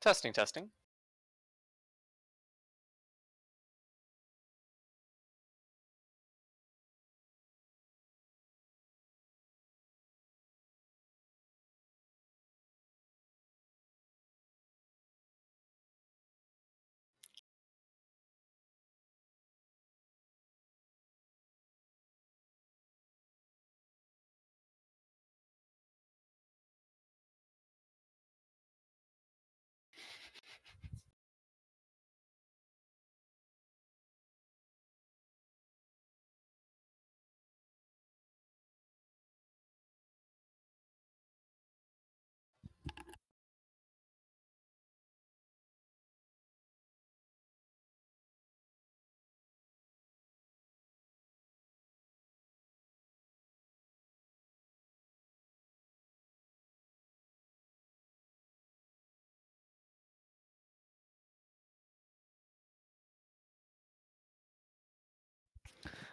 Testing, testing.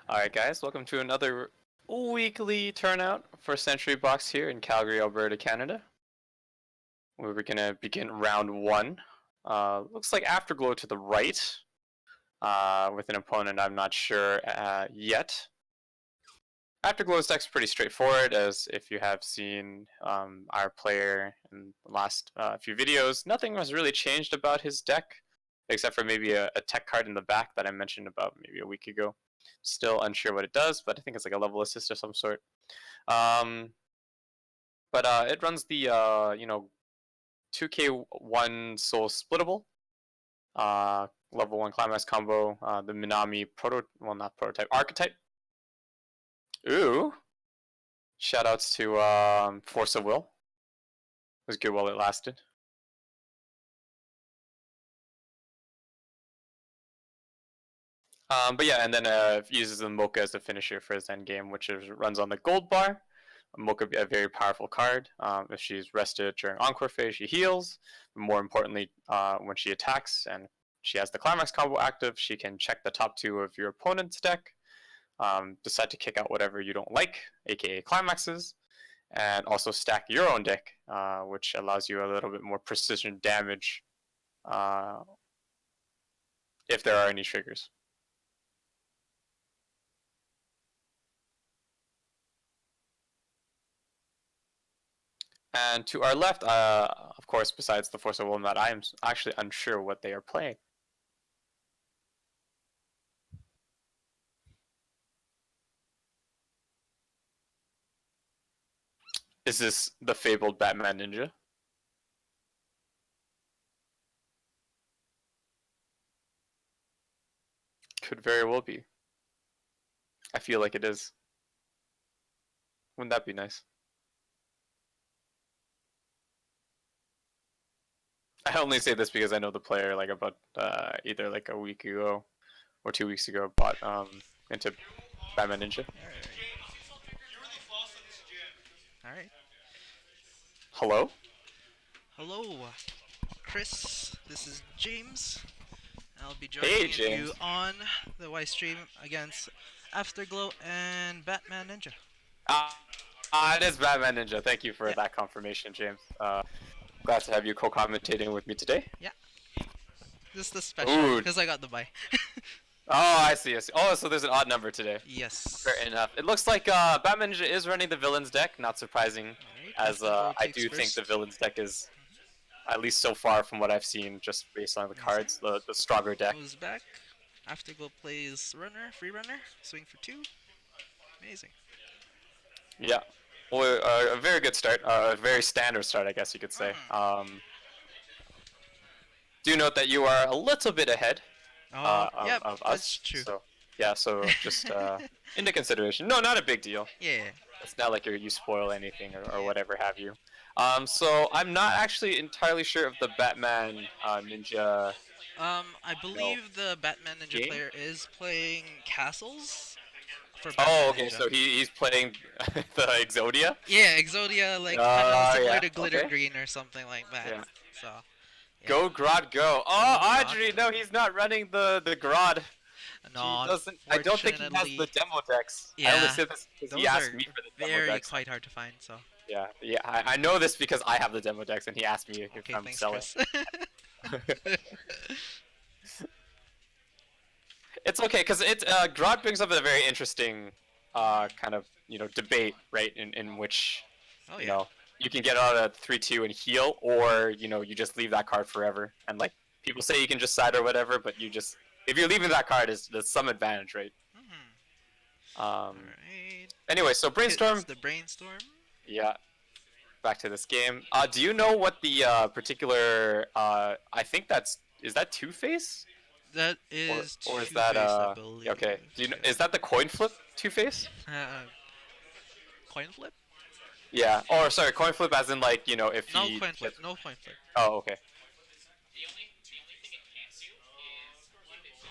Alright guys, welcome to another weekly turnout for Century Box here in Calgary, Alberta, Canada. Where we're gonna begin round 1. Looks like Afterglow to the right, with an opponent I'm not sure yet. Afterglow's deck's pretty straightforward, as if you have seen our player in the last few videos, nothing has really changed about his deck, except for maybe a tech card in the back that I mentioned about maybe a week ago. Still unsure what it does, but I think it's like a level assist of some sort. It runs the 2k1 soul splittable, level 1 climax combo, the Minami archetype. Ooh, shoutouts to Force of Will. It was good while it lasted. But yeah, and then uses the Mocha as the finisher for his end game, which runs on the gold bar. Mocha be a very powerful card. If she's rested during Encore phase, she heals. But more importantly, when she attacks and she has the Climax combo active, she can check the top 2 of your opponent's deck, decide to kick out whatever you don't like, aka Climaxes, and also stack your own deck, which allows you a little bit more precision damage if there are any triggers. And to our left, of course, besides the Force of Will, that I am actually unsure what they are playing. Is this the fabled Batman Ninja? Could very well be. I feel like it is. Wouldn't that be nice? I only say this because I know the player like about either like a week ago or 2 weeks ago bought into Batman Ninja. Alright. Hello? Hello, Chris. This is James. I'll be joining you on the Weiss stream against Afterglow and Batman Ninja. It is Batman Ninja. Thank you for that confirmation, James. Glad to have you co-commentating with me today. Yeah. This is the special because I got the buy. Oh, I see. Oh, so there's an odd number today. Yes. Fair enough. It looks like Batman Ninja is running the villains deck. Not surprising, as I do think the villains deck is, at least so far from what I've seen, just based on the cards, the stronger deck. Goes back. Afterglow plays runner, free runner, swing for 2. Amazing. Yeah. Well, a very good start. A very standard start, I guess you could say. Do note that you are a little bit ahead of us. That's true. So, yeah, so just into consideration. No, not a big deal. Yeah. It's not like you spoil anything or whatever have you. So I'm not actually entirely sure of the Batman Ninja. I believe the Batman Ninja player is playing castles. Okay, so he's playing the Exodia? Yeah, Exodia, like kind of similar to Glitter Green or something like that. Yeah. So. Yeah. Go Grodd, go! Oh, Audrey, no, he's not running the Grodd. No, he doesn't. I don't think he has the demo decks. Yeah, I only said this because he asked me for the demo decks. Quite hard to find, so. Yeah, I know this because I have the demo decks, and he asked me if I'm selling. It's okay, because Grodd brings up a very interesting kind of debate, right? In which Oh you yeah. know you can get out a 3-2 and heal, or you just leave that card forever. And like people say, you can just side or whatever, but if you're leaving that card, there's some advantage, right? All right. Anyway, so Hits brainstorm. the brainstorm. Yeah. Back to this game. Do you know what the particular? I think is that Two Face? That is Or is Two that Face, I believe. okay? Do you know? Is that the coin flip Two Face? Coin flip? Yeah. Or sorry, coin flip as in like if No he. coin flip. No coin flip. Oh, okay.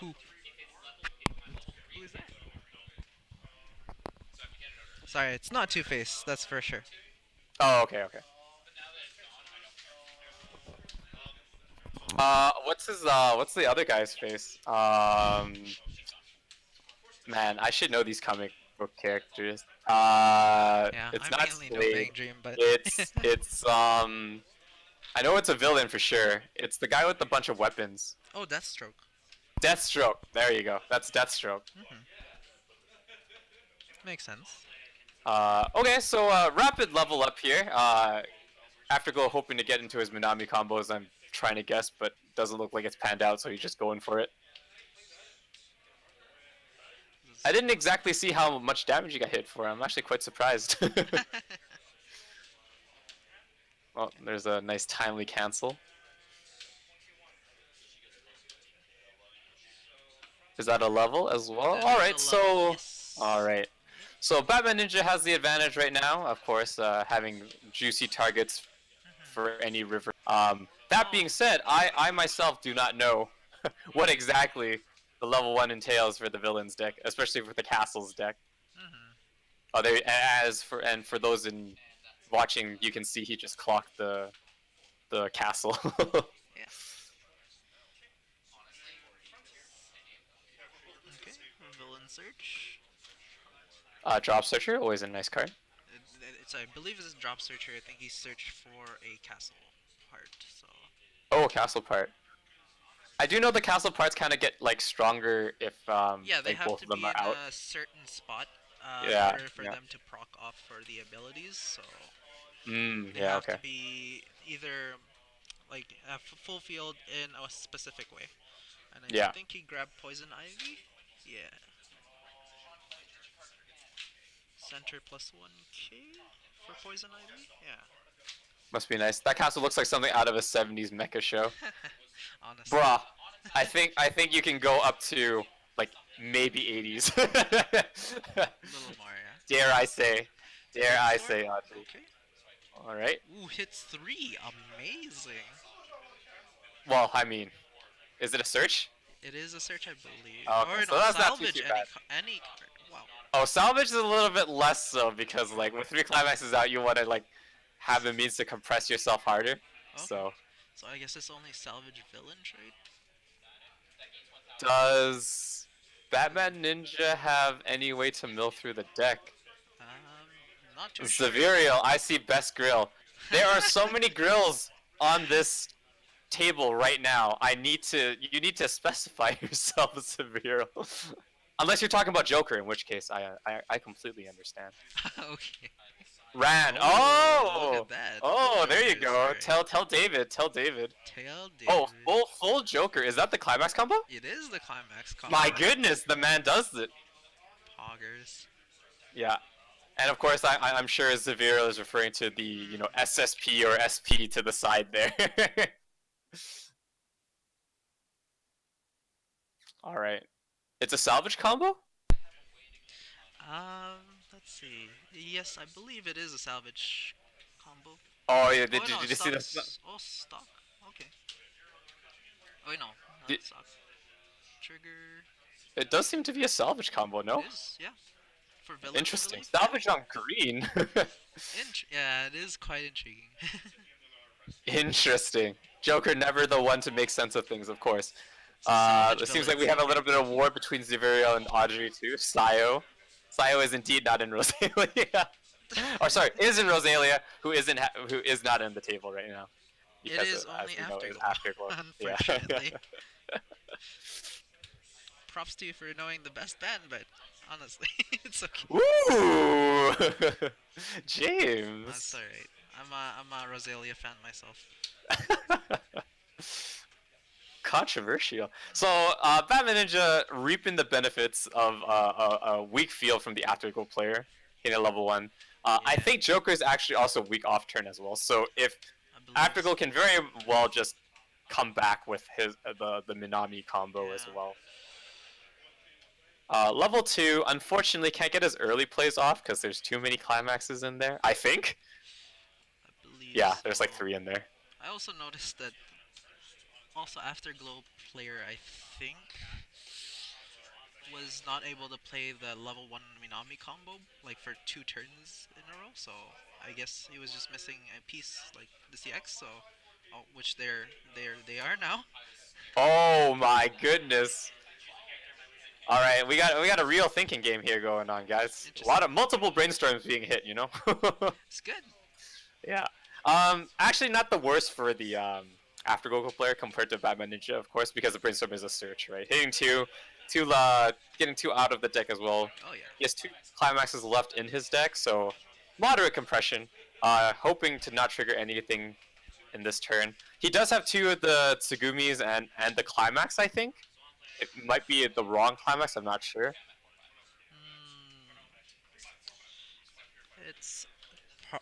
Who? Who is that? Sorry, it's not Two Face. That's for sure. Oh, okay, okay. What's the other guy's face? Man, I should know these comic book characters. Yeah, It's I not mainly know Slade. Bang Dream, but I know it's a villain for sure. It's the guy with a bunch of weapons. Oh, Deathstroke. Deathstroke. There you go. That's Deathstroke. Makes sense. Okay, so rapid level up here. Afterglow hoping to get into his Minami combos, I'm trying to guess, but doesn't look like it's panned out, so he's just going for it. I didn't exactly see how much damage he got hit for. I'm actually quite surprised. Well, there's a nice timely cancel. Is that a level as well? Alright, so... Yes. Alright. So Batman Ninja has the advantage right now, of course, having juicy targets for any river. That being said, I myself do not know what exactly the level 1 entails for the villains deck, especially for the castles deck. Oh, for those in watching, you can see he just clocked the castle. Yeah. Okay, villain search. Drop Searcher, always a nice card. I believe it's a drop searcher. I think he searched for a castle part. So. Oh, castle part. I do know the castle parts kind of get like stronger if yeah, they like have both to of them be are in out. a certain spot Yeah, in order for yeah. them to proc off for the abilities. So they Yeah, have okay. to be either like full field in a specific way. And I think he grabbed Poison Ivy. Yeah. Center plus 1k for Poison Ivy? Yeah. Must be nice. That castle looks like something out of a 70s mecha show. Honestly. Bruh, I think you can go up to like maybe 80s. A little more, yeah. Dare I say, Audrey. Okay. All right. Ooh, hits 3. Amazing. Well, I mean, is it a search? It is a search, I believe. Okay, Or so no, that's not salvage too bad. any card. Wow. Oh, salvage is a little bit less so because like with 3 climaxes out, you want to like have the means to compress yourself harder. Okay. So I guess it's only salvage villain trade. does Batman Ninja have any way to mill through the deck? Not too sure. Severial, I see best grill. There are so many grills on this table right now. You need to specify yourself, Severial. Unless you're talking about Joker, in which case I completely understand. Okay. Ran. Look Oh. at that. Oh, there you Joker is go. great. Tell David. Tell David. Tail David. Oh, full Joker. Is that the climax combo? It is the climax combo. My goodness, the man does it. Poggers. Yeah. And of course, I'm sure Severo is referring to the, SSP or SP to the side there. All right. It's a salvage combo? Let's see. Yes, I believe it is a salvage combo. Oh yeah, no, did you see the? Oh, stock. Okay. Oh no, not Did- stock. Trigger. It does seem to be a salvage combo, no? It is, yeah. For villain, Interesting. I believe. Salvage on green. Yeah, it is quite intriguing. Interesting. Joker never the one to make sense of things, of course. Salvage It seems like villains. we have a little bit of war between Zeverio and Audrey too. Sayo. Sayo is indeed not in Rosalia. Or sorry, is in Rosalia, who is not in the table right now. It because is as only we know, it's Afterglow, Afterglow. Yeah. unfortunately. Props to you for knowing the best band, but honestly, it's okay. Woo! That's James. alright. I'm a Rosalia fan myself. Controversial. So, Batman Ninja reaping the benefits of a weak field from the Afterglow player in a level 1. I Yeah, think Joker is actually also weak off turn as well. So if I believe so. Afterglow can very well just come back with his the Minami combo as Yeah, well. Level 2, unfortunately, can't get his early plays off because there's too many climaxes in there. I think. I believe Yeah, so. there's like 3 in there. I also noticed that also Afterglow player, I think, was not able to play the level 1 Minami combo like for 2 turns in a row, so I guess he was just missing a piece like the CX, so which they are now. Oh my goodness. All right, we got a real thinking game here going on, guys. A lot Interesting. of multiple brainstorms being hit, you know. It's good. Yeah. Actually, not the worst for the Afterglow player compared to Batman Ninja, of course, because the brainstorm is a search, right? Hitting getting 2 out of the deck as well. Oh yeah. He has 2 climaxes left in his deck, so moderate compression. Hoping to not trigger anything in this turn. He does have 2 of the Tsugumis and the climax, I think. It might be the wrong climax, I'm not sure. It's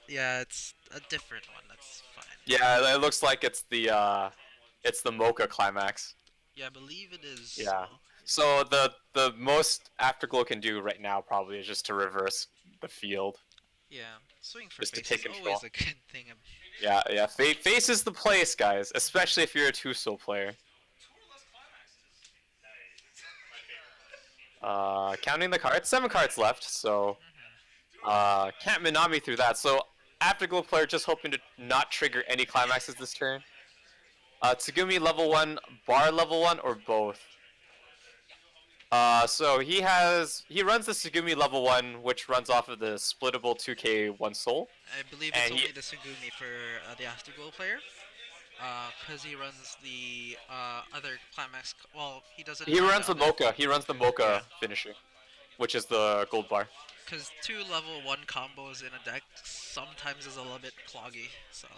yeah, it's a different one. That's fine. Yeah, it looks like it's the Mocha climax. Yeah, I believe it is. Yeah. So the most Afterglow can do right now probably is just to reverse the field, Yeah, swing for just to face take is always control. a good thing. Yeah, yeah. Face is the place, guys, especially if you're a 2-soul player. Counting the cards, 7 cards left, so can't Minami through that. So Afterglow player just hoping to not trigger any climaxes this turn. Tsugumi level 1, Bar level 1, or both. So he runs the Tsugumi level 1, which runs off of the splittable 2k 1 soul. I believe it's And only the Sugumi for the Afterglow player. Because he runs the other climax. Well, he doesn't. He Have runs the the other. Mocha. He runs the Yeah. Mocha finisher, which is the gold bar. Because 2 level 1 combos in a deck sometimes is a little bit cloggy. So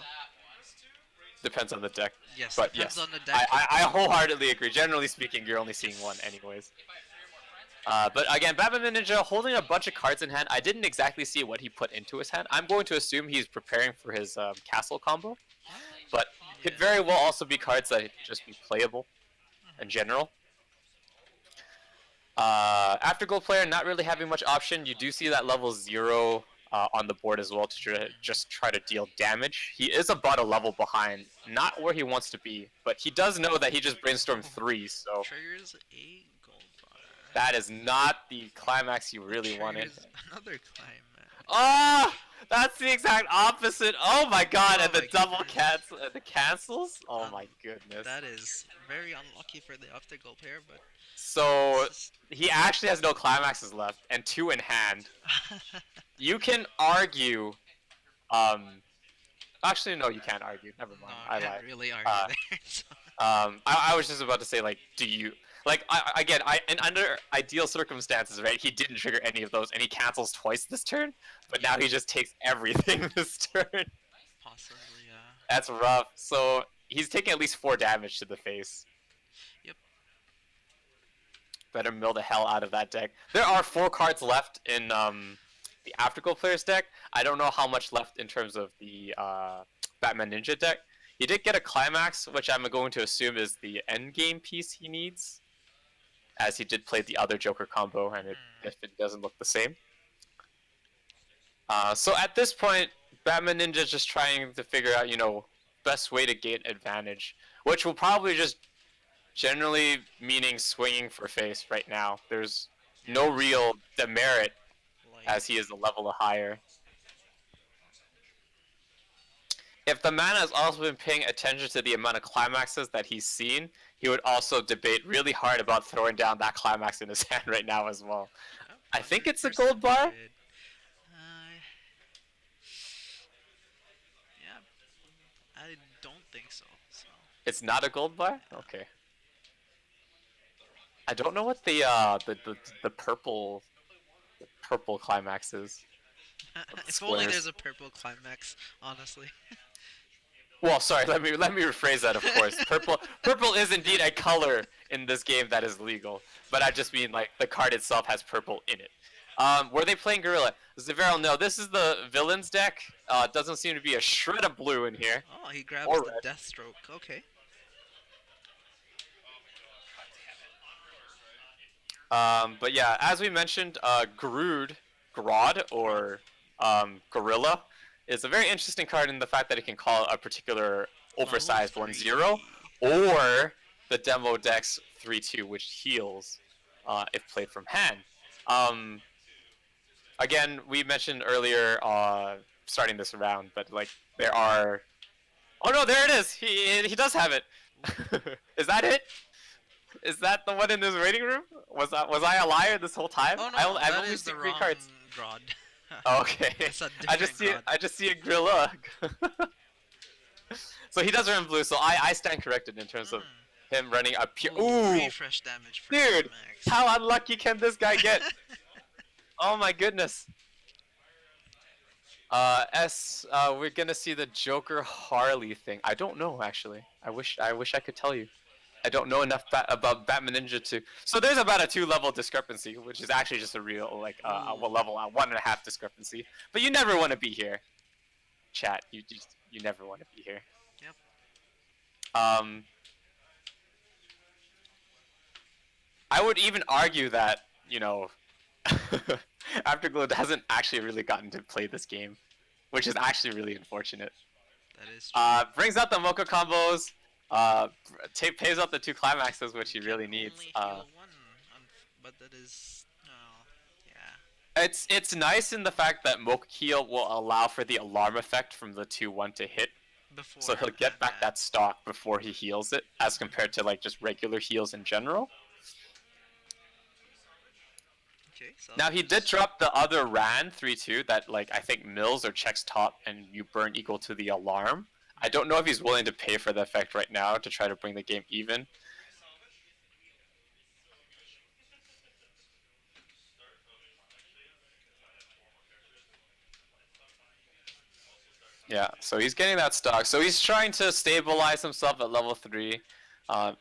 Depends on the deck. yes, But depends yes, on the deck. I wholeheartedly agree. Generally speaking, you're only seeing one anyways. But again, Batman Ninja holding a bunch of cards in hand. I didn't exactly see what he put into his hand. I'm going to assume he's preparing for his castle combo. But could very well also be cards that just be playable in general. Afterglow player not really having much option. You do see that level 0 on the board as well to just try to deal damage. He is about a level behind, not where he wants to be, but he does know that he just brainstormed 3, so Triggers a gold bar. that is not the climax you really wanted. Another climax. Ah, that's the exact opposite. Oh my god, Oh and the my double goodness. the cancels. Oh my goodness. That is very unlucky for the Afterglow player, but So he actually has no climaxes left and 2 in hand. You can argue. Actually, no, you can't argue. Never mind. no, I can't lied. really argue there. So. I was just about to say, like, do you like? In under ideal circumstances, right? He didn't trigger any of those, and he cancels twice this turn. But now he just takes everything this turn. Possibly, yeah. That's rough. So he's taking at least 4 damage to the face. Yep. Better mill the hell out of that deck. There are 4 cards left in the Afterglow player's deck. I don't know how much left in terms of the Batman Ninja deck. He did get a climax, which I'm going to assume is the end game piece he needs, as he did play the other Joker combo, and if it doesn't look the same. So at this point, Batman Ninja is just trying to figure out, best way to gain advantage, which will probably just generally meaning swinging for face right now. There's no real demerit as he is a level higher. If the man has also been paying attention to the amount of climaxes that he's seen, he would also debate really hard about throwing down that climax in his hand right now as well. I think it's a gold bar? Yeah, I don't think so. It's not a gold bar? Yeah. Okay. I don't know what the purple climax is. If only Squares. there's a purple climax, honestly. Well, sorry, let me rephrase that, of course. Purple is indeed a color in this game that is legal, but I just mean like the card itself has purple in it. Were they playing Gorilla? Zavero, no, this is the villains deck. Doesn't seem to be a shred of blue in here. Oh, he grabs Or the red. Deathstroke. Okay. But yeah, as we mentioned, Grodd, or Gorilla, is a very interesting card in the fact that it can call a particular oversized 1/0, or the demo deck's 3/2, which heals if played from hand. Again, we mentioned earlier starting this round, but like there are. Oh no, there it is. He does have it. Is that it? Is that the one in this waiting room? Was I a liar this whole time? Oh no, I've that only is the seen green wrong cards. Grodd. Okay. It's a I just different see a gorilla. So he does run blue. So I stand corrected in terms of him running a pure. Ooh, refresh damage for dude! Max. How unlucky can this guy get? Oh my goodness. We're gonna see the Joker Harley thing. I don't know actually. I wish I could tell you. I don't know enough about Batman Ninja 2. So there's about a 2-level discrepancy, which is actually just a real like level 1.5 discrepancy. But you never want to be here, chat. You never want to be here. Yep. I would even argue that Afterglow hasn't actually really gotten to play this game, which is actually really unfortunate. That is true. Brings out the Mocha combos. Pays out the 2 climaxes, which he really needs. Only heal one, but that is yeah. It's nice in the fact that Mocha heal will allow for the alarm effect from the 2/1 to hit. Before So he'll get back that stock before he heals it, as compared to like just regular heals in general. Okay, so Now he did drop the other Ran 3/2 that like I think mills or checks top and you burn equal to the alarm. I don't know if he's willing to pay for the effect right now to try to bring the game even. Yeah, so he's getting that stock. So he's trying to stabilize himself at level 3.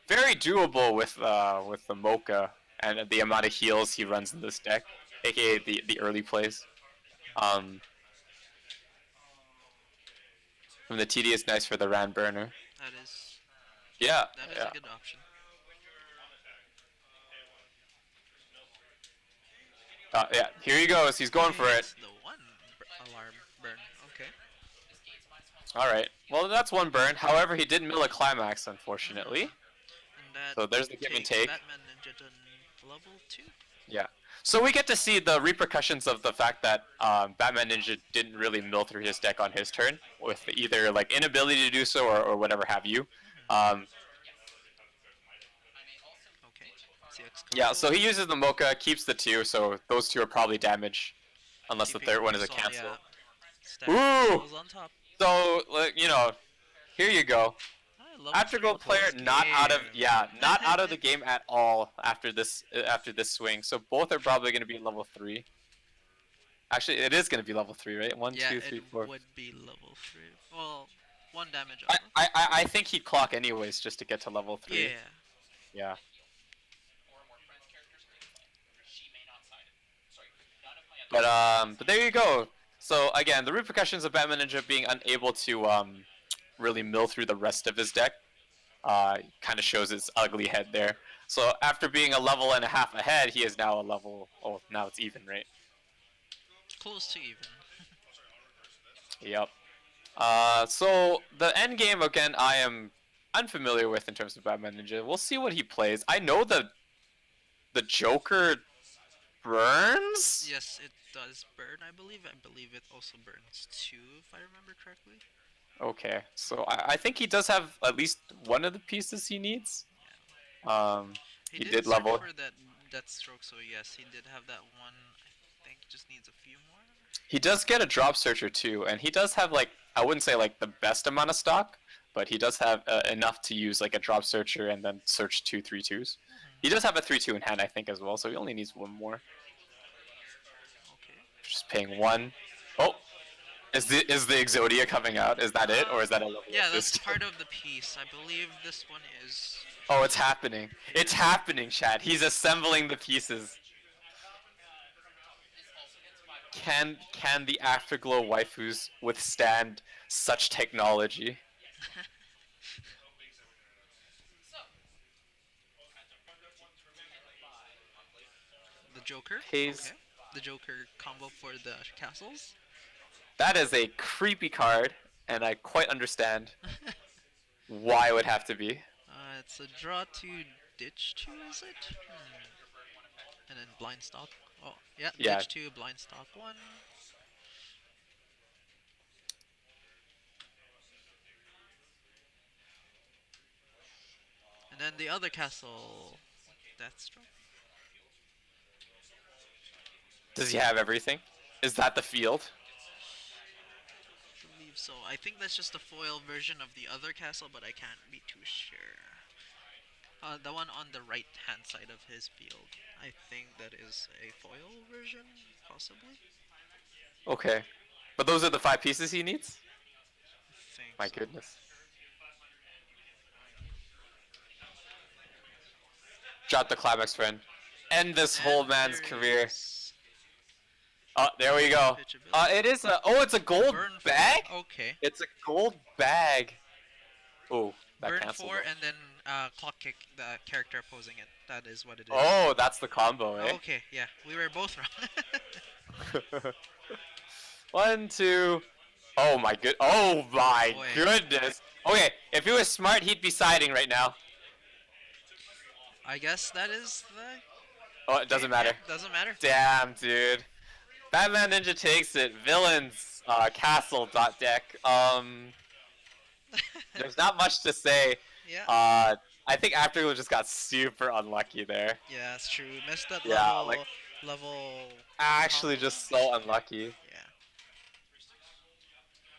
Very doable with the Mocha and the amount of heals he runs in this deck, aka the early plays. From the TD is nice for the Ran burner. that is Yeah. that is yeah. a good option. Yeah, here he goes. He's going for it. It's the one alarm burn. Okay. Alright. Well, that's one burn. However, he did mill a climax, unfortunately. And that So there's the give and take. Batman Ninja to level 2. Yeah. So we get to see the repercussions of the fact that Batman Ninja didn't really mill through his deck on his turn, with either like inability to do so or whatever have you. Okay. CX Yeah, so he uses the Mocha, keeps the 2, so those 2 are probably damage, unless the keeping third one is a also, cancel. Yeah, Ooh! on top. So, like, here you go. Afterglow player not out of the game at all after this swing. So both are probably going to be level 3. Actually, it is going to be level 3, right? 1, 2, 3, 4. It would be level 3. Well, 1 damage I, off. I think he'd clock anyways just to get to level 3. Yeah. Yeah. But there you go. So again, the repercussions of Batman Ninja being unable to really mill through the rest of his deck kind of shows his ugly head there. So after being a level and a half ahead, he is now a level. Oh, now it's even, right? Close to even. Yep. So the end game again, I am unfamiliar with in terms of Batman Ninja. We'll see what he plays. I know the Joker burns. Yes, it does burn. I believe it also burns 2, if I remember correctly. Okay, so I think he does have at least one of the pieces he needs. He did level for that Deathstroke, so yes, he did have that one. I think he just needs a few more. He does get a drop searcher too, and he does have like I wouldn't say like the best amount of stock, but he does have enough to use like a drop searcher and then search 2 3/2s. He does have a 3/2 in hand, I think, as well, so he only needs one more. Okay. Just paying 1. Oh, is the Exodia coming out? Is that it, or is that a level Yeah, assist? that's part of the piece. I believe this one is. Oh, it's happening. It's happening, Chad. He's assembling the pieces. Can the Afterglow waifus withstand such technology? The Joker? Pays. Okay. The Joker combo for the castles? That is a creepy card, and I quite understand why it would have to be. It's a draw to ditch 2, is it? And then blind stock. Oh, yeah, Yeah. ditch 2, blind stock 1. And then the other castle, Deathstroke. Does he have everything? Is that the field? I believe so. I think that's just a foil version of the other castle, but I can't be too sure. The one on the right hand side of his field. I think that is a foil version, possibly. Okay. But those are the 5 pieces he needs? I think My so. goodness. Drop the climax, friend. End this whole man's career. Oh, there we go. It is a. Oh, it's a gold bag? Okay. It's a gold bag. Oh, that Burn canceled 4 it. and then clock kick the character opposing it. That is what it is. Oh, that's the combo, eh? Okay, yeah. We were both wrong. 1, 2. Oh my good. Oh my goodness. Okay, if he was smart, he'd be siding right now. I guess that is the. Oh, it doesn't matter. Yeah, doesn't matter. Damn, dude. Batman Ninja takes it. Villains, castle.deck. There's not much to say. Yeah. I think Afterglow just got super unlucky there. Yeah, that's true. Missed that Yeah, level. Actually, just so unlucky. Yeah.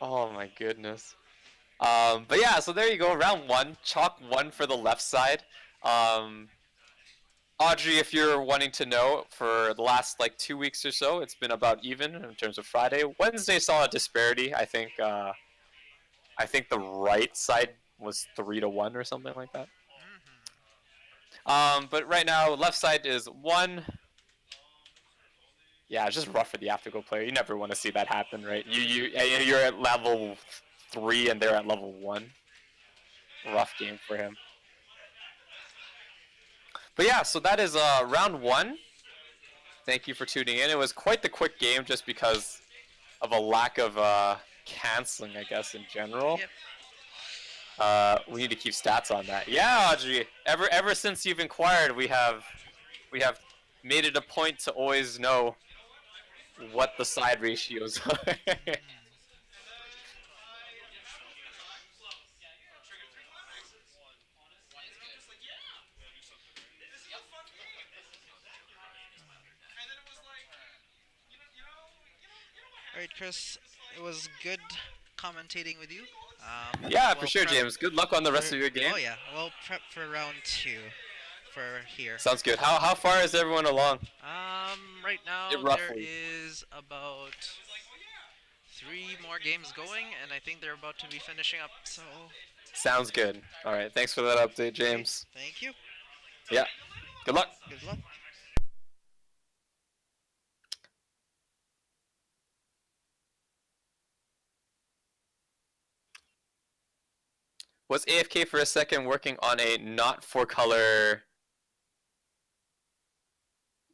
Oh my goodness. But yeah, so there you go. Round 1. Chalk 1 for the left side. Audrey, if you're wanting to know, for the last like 2 weeks or so, it's been about even in terms of Friday. Wednesday saw a disparity. I think the right side was 3-1 or something like that. But right now, left side is 1. Yeah, it's just rough for the Afterglow player. You never want to see that happen, right? You're at level 3 and they're at level 1. Rough game for him. But yeah, so that is round 1. Thank you for tuning in. It was quite the quick game just because of a lack of canceling, I guess, in general. Yep. We need to keep stats on that. Yeah, Audrey. Ever since you've inquired, we have made it a point to always know what the side ratios are. Alright, Chris. It was good commentating with you. Yeah, for sure, James. Good luck on the rest of your game. Oh yeah, we'll prep for round 2 for here. Sounds good. How far is everyone along? Right now there is about 3 more games going, and I think they're about to be finishing up. So. Sounds good. All right. Thanks for that update, James. Thank you. Yeah. Good luck. Good luck. Was AFK for a second working on a not for color.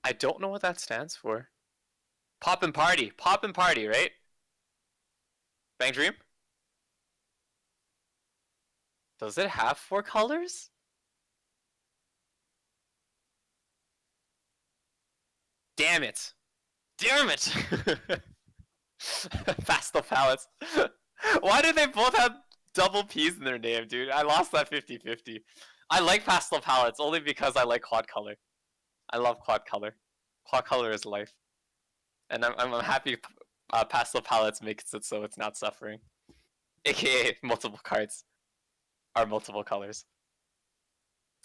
I don't know what that stands for. Pop and party. Pop and party, right? Bang Dream? Does it have 4 colors? Damn it. Damn it! Pastel palettes. Why do they both have double P's in their name, dude? I lost that 50-50. I like pastel palettes only because I like quad color. I love quad color. Quad color is life. And I'm happy pastel palettes makes it so it's not suffering. AKA multiple cards. are multiple colors.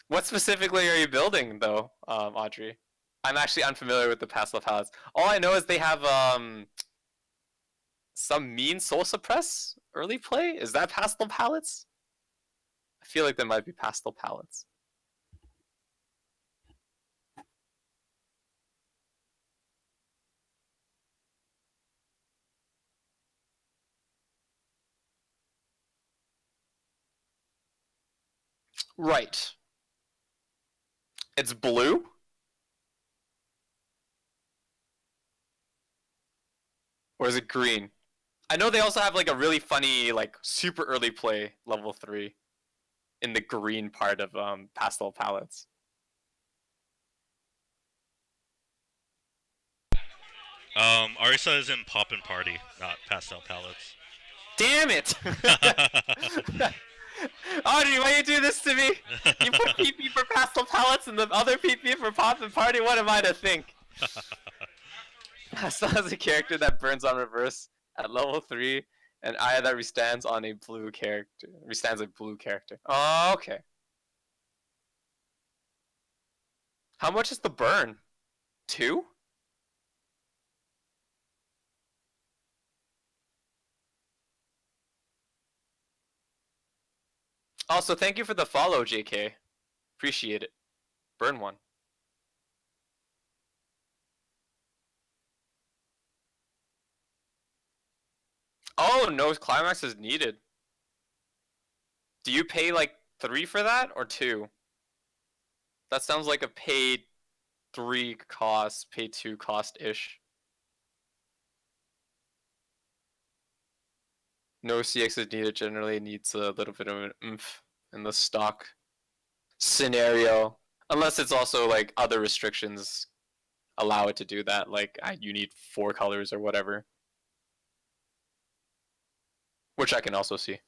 What specifically are you building, though, Audrey? I'm actually unfamiliar with the pastel palettes. All I know is they have some mean soul suppress early play. Is that pastel palettes? I feel like there might be pastel palettes. Right. It's blue? Or is it green? I know they also have like a really funny, like super early play level 3 in the green part of pastel palettes. Arisa is in Pop and Party, not Pastel Palettes. Damn it! Audrey, why you do this to me? You put PP for pastel palettes and the other PP for pop and party. What am I to think? Pastel has a character that burns on reverse at level 3, and Aya that restands on a blue character. Restands a blue character. Oh, okay. How much is the burn? 2? Also, thank you for the follow, JK. Appreciate it. Burn one. Oh, no climax is needed. Do you pay like 3 for that or 2? That sounds like a paid 3 cost, pay 2 cost-ish. No CX is needed, generally needs a little bit of an oomph in the stock scenario. Unless it's also like other restrictions allow it to do that, like you need 4 colors or whatever. Which I can also see.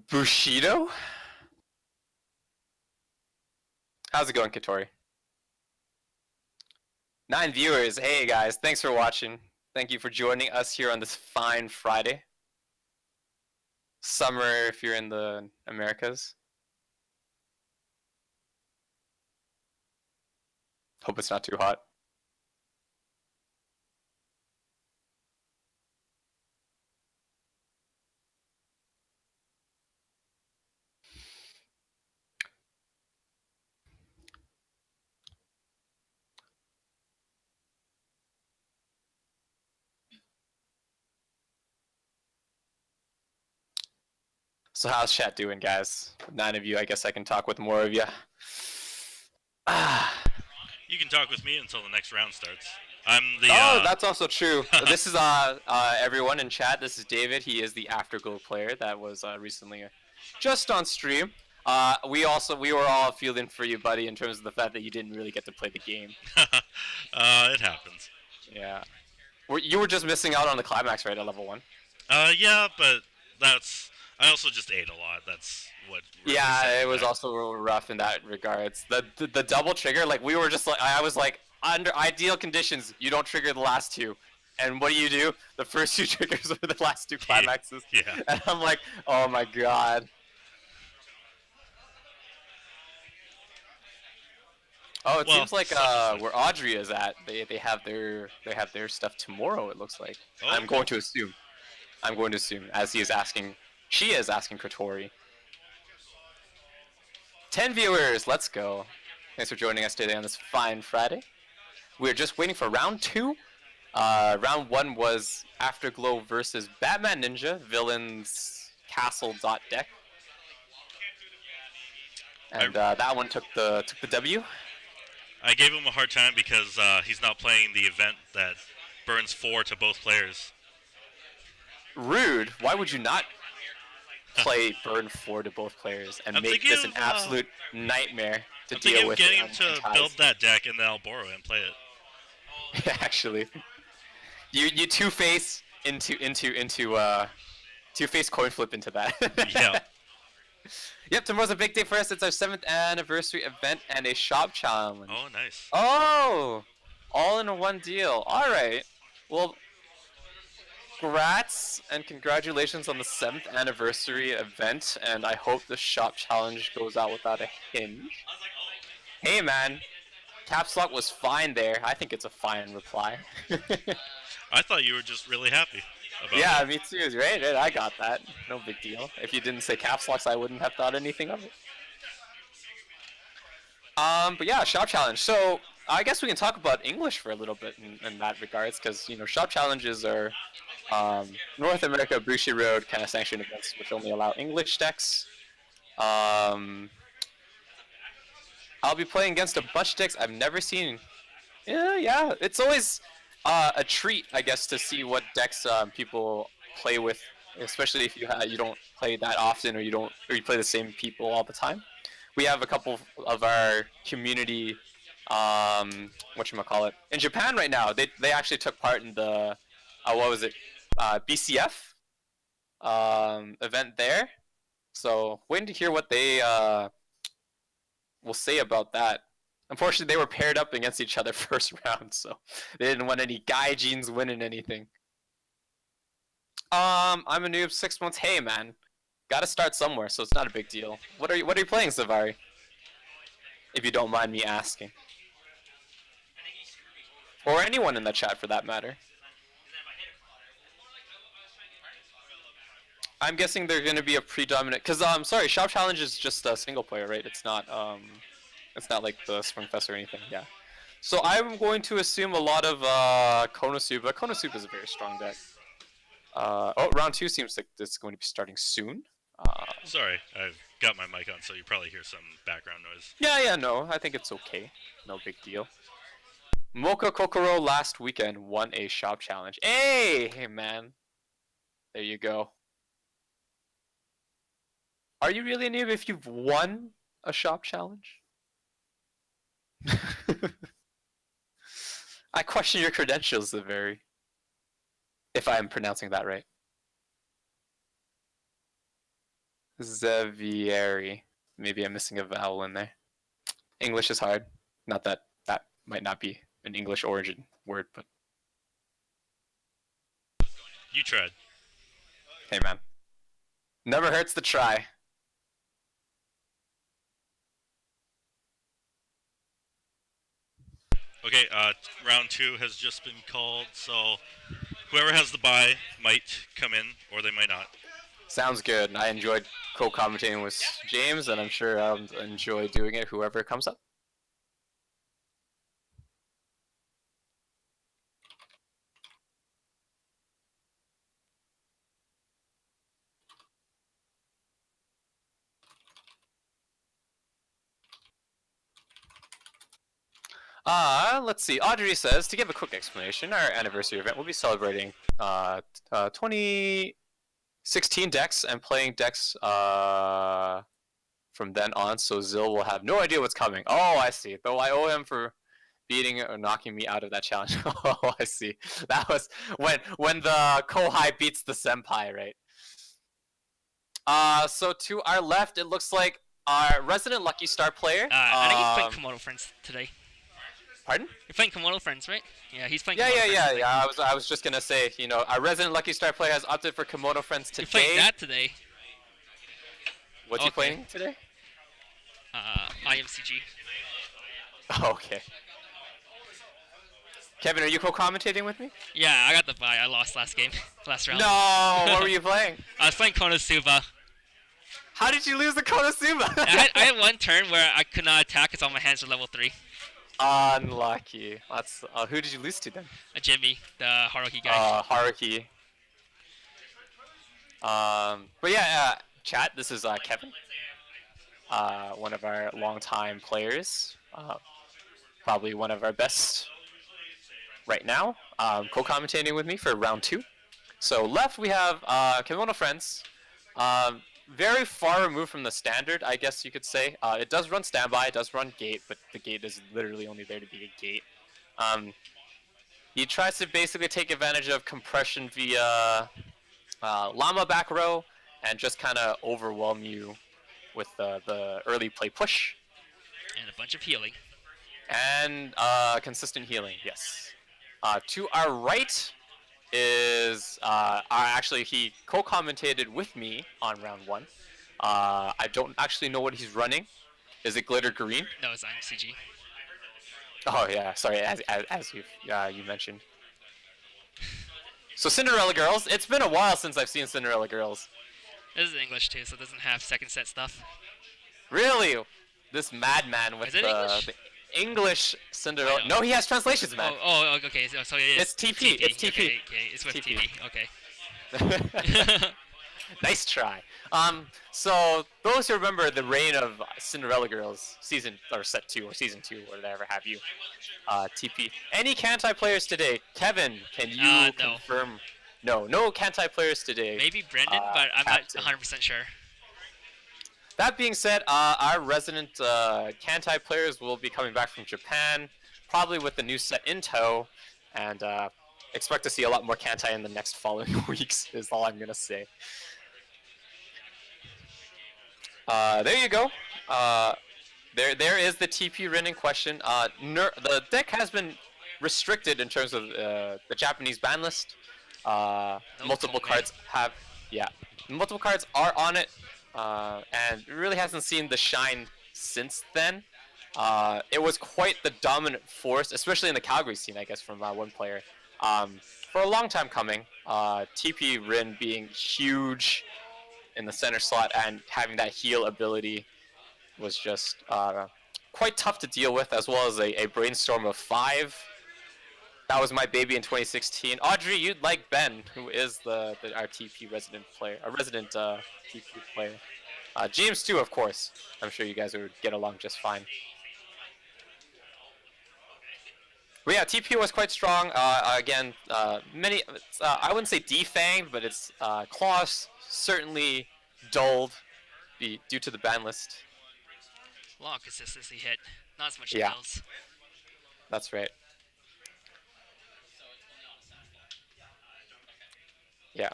Bushido? How's it going, Katori? 9 viewers. Hey guys, thanks for watching. Thank you for joining us here on this fine Friday. Summer if you're in the Americas. Hope it's not too hot. So how's chat doing, guys? 9 of you, I guess I can talk with more of you. You can talk with me until the next round starts. I'm the. Oh, that's also true. This is everyone in chat. This is David. He is the Afterglow player that was recently just on stream. We were all feeling for you, buddy, in terms of the fact that you didn't really get to play the game. It happens. Yeah. You were just missing out on the climax, right, at level 1? Yeah, but that's. I also just ate a lot. That's what. Really Yeah, it was also rough in that regards. The double trigger, like we were just like, I was like, under ideal conditions, you don't trigger the last 2. And what do? The first 2 triggers are the last 2 climaxes. Yeah. And I'm like, oh my god. Oh, it seems like where Audrey is at, they have their stuff tomorrow. It looks like. Oh, I'm going to assume, as she is asking Kratori. 10 viewers, let's go. Thanks for joining us today on this fine Friday. We're just waiting for round 2. Round 1 was Afterglow versus Batman Ninja, villains castle.deck. And that one took the W. I gave him a hard time because he's not playing the event that burns 4 to both players. Rude. Why would you not play burn 4 to both players and I'm make thinking this an of, absolute nightmare to I'm deal thinking of with? getting him in to ties. build that deck and then I'll borrow it and play it. Actually, you two-face into two-face coin flip into that. Yeah. Yep, tomorrow's a big day for us. It's our 7th anniversary event and a shop challenge. Oh, nice. Oh, all in one deal. All right. Well, congrats and congratulations on the 7th anniversary event, and I hope the shop challenge goes out without a hinge. Hey, man. Caps lock was fine there. I think it's a fine reply. I thought you were just really happy about Yeah, it. me too. Right? I got that. No big deal. If you didn't say caps locks, I wouldn't have thought anything of it. But yeah, shop challenge. So I guess we can talk about English for a little bit in that regards, because shop challenges are North America Bushi Road kind of sanctioned events, which only allow English decks. I'll be playing against a bunch of decks I've never seen. Yeah, it's always a treat, I guess, to see what decks people play with, especially if you don't play that often, or you play the same people all the time. We have a couple of our community, whatchamacallit, in Japan right now. They actually took part in the, what was it, BCF event there. So waiting to hear what they will say about that. Unfortunately, they were paired up against each other first round, so they didn't want any Gaijins winning anything. I'm a noob, 6 months. Hey, man, gotta start somewhere, so it's not a big deal. What are you playing, Savari? If you don't mind me asking, or anyone in the chat for that matter. I'm guessing they're gonna be a predominant, cause sorry, shop challenge is just a single player, right? It's not like the Springfest or anything. Yeah. So I'm going to assume a lot of Konosuba. Konosuba is a very strong deck. Oh, round 2 seems like it's going to be starting soon. Sorry, I've got my mic on, so you probably hear some background noise. Yeah, no, I think it's okay. No big deal. Mocha Kokoro last weekend won a shop challenge. Hey, man. There you go. Are you really a noob if you've won a shop challenge? I question your credentials, the very. If I am pronouncing that right. Zevieri. Maybe I'm missing a vowel in there. English is hard. Not that that might not be an English origin word, but You tried. hey, man. Never hurts to try. Okay, round 2 has just been called, so whoever has the bye might come in, or they might not. Sounds good. I enjoyed co-commentating with James, and I'm sure I'll enjoy doing it whoever comes up. Let's see. Audrey says, to give a quick explanation, our anniversary event will be celebrating 2016 decks and playing decks from then on, so Zil will have no idea what's coming. Oh, I see. Though I owe him for beating or knocking me out of that challenge. Oh, I see. That was when the Kohai beats the Senpai, right? So to our left, it looks like our resident Lucky Star player. I think he's playing Komodo Friends today. Pardon? You're playing Komodo Friends, right? Yeah, he's playing. Yeah. I was just gonna say, our resident Lucky Star player has opted for Komodo Friends today. You're playing that today. What's he playing today? IMCG. Okay. Kevin, are you co-commentating with me? Yeah, I got the bye. I lost last game, last round. No, what were you playing? I was playing Konosuba. How did you lose the Konosuba? I had one turn where I could not attack because all my hands were level 3. Unlucky. That's who did you lose to then? Jimmy, the Haruki guy. Haruki. But yeah, chat. This is Kevin. One of our longtime players. Probably one of our best right now, co-commentating with me for round 2. So left we have Kimono Friends. Very far removed from the standard, I guess you could say. It does run standby, it does run gate, but the gate is literally only there to be a gate. He tries to basically take advantage of compression via llama back row and just kind of overwhelm you with the early play push. And a bunch of healing. And consistent healing, yes. To our right is actually he co-commentated with me on round 1. I don't actually know what he's running. Is it glitter green? No, it's IMCG. Oh yeah, sorry, as you mentioned. So Cinderella Girls, it's been a while since I've seen Cinderella Girls. This is English too, so it doesn't have second set stuff. Really? This madman with Is it English? the English Cinderella. I know. No, he has translations, man. Oh, okay. So it is. It's TP. It's TP. Okay, it's with TP. TP. Okay. Nice try. So those who remember the reign of Cinderella Girls, season or set 2 or season 2 or whatever have you, TP. Any Kantai players today? Kevin, can you No. confirm? No Kantai players today. Maybe Brendan, but I'm Captain. not 100% sure. That being said, our resident Kantai players will be coming back from Japan, probably with the new set in tow, and expect to see a lot more Kantai in the next following weeks, is all I'm going to say. There you go. There is the TP Rin in question. The deck has been restricted in terms of the Japanese ban list. Multiple cards have, multiple cards are on it. And it really hasn't seen the shine since then. It was quite the dominant force, especially in the Calgary scene, I guess, from one player. For a long time coming, TP Rin being huge in the center slot and having that heal ability was just quite tough to deal with, as well as a brainstorm of 5. That was my baby in 2016. Audrey, you'd like Ben, who is our TP resident player, a resident TP player. James too, of course. I'm sure you guys would get along just fine. But yeah, TP was quite strong. Again, many, I wouldn't say defanged, but its claws certainly dulled due to the ban list. A lot of consistency hit, not as much Yeah. kills. That's right. Yeah.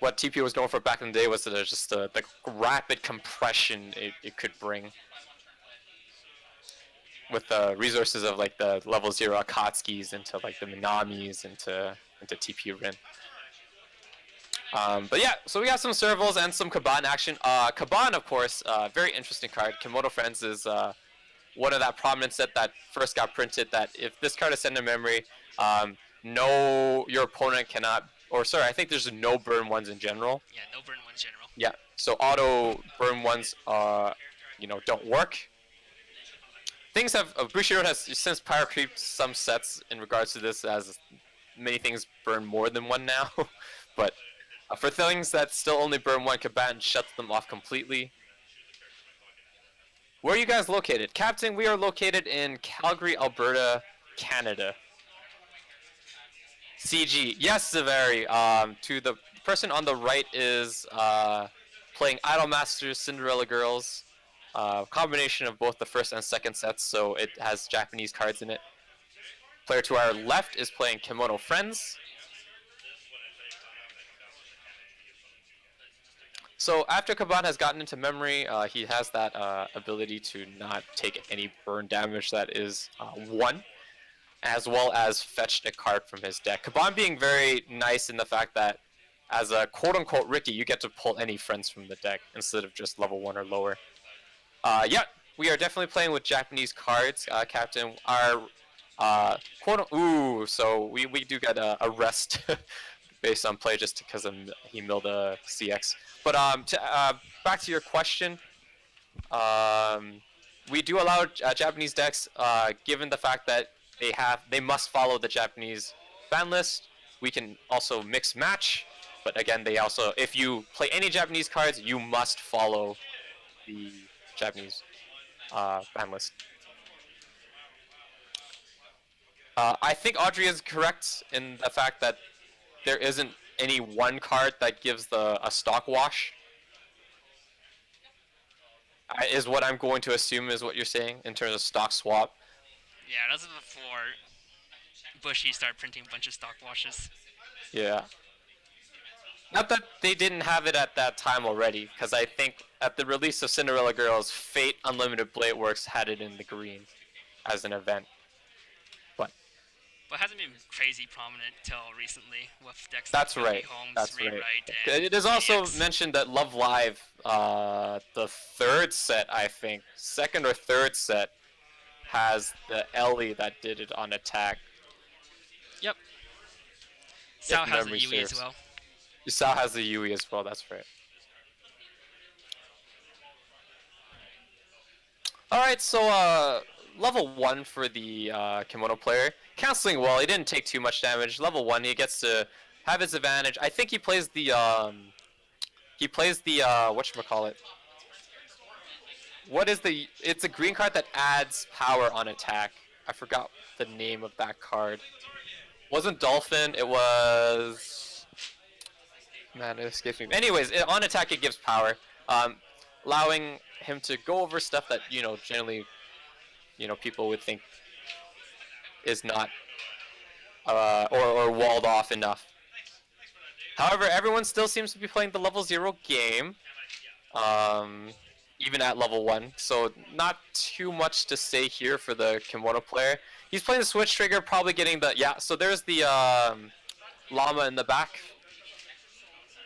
What TP was going for back in the day was just the rapid compression it could bring. With the resources of like the level 0 Akatsuki's into like the Minamis into TP Rin. But yeah, so we got some servals and some Kaban action. Kaban, of course, very interesting card. Kimono Friends is one of that prominent set that first got printed that if this card is sent to memory, your opponent cannot, or sorry, I think there's no burn ones in general. Yeah, no burn ones general. Yeah, so auto burn ones, don't work. Things have, Bushiroad has since power creeped some sets in regards to this, as many things burn more than one now. But for things that still only burn one, Kaban shuts them off completely. Where are you guys located? Captain, we are located in Calgary, Alberta, Canada. CG, yes, Zavari. To the person on the right is playing Idolmasters, Cinderella Girls. Combination of both the first and second sets, so it has Japanese cards in it. Player to our left is playing Kimono Friends. So after Kaban has gotten into memory, he has that ability to not take any burn damage that is 1, as well as fetched a card from his deck. Kaban being very nice in the fact that as a quote-unquote Ricky, you get to pull any friends from the deck instead of just level 1 or lower. Yeah, we are definitely playing with Japanese cards, Captain. Our so we do get a rest based on play just because he milled a CX. But back to your question, we do allow Japanese decks, given the fact that they must follow the Japanese ban list. We can also mix match, but again, they also, if you play any Japanese cards, you must follow the Japanese ban list. I think Audrey is correct in the fact that there isn't any one card that gives a stock wash. Is what I'm going to assume is what you're saying in terms of stock swap. Yeah, that's before Bushy started printing a bunch of stock washes. Yeah. Not that they didn't have it at that time already, because I think at the release of Cinderella Girls, Fate Unlimited Blade Works had it in the green as an event. But it hasn't been crazy prominent till recently with decks That's like right. Holmes, That's Rewrite, right. and It is also AX. mentioned that Love Live, the third set, I think, second or third set, has the Ellie that did it on attack. Yep. Sao has the memory Yui as serves. well. Yusao has the Yui as well, that's right. Alright, so level 1 for the kimono player. Canceling well, he didn't take too much damage. Level 1, he gets to have his advantage. I think he plays the whatchamacallit. What is the, it's a green card that adds power on attack. I forgot the name of that card. Wasn't Dolphin, it was, man, it escapes me. Anyways, on attack it gives power, allowing him to go over stuff that, generally, people would think is not, or walled off enough. However, everyone still seems to be playing the level 0 game, even at level 1, so not too much to say here for the kimono player. He's playing the switch trigger, probably getting the, yeah, so there's the llama in the back.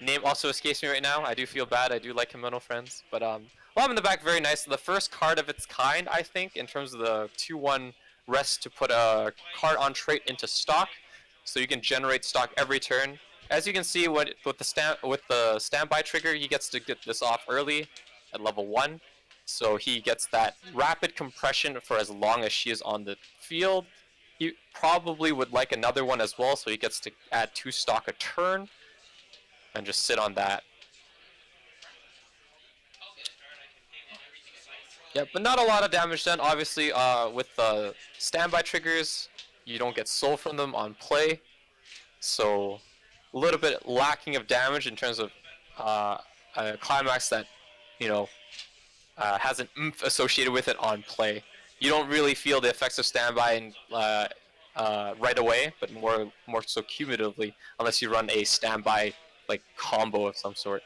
Name also escapes me right now. I do feel bad. I do like kimono friends, but llama in the back, very nice. The first card of its kind, I think, in terms of the 2/1 rest to put a card on trait into stock, so you can generate stock every turn. As you can see, with the standby trigger, he gets to get this off early at level 1, so he gets that rapid compression for as long as she is on the field. He probably would like another one as well, so he gets to add 2 stock a turn and just sit on that. Yeah, but not a lot of damage done. Obviously, with the standby triggers, you don't get soul from them on play, so a little bit lacking of damage in terms of a climax that, has an oomph associated with it on play. You don't really feel the effects of standby right away, but more so cumulatively, unless you run a standby like combo of some sort.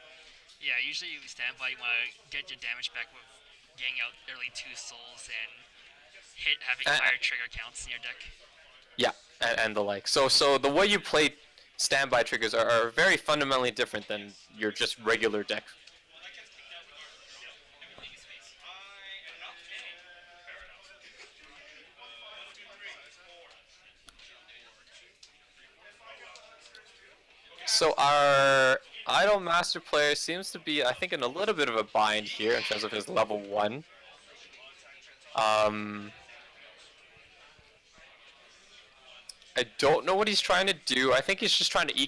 Yeah, usually you stand by, you want to get your damage back with getting out early 2 souls and having higher trigger counts in your deck. Yeah, and the like. So the way you play standby triggers are very fundamentally different than your just regular deck. So our Idol Master player seems to be, I think, in a little bit of a bind here in terms of his level 1. I don't know what he's trying to do. I think he's just trying to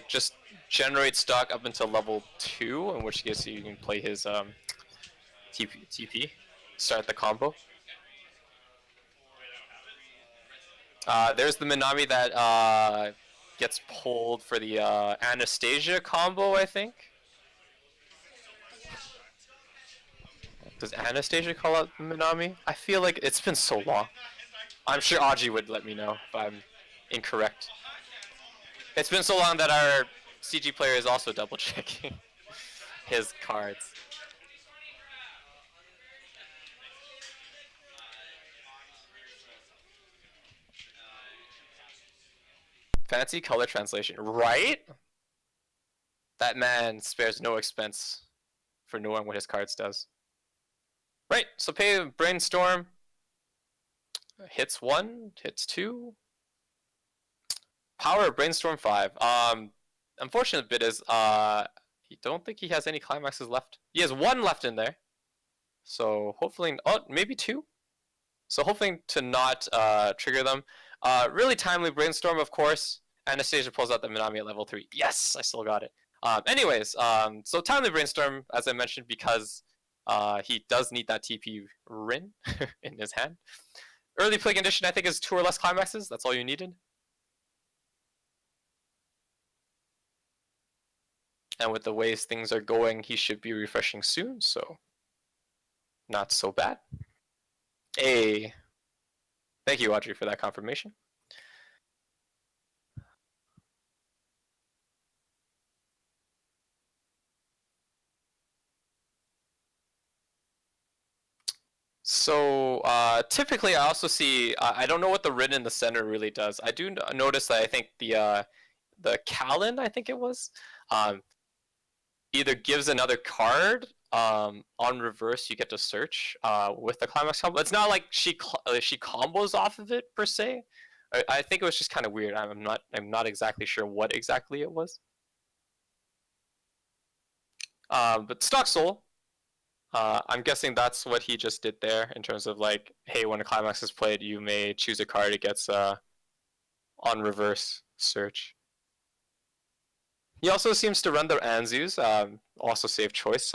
just generate stock up until level 2, in which case you can play his TP, start the combo. There's the Minami that gets pulled for the Anastasia combo, I think. Does Anastasia call out Minami? I feel like it's been so long. I'm sure Aji would let me know if I'm incorrect. It's been so long that our CG player is also double checking his cards. Fancy color translation, right? That man spares no expense for knowing what his cards does. Right, so pay Brainstorm. Hits 1, hits 2. Power of Brainstorm 5. Unfortunate bit is, I don't think he has any climaxes left. He has 1 left in there. So hopefully, maybe 2. So hopefully to not trigger them. Really timely Brainstorm, of course. Anastasia pulls out the Minami at level 3. Yes, I still got it. Anyways, so timely Brainstorm, as I mentioned, because he does need that TP Rin in his hand. Early play condition, I think, is 2 or less climaxes. That's all you needed. And with the ways things are going, he should be refreshing soon, so not so bad. Hey, thank you, Audrey, for that confirmation. So typically, I also see. I don't know what the Rin in the center really does. I do notice that I think the Callan, I think it was, either gives another card. On reverse, you get to search with the climax combo. It's not like she combos off of it per se. I think it was just kind of weird. I'm not exactly sure what exactly it was. But Stock Soul. I'm guessing that's what he just did there in terms of like, hey, when a climax is played, you may choose a card. It gets on reverse search. He also seems to run the Anzus, also safe choice.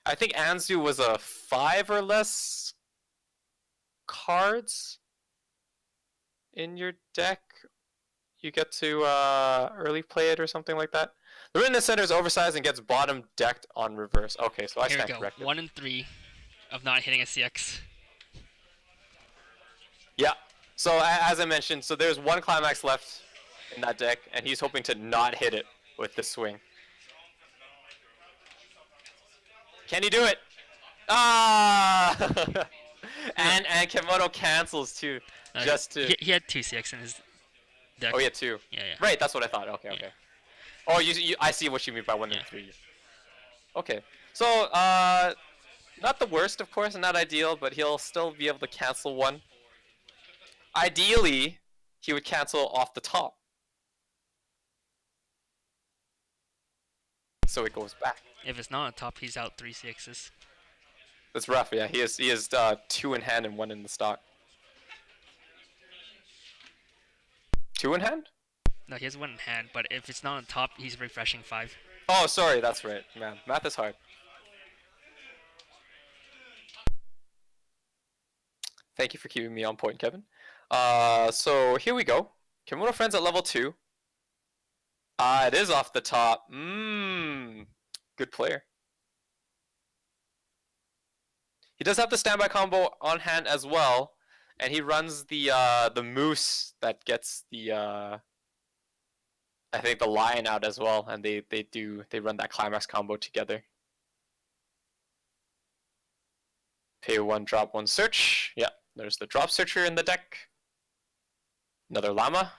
I think Anzu was a 5 or less cards in your deck. You get to early play it or something like that. The Rin in the center is oversized and gets bottom decked on reverse. Okay, so I Here we stand go. corrected. 1 in 3 of not hitting a CX. Yeah. So as I mentioned, so there's 1 climax left in that deck, and he's hoping to not hit it with the swing. Can he do it? Ah! and Kemoto cancels too, just to. He had 2 CX in his deck. Oh yeah, 2. Yeah. Right, that's what I thought. Okay, Yeah. okay. Oh, I see what you mean by 1 Yeah. and 3. Okay, so not the worst, of course, not ideal, but he'll still be able to cancel 1. Ideally, he would cancel off the top, so it goes back. If it's not on top, he's out 3 CXs. That's rough. Yeah, he has 2 in hand and 1 in the stock. 2 in hand? No, he has 1 in hand, but if it's not on top, he's refreshing 5. Oh, sorry, that's right. Man, math is hard. Thank you for keeping me on point, Kevin. So here we go. Kimono Friends at level 2. It is off the top. Good player. He does have the standby combo on hand as well, and he runs the moose that gets the I think the lion out as well, and they run that climax combo together. Pay 1, drop 1, search. Yeah, there's the drop searcher in the deck. Another llama.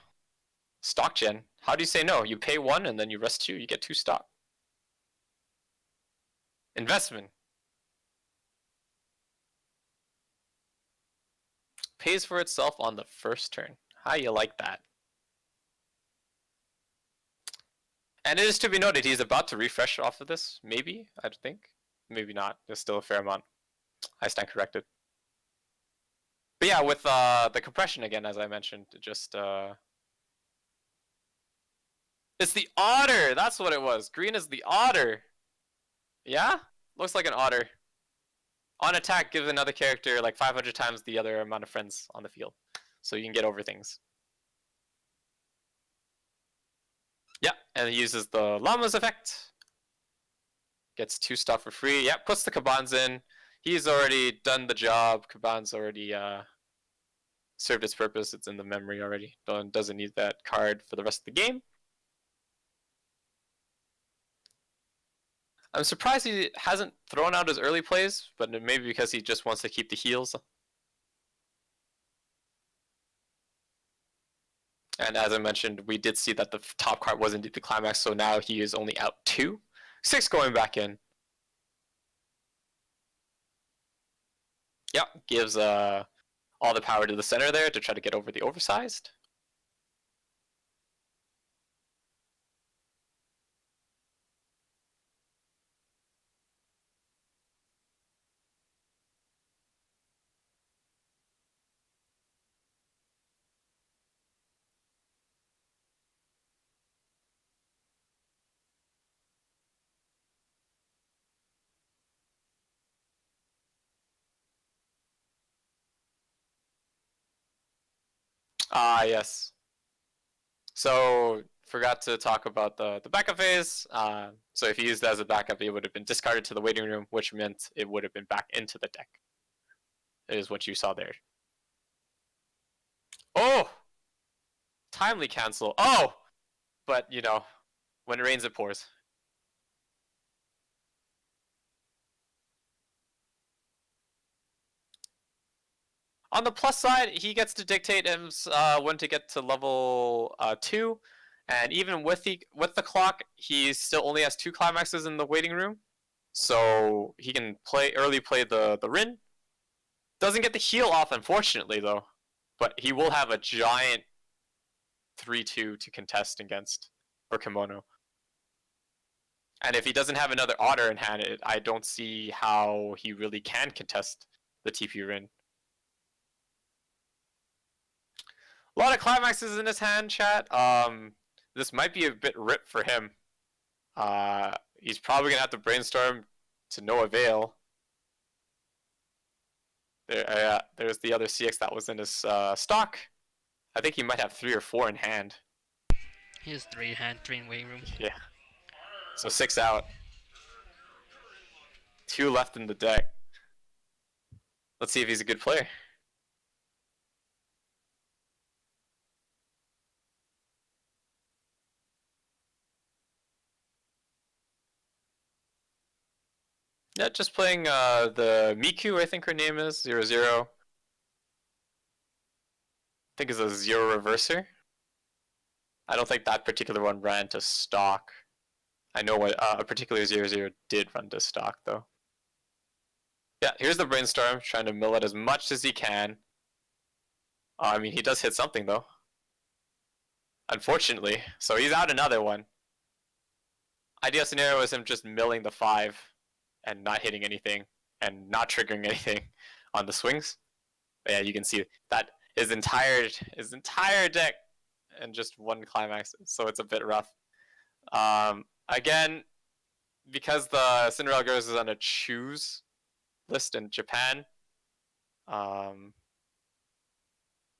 Stock gen. How do you say no? You pay 1 and then you rest 2. You get 2 stock. Investment. Pays for itself on the first turn. How you like that? And it is to be noted, he's about to refresh off of this. Maybe, I think. Maybe not. There's still a fair amount. I stand corrected. But yeah, with the compression again, as I mentioned, just it's the otter. That's what it was. Green is the otter. Yeah, looks like an otter. On attack, gives another character like 500 times the other amount of friends on the field, so you can get over things. Yeah, and it uses the llama's effect. Gets 2 stuff for free. Yeah, puts the Kabans in. He's already done the job. Kaban's already served its purpose. It's in the memory already. Doesn't need that card for the rest of the game. I'm surprised he hasn't thrown out his early plays, but maybe because he just wants to keep the heals. And as I mentioned, we did see that the top card was indeed the climax, so now he is only out 2. 6 going back in. Yep, gives all the power to the center there to try to get over the oversized. Ah, yes. So forgot to talk about the backup phase. So if you used that as a backup, it would have been discarded to the waiting room, which meant it would have been back into the deck. Is what you saw there. Oh! Timely cancel. Oh! But, you know, when it rains, it pours. On the plus side, he gets to dictate him when to get to level 2, and even with the clock, he still only has 2 climaxes in the waiting room, so he can early play the Rin. Doesn't get the heal off, unfortunately, though, but he will have a giant 3-2 to contest against for Kimono. And if he doesn't have another Otter in hand, I don't see how he really can contest the TP Rin. A lot of climaxes in his hand, chat. This might be a bit ripped for him. He's probably gonna have to brainstorm to no avail. There's the other CX that was in his stock. I think he might have 3 or 4 in hand. He has 3 in hand, 3 in waiting room. Yeah. So 6 out. 2 left in the deck. Let's see if he's a good player. Yeah, just playing the Miku, I think her name is, 0-0. I think it's a 0 reverser. I don't think that particular one ran to stock. I know what a particular 0-0 did run to stock, though. Yeah, here's the brainstorm, trying to mill it as much as he can. I mean, he does hit something, though. Unfortunately. So he's out another one. Ideal scenario is him just milling the 5 and not hitting anything and not triggering anything on the swings. But yeah, you can see that his entire deck and just 1 climax, so it's a bit rough. Again, because the Cinderella Girls is on a choose list in Japan,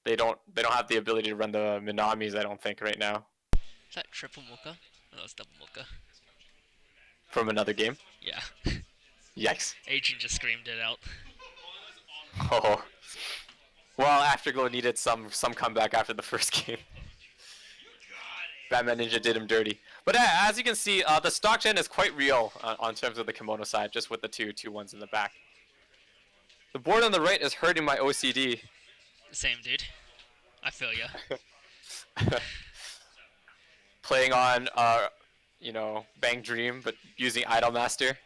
they don't have the ability to run the Minamis, I don't think, right now. Is that triple mocha? No, that's double mocha. From another game? Yeah. Yikes. Adrian just screamed it out. Oh. Well, Afterglow needed some comeback after the first game. Batman Ninja did him dirty. But as you can see, the stock gen is quite real on terms of the Kimono side, just with the 2/2s in the back. The board on the right is hurting my OCD. Same, dude. I feel ya. Playing on, you know, Bang Dream, but using Idolmaster.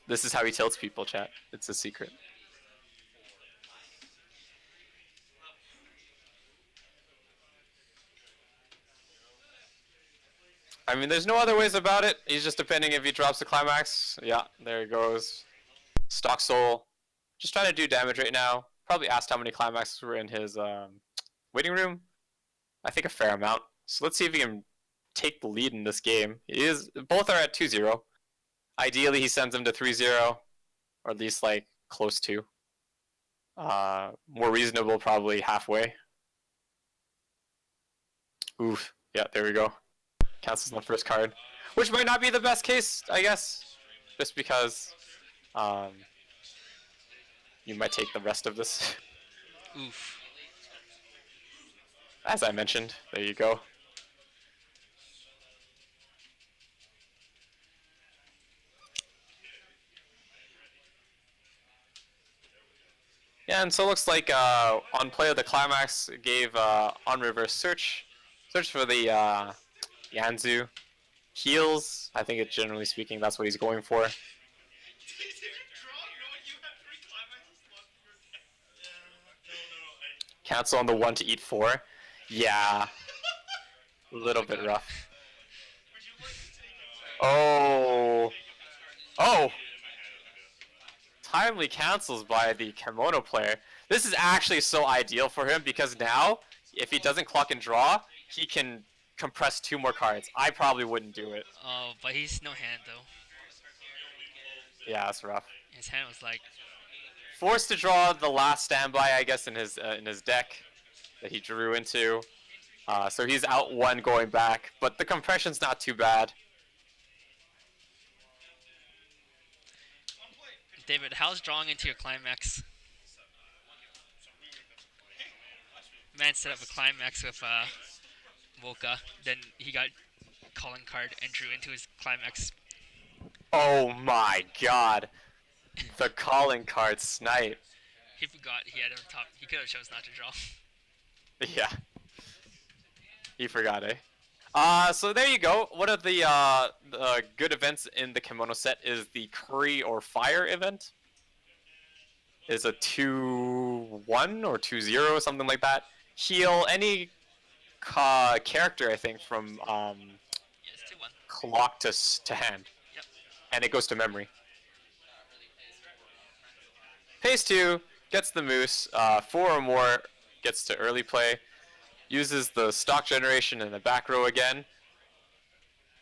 This is how he tilts people, chat. It's a secret. I mean, there's no other ways about it. He's just depending if he drops the climax. Yeah, there he goes. Stock Soul. Just trying to do damage right now. Probably asked how many climaxes were in his waiting room. I think a fair amount. So let's see if he can take the lead in this game. Both are at 2-0. Ideally, he sends him to 3-0, or at least like close to. More reasonable, probably halfway. Oof. Yeah, there we go. Cancels the first card, which might not be the best case, I guess, just because you might take the rest of this. Oof. As I mentioned, there you go. Yeah, and so it looks like on play of the climax it gave on reverse search for the Yanzu heals. I think generally speaking that's what he's going for. Cancel on the 1 to eat 4. Yeah. A little bit rough. Oh. Oh. Timely cancels by the Kimono player. This is actually so ideal for him because now, if he doesn't clock and draw, he can compress 2 more cards. I probably wouldn't do it. Oh, but he's no hand though. Yeah, that's rough. His hand was like forced to draw the last standby, I guess, in his deck that he drew into. So he's out 1 going back, but the compression's not too bad. David, how's drawing into your climax? Man set up a climax with Volca, then he got calling card and drew into his climax. Oh my god. The calling card snipe. He forgot he had it on top. He could have chose not to draw. Yeah. He forgot, eh? So there you go. One of the good events in the kimono set is the Curry or Fire event. It's a 2-1 or 2-0, something like that. Heal any character, I think, from Yeah, it's 2-1. clock to hand. Yep. And it goes to memory. Pays 2, gets the moose, 4 or more gets to early play, uses the stock generation in the back row again.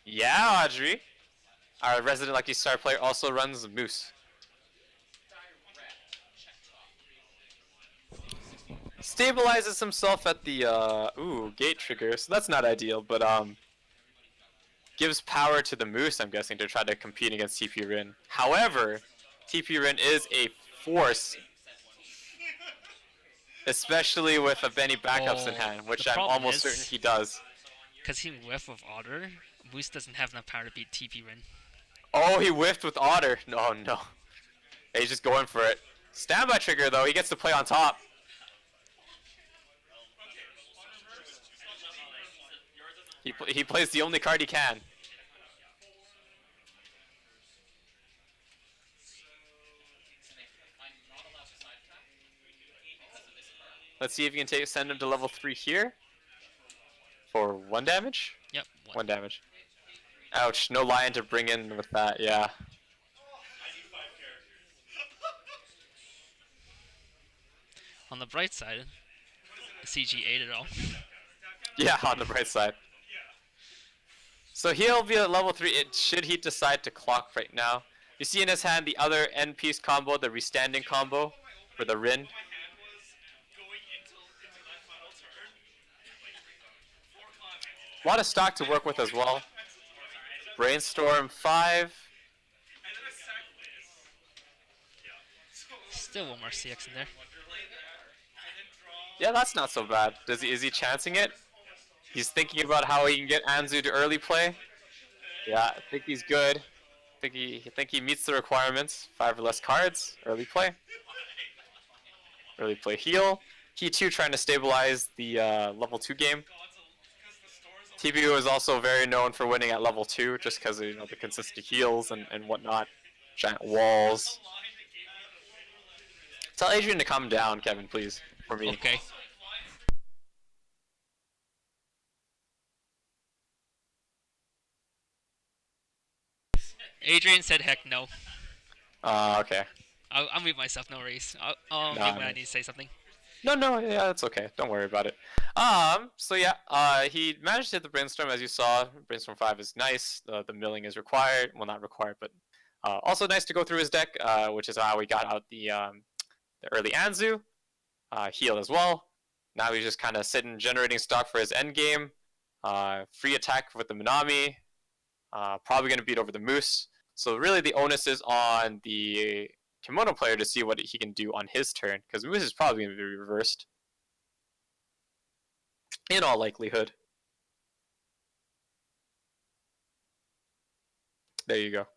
Yeah, Audrey. Our resident Lucky Star player also runs moose. Stabilizes himself at the gate trigger, so that's not ideal, but gives power to the moose, I'm guessing, to try to compete against TP Rin. However, TP Rin is a force, especially with a Benny backups in hand, which I'm almost certain he does. Because he whiffed with Otter, Moose doesn't have enough power to beat TP Rin. Oh, he whiffed with Otter. No. He's just going for it. Standby trigger, though. He gets to play on top. He plays the only card he can. Let's see if you can send him to level 3 here. For 1 damage? Yep. 1 damage. Ouch, no lion to bring in with that, yeah. On the bright side, CG ate it all. Yeah, on the bright side. So he'll be at level 3, should he decide to clock right now. You see in his hand the other end piece combo, the restanding combo for the Rin. A lot of stock to work with as well. Brainstorm 5. Still one more CX in there. Yeah, that's not so bad. Is he chancing it? He's thinking about how he can get Anzu to early play. Yeah, I think he's good. I think he meets the requirements. 5 or less cards, early play. Early play heal. He too trying to stabilize the level 2 game. TBU is also very known for winning at level 2 just because of the consistent heals and whatnot. Giant walls. Tell Adrian to calm down, Kevin, please, for me. Okay. Adrian said heck no. Okay. I'll mute myself, no worries. I'll mute when I need to say something. No, yeah, that's okay. Don't worry about it. So yeah, he managed to hit the Brainstorm, as you saw. Brainstorm 5 is nice. The milling is required. Well, not required, but also nice to go through his deck, which is how we got out the early Anzu. Heal as well. Now he's just kind of sitting, generating stock for his end game. Free attack with the Minami. Probably going to beat over the Moose. So really the onus is on the Kimono player to see what he can do on his turn, because Moose is probably going to be reversed. In all likelihood. There you go.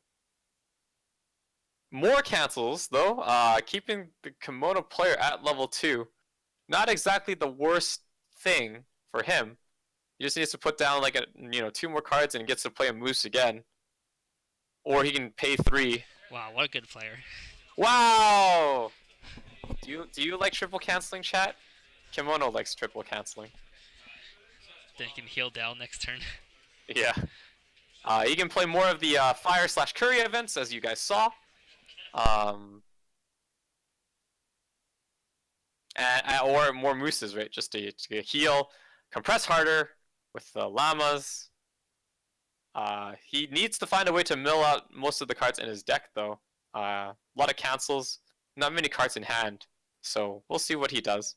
More cancels, though, keeping the Kimono player at level 2. Not exactly the worst thing for him. He just needs to put down like 2 more cards and gets to play a Moose again. Or he can pay 3. Wow, what a good player. Wow! Do you like triple canceling, chat? Kimono likes triple canceling. Then he can heal down next turn. Yeah. You can play more of the Fire/Curry events, as you guys saw. Or more mooses, right? Just to heal, compress harder with the llamas. He needs to find a way to mill out most of the cards in his deck, though. A lot of cancels, not many cards in hand, so we'll see what he does.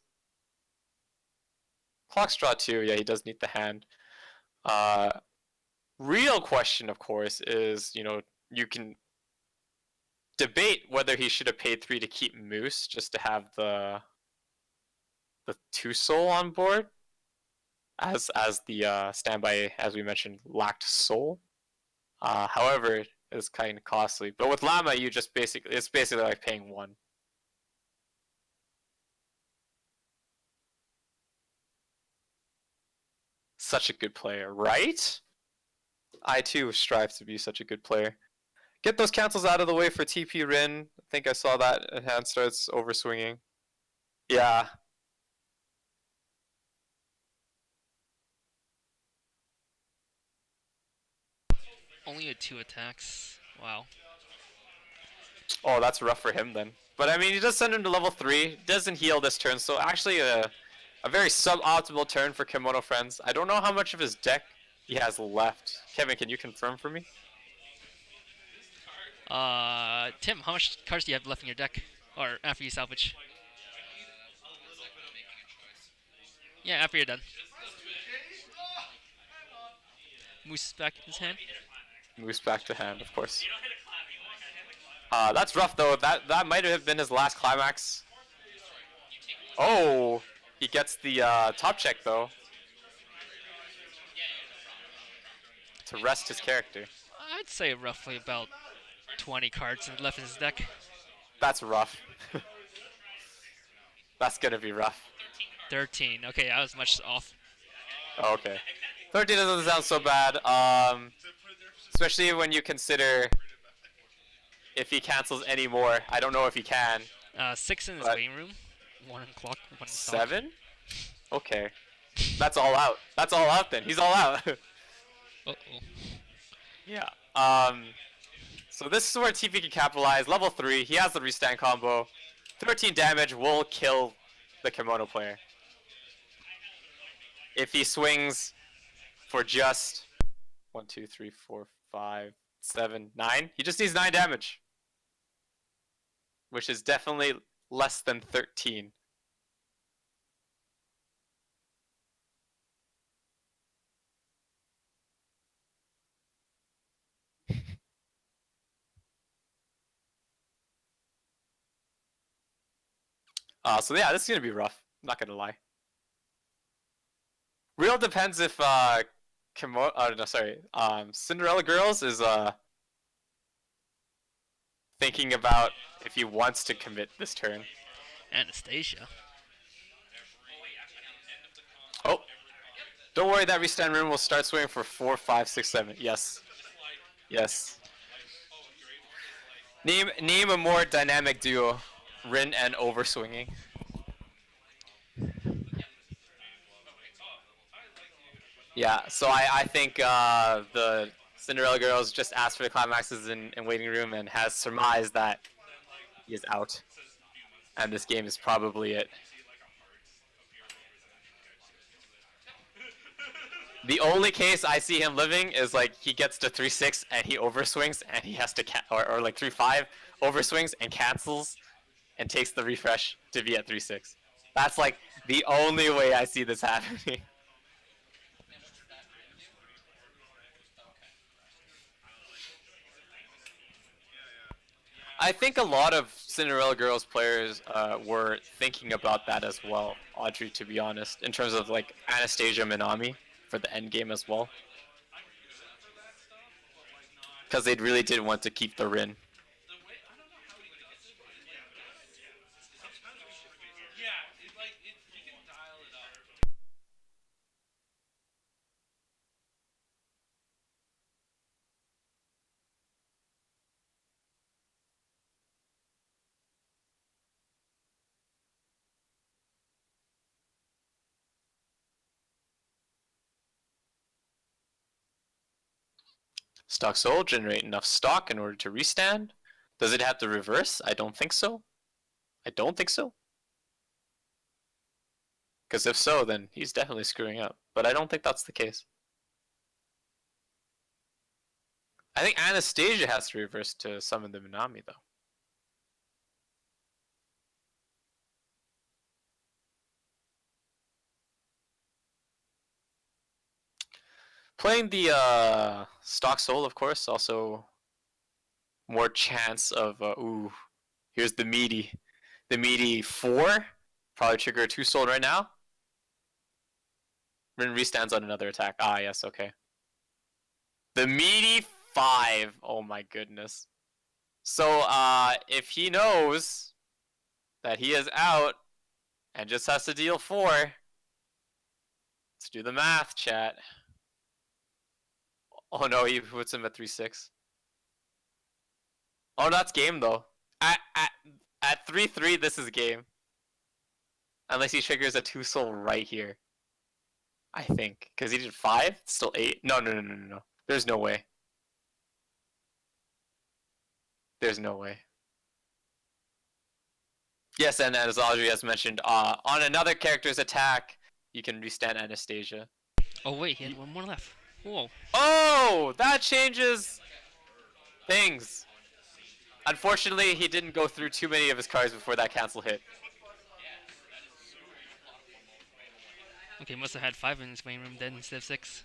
Clock's draw 2, yeah, he does need the hand. Real question, of course, is, you know, you can debate whether he should have paid 3 to keep Moose just to have the 2 soul on board, as the standby, as we mentioned, lacked soul. However, it's kind of costly. But with Llama, you just it's basically like paying 1. Such a good player, right? I too strive to be such a good player. Get those cancels out of the way for TP Rin. I think I saw that, and hand starts overswinging. Yeah. Only with 2 attacks. Wow. Oh, that's rough for him then. But I mean, he does send him to level 3. Doesn't heal this turn, so actually a very suboptimal turn for Kimono Friends. I don't know how much of his deck he has left. Kevin, can you confirm for me? Tim, how much cards do you have left in your deck? Or after you salvage? Yeah, after you're done. Moose is back in his hand. Moves back to hand, of course. That's rough though. That might have been his last climax. Oh, he gets the top check though to rest his character. I'd say roughly about 20 cards left in his deck. That's rough. That's gonna be rough. 13. Okay, I was much off. Oh, okay. 13 doesn't sound so bad. Especially when you consider if he cancels any more. I don't know if he can. 6 in his But- waiting room. 1 on clock. 1 on stock. 7? Okay. That's all out. That's all out then. He's all out. Uh-oh. Yeah. So this is where TP can capitalize. Level 3. He has the restand combo. 13 damage will kill the Kimono player. If he swings for just 1, 2, 3, 4, 5, 7, 9. He just needs 9 damage. Which is definitely less than 13. So yeah, this is gonna be rough. I'm not gonna lie. Real depends if Cinderella Girls is thinking about if he wants to commit this turn. Anastasia. Oh, don't worry, that restand rune will start swinging for 4, 5, 6, 7. Yes, yes. Name a more dynamic duo, Rin and overswinging. Yeah, so I think the Cinderella Girls just asked for the climaxes in waiting room and has surmised that he is out. And this game is probably it. The only case I see him living is like he gets to 3-6 and he overswings and he has to or like 3-5 overswings and cancels and takes the refresh to be at 3-6. That's like the only way I see this happening. I think a lot of Cinderella Girls players were thinking about that as well, Audrey, to be honest, in terms of like Anastasia Minami for the end game as well. Because they really did want to keep the Rin. Stock Soul, generate enough stock in order to restand. Does it have to reverse? I don't think so. I don't think so. Because if so, then he's definitely screwing up. But I don't think that's the case. I think Anastasia has to reverse to summon the Minami, though. Playing the stock soul, of course, also more chance of ooh. Here's the meaty 4. Probably trigger a 2 soul right now. Rin restands on another attack. Ah, yes, okay. The meaty 5. Oh my goodness. So if he knows that he is out and just has to deal 4, let's do the math, chat. Oh no, he puts him at 3-6. Oh, that's game though. At 3-3, this is game. Unless he triggers a 2 soul right here. I think. Because he did 5? It's still 8. No. There's no way. There's no way. Yes, and as Audrey has mentioned, on another character's attack, you can restand Anastasia. Oh wait, he had one more left. Whoa. Oh! That changes things. Unfortunately, he didn't go through too many of his cards before that cancel hit. Okay, must have had 5 in his main room then instead of 6.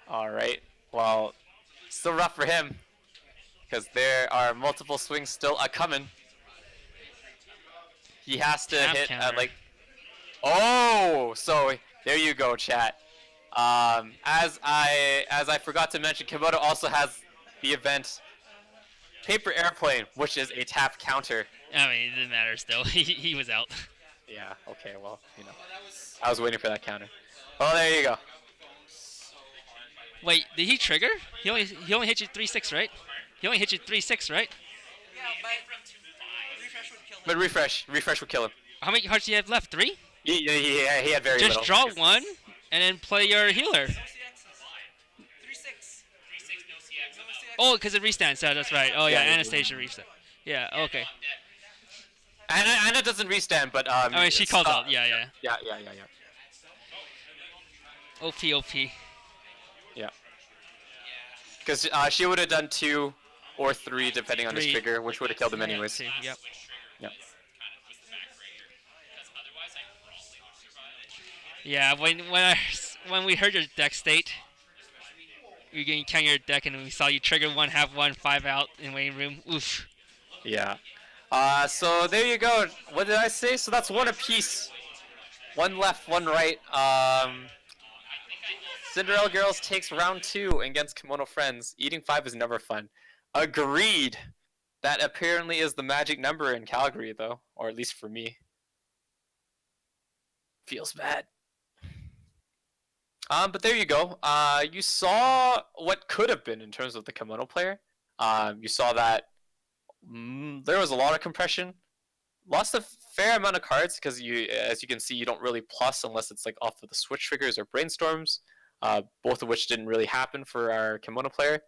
Alright, well, still rough for him. Because there are multiple swings still a-coming. He has to Half hit counter. at like... Oh! So, there you go, chat. As I forgot to mention, Komodo also has the event Paper Airplane, which is a tap counter. I mean, it didn't matter still. he was out. Yeah, okay, well, you know. I was waiting for that counter. Well, there you go. Wait, did he trigger? He only hit you 3-6, right? He only hit you 3-6, right? Yeah, but refresh would kill him. But refresh would kill him. How many cards do you have left? 3? He had very Just little. draw one and then play your healer. 3-6. Oh, because it restands. So that's right. Oh yeah, Yeah, Anastasia restand. Yeah. Okay. Anna doesn't restand, but I mean, she calls out. Yeah. Yeah. OP. Yeah. Because she would have done 2 or 3 depending on his 3. trigger, which would have killed him anyways. Yeah, yep. Yep. Yeah. When we heard your deck state, you were getting count your deck, and we saw you trigger 1, have 1, 5 out in waiting room. Oof. Yeah. So there you go. What did I say? So that's 1 apiece. 1 left, 1 right. Cinderella Girls takes round 2 against Kimono Friends. Eating 5 is never fun. Agreed. That apparently is the magic number in Calgary, though, or at least for me. Feels bad. But there you go. You saw what could have been in terms of the Kimono player. You saw that there was a lot of compression. Lost a fair amount of cards because as you can see, you don't really plus unless it's like off of the switch triggers or brainstorms. Both of which didn't really happen for our Kimono player.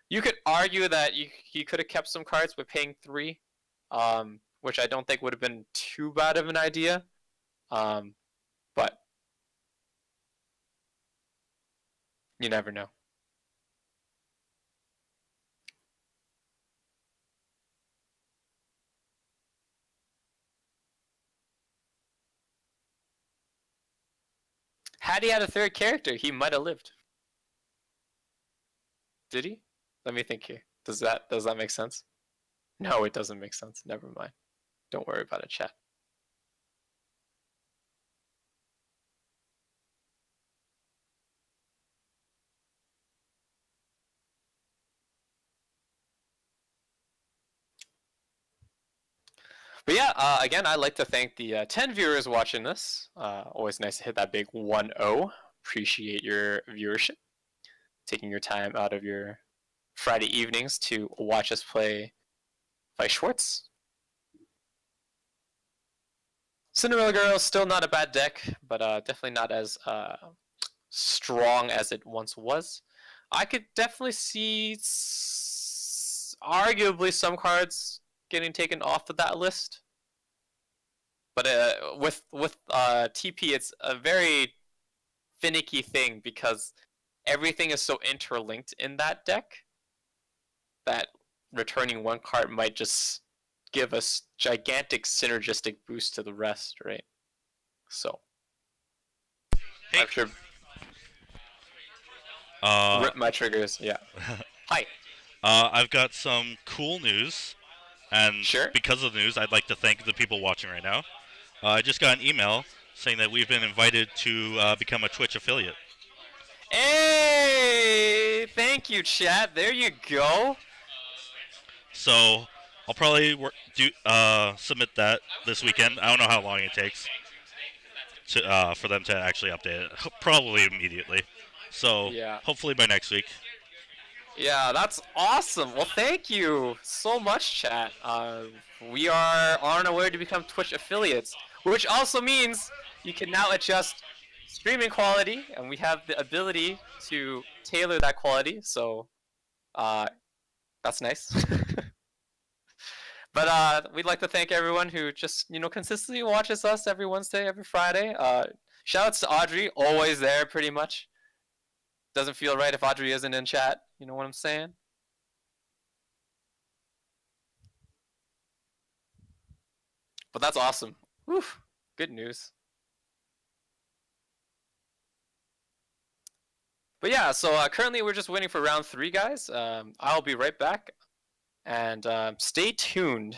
You could argue that he could have kept some cards by paying 3, which I don't think would have been too bad of an idea. But you never know. Had he had a 3rd character, he might have lived. Did he? Let me think here. Does that make sense? No, it doesn't make sense. Never mind. Don't worry about it, chat. But yeah, again, I'd like to thank the 10 viewers watching this. Always nice to hit that big 1-0. Appreciate your viewership. Taking your time out of your Friday evenings to watch us play Weiss Schwarz. Cinderella Girls, still not a bad deck, but definitely not as strong as it once was. I could definitely see arguably some cards getting taken off of that list. But with TP, it's a very finicky thing because everything is so interlinked in that deck that returning 1 card might just give us gigantic synergistic boost to the rest, right? So Hey. I'm sure. Uh, Rip my triggers. Yeah. Hi. I've got some cool news, and Sure. because of the news, I'd like to thank the people watching right now. I just got an email saying that we've been invited to become a Twitch affiliate. Hey, thank you, chat. There you go. So I'll probably submit that this weekend. I don't know how long it takes for them to actually update it. Probably immediately. So Yeah. hopefully by next week. Yeah, that's awesome. Well, thank you so much, chat. We are on our way to become Twitch affiliates, which also means you can now adjust streaming quality, and we have the ability to tailor that quality. So, that's nice. But we'd like to thank everyone who just consistently watches us every Wednesday, every Friday. Shout outs to Audrey, always there, pretty much. Doesn't feel right if Audrey isn't in chat. You know what I'm saying? But that's awesome. Whew, good news. But yeah, so currently we're just waiting for round 3, guys. I'll be right back, and stay tuned.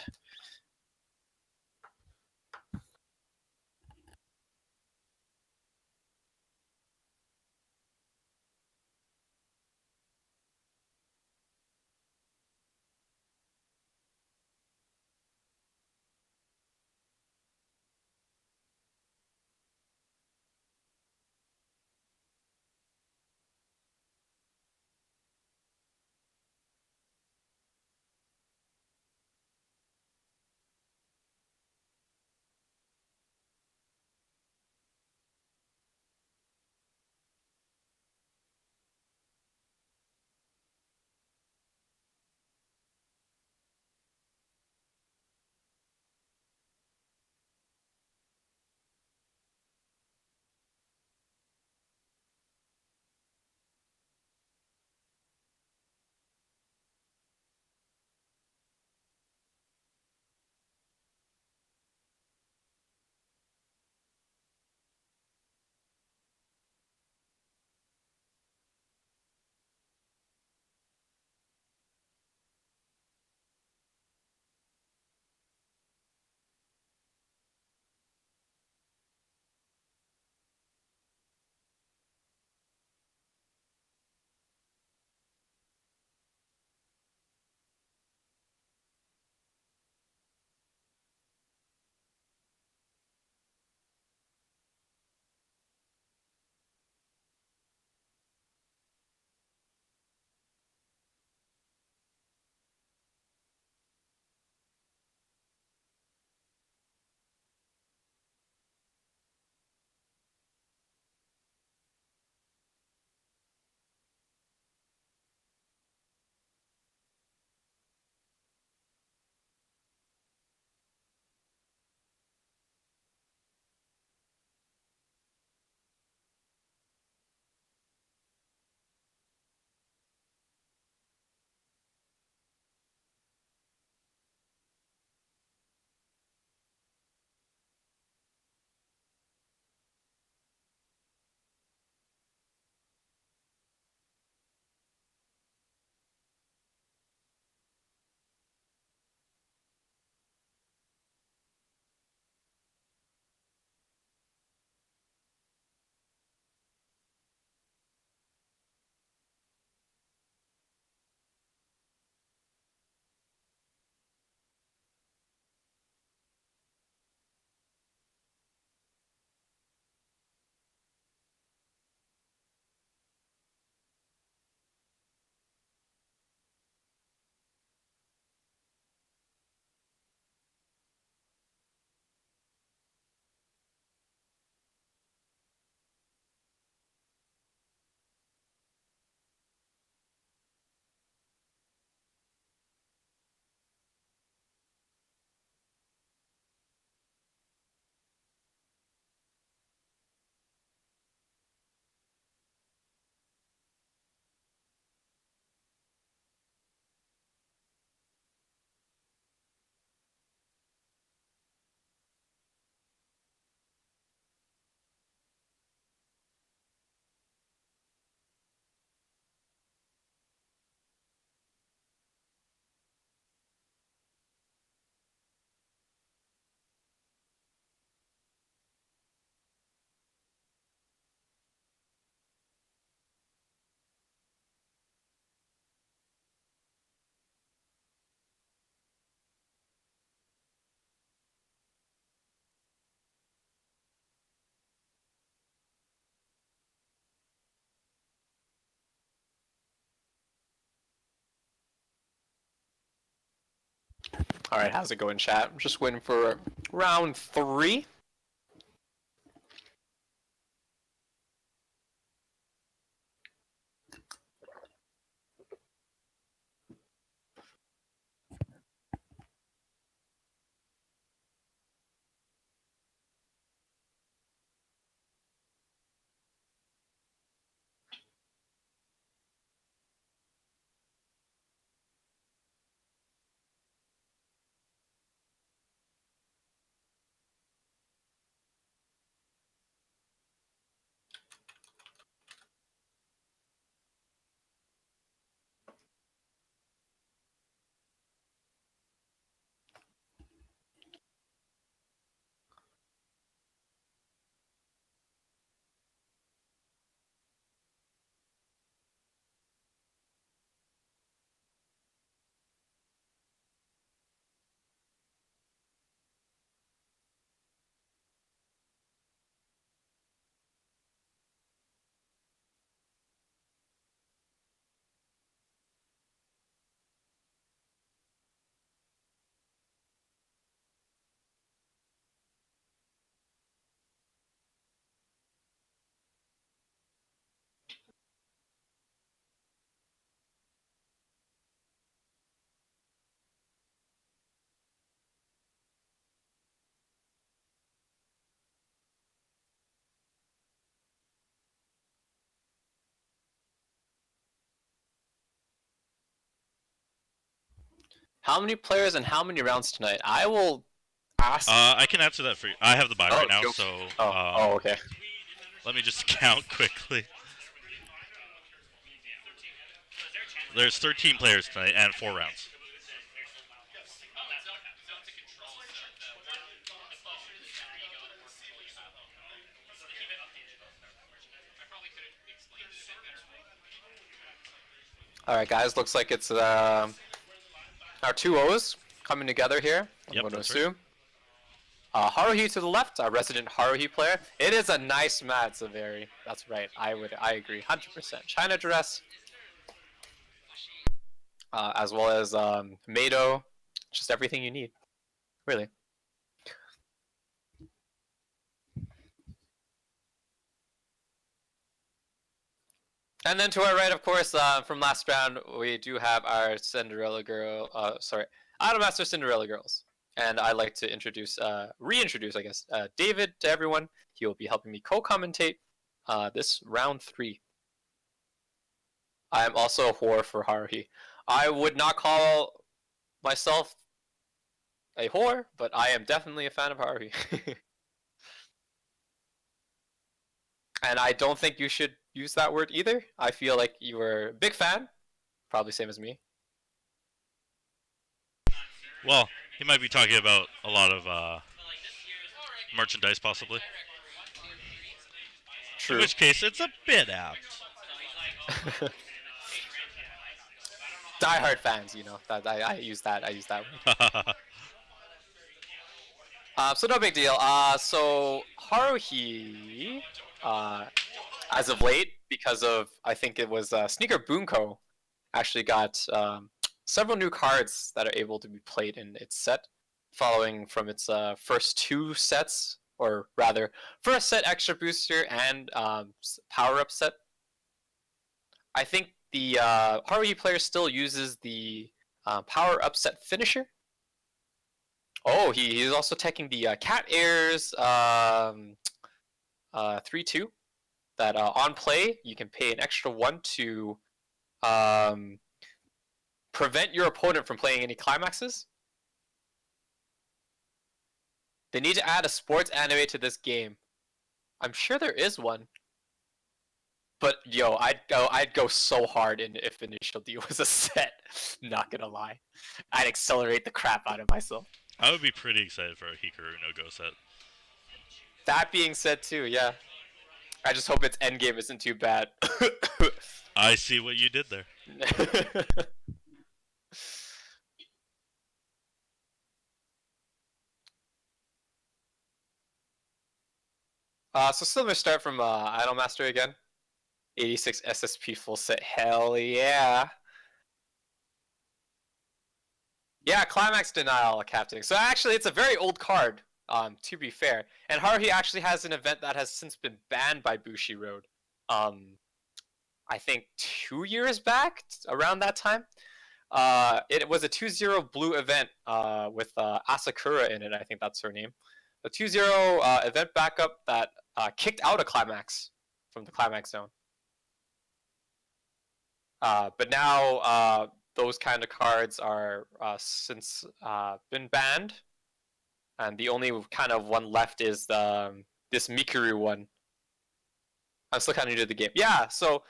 Alright, how's it going, chat? I'm just waiting for round 3. How many players and how many rounds tonight? I will ask. I can answer that for you. I have the buy right now, go- so okay. let me just count quickly. There's 13 players tonight and 4 rounds. Alright, guys, looks like it's our 2 O's coming together here. I'm Yep, going to that's right. assume. Haruhi to the left, our resident Haruhi player. It is a nice mat, Zaveri. That's right. I agree, 100%. China dress, as well as Mado, just everything you need, really. And then to our right, of course, from last round, we do have our Cinderella girl. Idolmaster Cinderella girls. And I'd like to reintroduce, I guess, David to everyone. He will be helping me co-commentate this round 3. I am also a whore for Haruhi. I would not call myself a whore, but I am definitely a fan of Haruhi. And I don't think you should use that word either. I feel like you were a big fan, probably same as me. Well, he might be talking about a lot of merchandise, possibly. True. In which case, it's a bit apt. Diehard fans, you know. That I use that. I use that word. So no big deal. So Haruhi, as of late, because of I think it was Sneaker Bunko, actually got several new cards that are able to be played in its set, following from its first 2 sets, or rather, first set extra booster and power up set. I think the Haruhi player still uses the power up set finisher. Oh, he's also taking the Cat Airs 3-2. That on play, you can pay an extra 1 to prevent your opponent from playing any climaxes. They need to add a sports anime to this game. I'm sure there is one. But yo, I'd go so hard if Initial D was a set. Not gonna lie, I'd accelerate the crap out of myself. I would be pretty excited for a Hikaru no Go set. That being said, too, yeah, I just hope its endgame isn't too bad. I see what you did there. So still gonna start from Idolmaster again. 86 SSP full set. Hell yeah. Yeah, Climax Denial, Captain. So actually, it's a very old card, to be fair. And Haruhi actually has an event that has since been banned by Bushiroad. I think 2 years back, around that time. It was a 2-0 blue event with Asakura in it. I think that's her name. A 2-0 event backup that kicked out a Climax from the Climax zone. But now those kind of cards are since been banned, and the only kind of one left is this Mikuru one. I'm still kind of new to the game. Yeah, so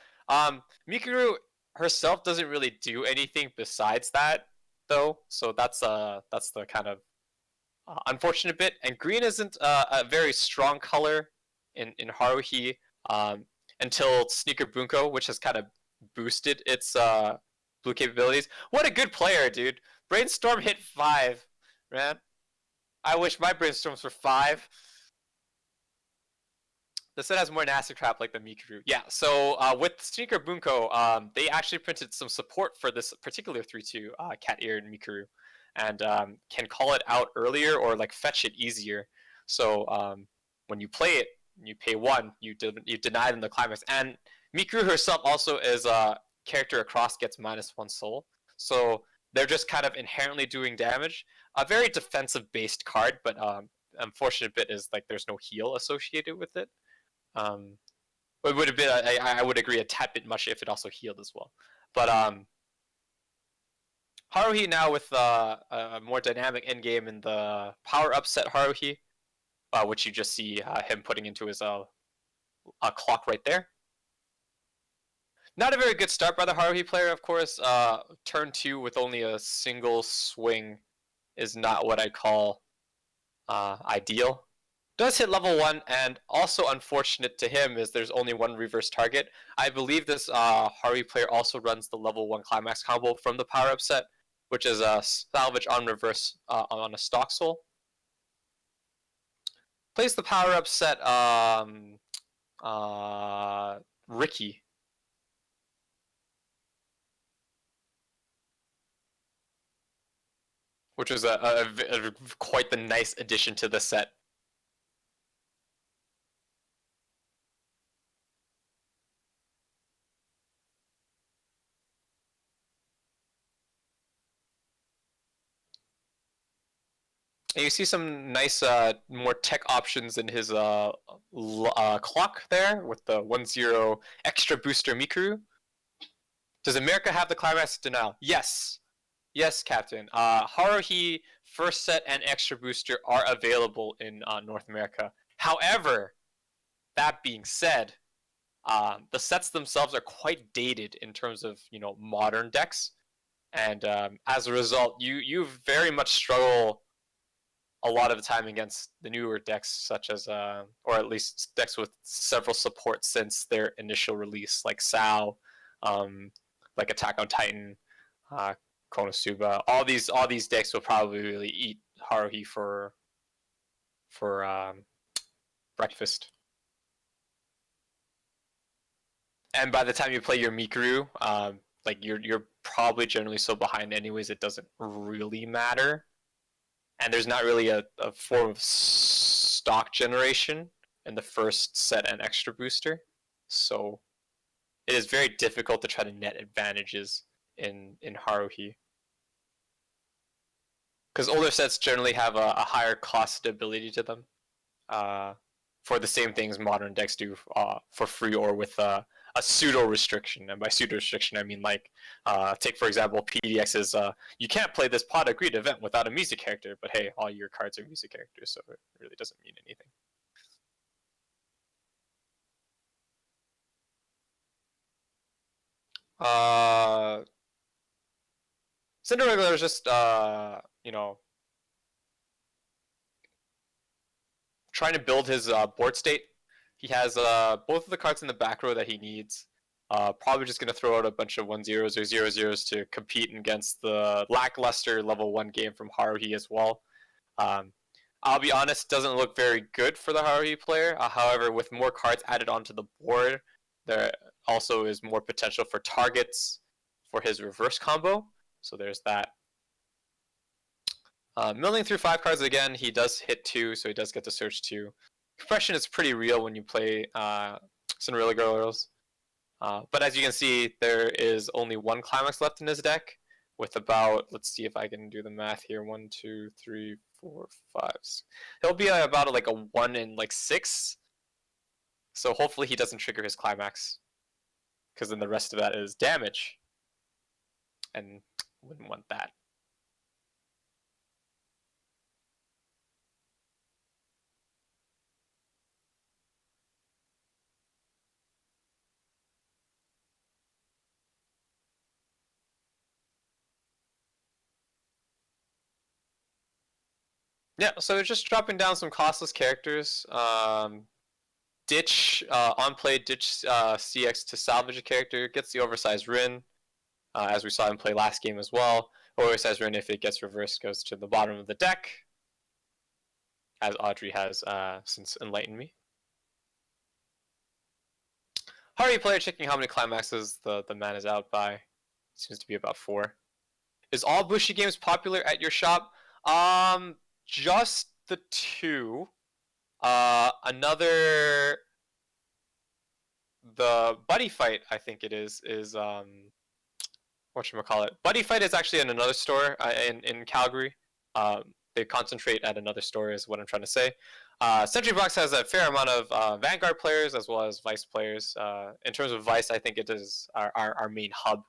Mikuru herself doesn't really do anything besides that, though. So that's the kind of unfortunate bit. And green isn't a very strong color in Haruhi until Sneaker Bunko, which has kind of boosted its blue capabilities. What a good player, dude! Brainstorm hit 5, man. I wish my brainstorms were 5. The set has more nasty crap like the Mikuru. Yeah, so with Sneaker Bunko, they actually printed some support for this particular 3-2 cat-eared Mikuru, and can call it out earlier or like fetch it easier. So when you play it, you pay 1, you deny them the climax. And Mikuru herself also is a character across gets -1 soul. So they're just kind of inherently doing damage. A very defensive-based card, but unfortunate bit is like there's no heal associated with it. It would have been I would agree a tad bit much if it also healed as well. But Haruhi now with a more dynamic endgame in the power up set Haruhi, which you just see him putting into his clock right there. Not a very good start by the Haruhi player, of course. Turn 2 with only a single swing is not what I call ideal. Does hit level 1, and also unfortunate to him is there's only 1 reverse target. I believe this Haruhi player also runs the level 1 climax combo from the power up set, which is a salvage on reverse on a stock soul. Plays the power up set Ricky. Which was a quite the nice addition to the set. And you see some nice, more tech options in his clock there with the 1-0 extra booster Mikuru. Does America have the climax denial? Yes. Yes, Captain. Haruhi first set and extra booster are available in North America. However, that being said, the sets themselves are quite dated in terms of modern decks, and as a result, you very much struggle a lot of the time against the newer decks, such as or at least decks with several supports since their initial release, like Sao, like Attack on Titan, Konosuba. All these decks will probably really eat Haruhi for breakfast. And by the time you play your Mikuru, like you're probably generally so behind anyways, it doesn't really matter. And there's not really a form of stock generation in the first set and extra booster. So it is very difficult to try to net advantages in Haruhi. Because older sets generally have a higher cost ability to them for the same things modern decks do for free or with a pseudo restriction. And by pseudo restriction, I mean like take for example PDX's you can't play this pot of greed event without a music character, but hey, all your cards are music characters, so it really doesn't mean anything. Cinderella is just trying to build his board state. He has both of the cards in the back row that he needs. Probably just going to throw out a bunch of 1-0s or 0-0s to compete against the lackluster level 1 game from Haruhi as well. I'll be honest, doesn't look very good for the Haruhi player. However, with more cards added onto the board, there also is more potential for targets for his reverse combo. So there's that. Milling through 5 cards again, he does hit 2, so he does get to search 2. Compression is pretty real when you play Cinderella Girls. But as you can see, there is only 1 Climax left in his deck, with about, let's see if I can do the math here, 1, 2, 3, 4, 5. He'll be about like a 1 in like 6. So hopefully he doesn't trigger his Climax, because then the rest of that is damage, and wouldn't want that. Yeah, so just dropping down some costless characters. Ditch on play, ditch CX to salvage a character, gets the oversized Rin, as we saw him play last game as well. Oversized Rin, if it gets reversed, goes to the bottom of the deck, as Audrey has since enlightened me. Hardy player checking how many climaxes the man is out by. Seems to be about 4. Is all Bushi games popular at your shop? Just the 2. Another, the Buddy Fight, I think it is whatchamacallit. Buddy Fight is actually in another store in Calgary. They concentrate at another store is what I'm trying to say. Sentry Box has a fair amount of Vanguard players as well as Weiss players. In terms of Weiss, I think it is our main hub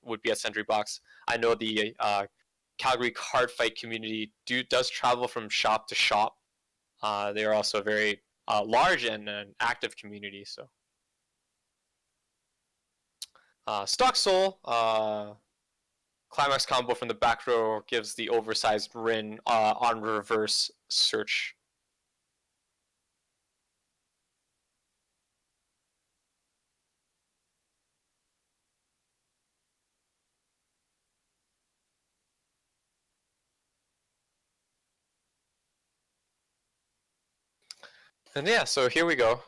would be at Sentry Box. I know the Calgary card fight community does travel from shop to shop. They are also a very large and active community. So, Stock Soul, Climax combo from the back row gives the oversized Rin on reverse search. And yeah, so here we go.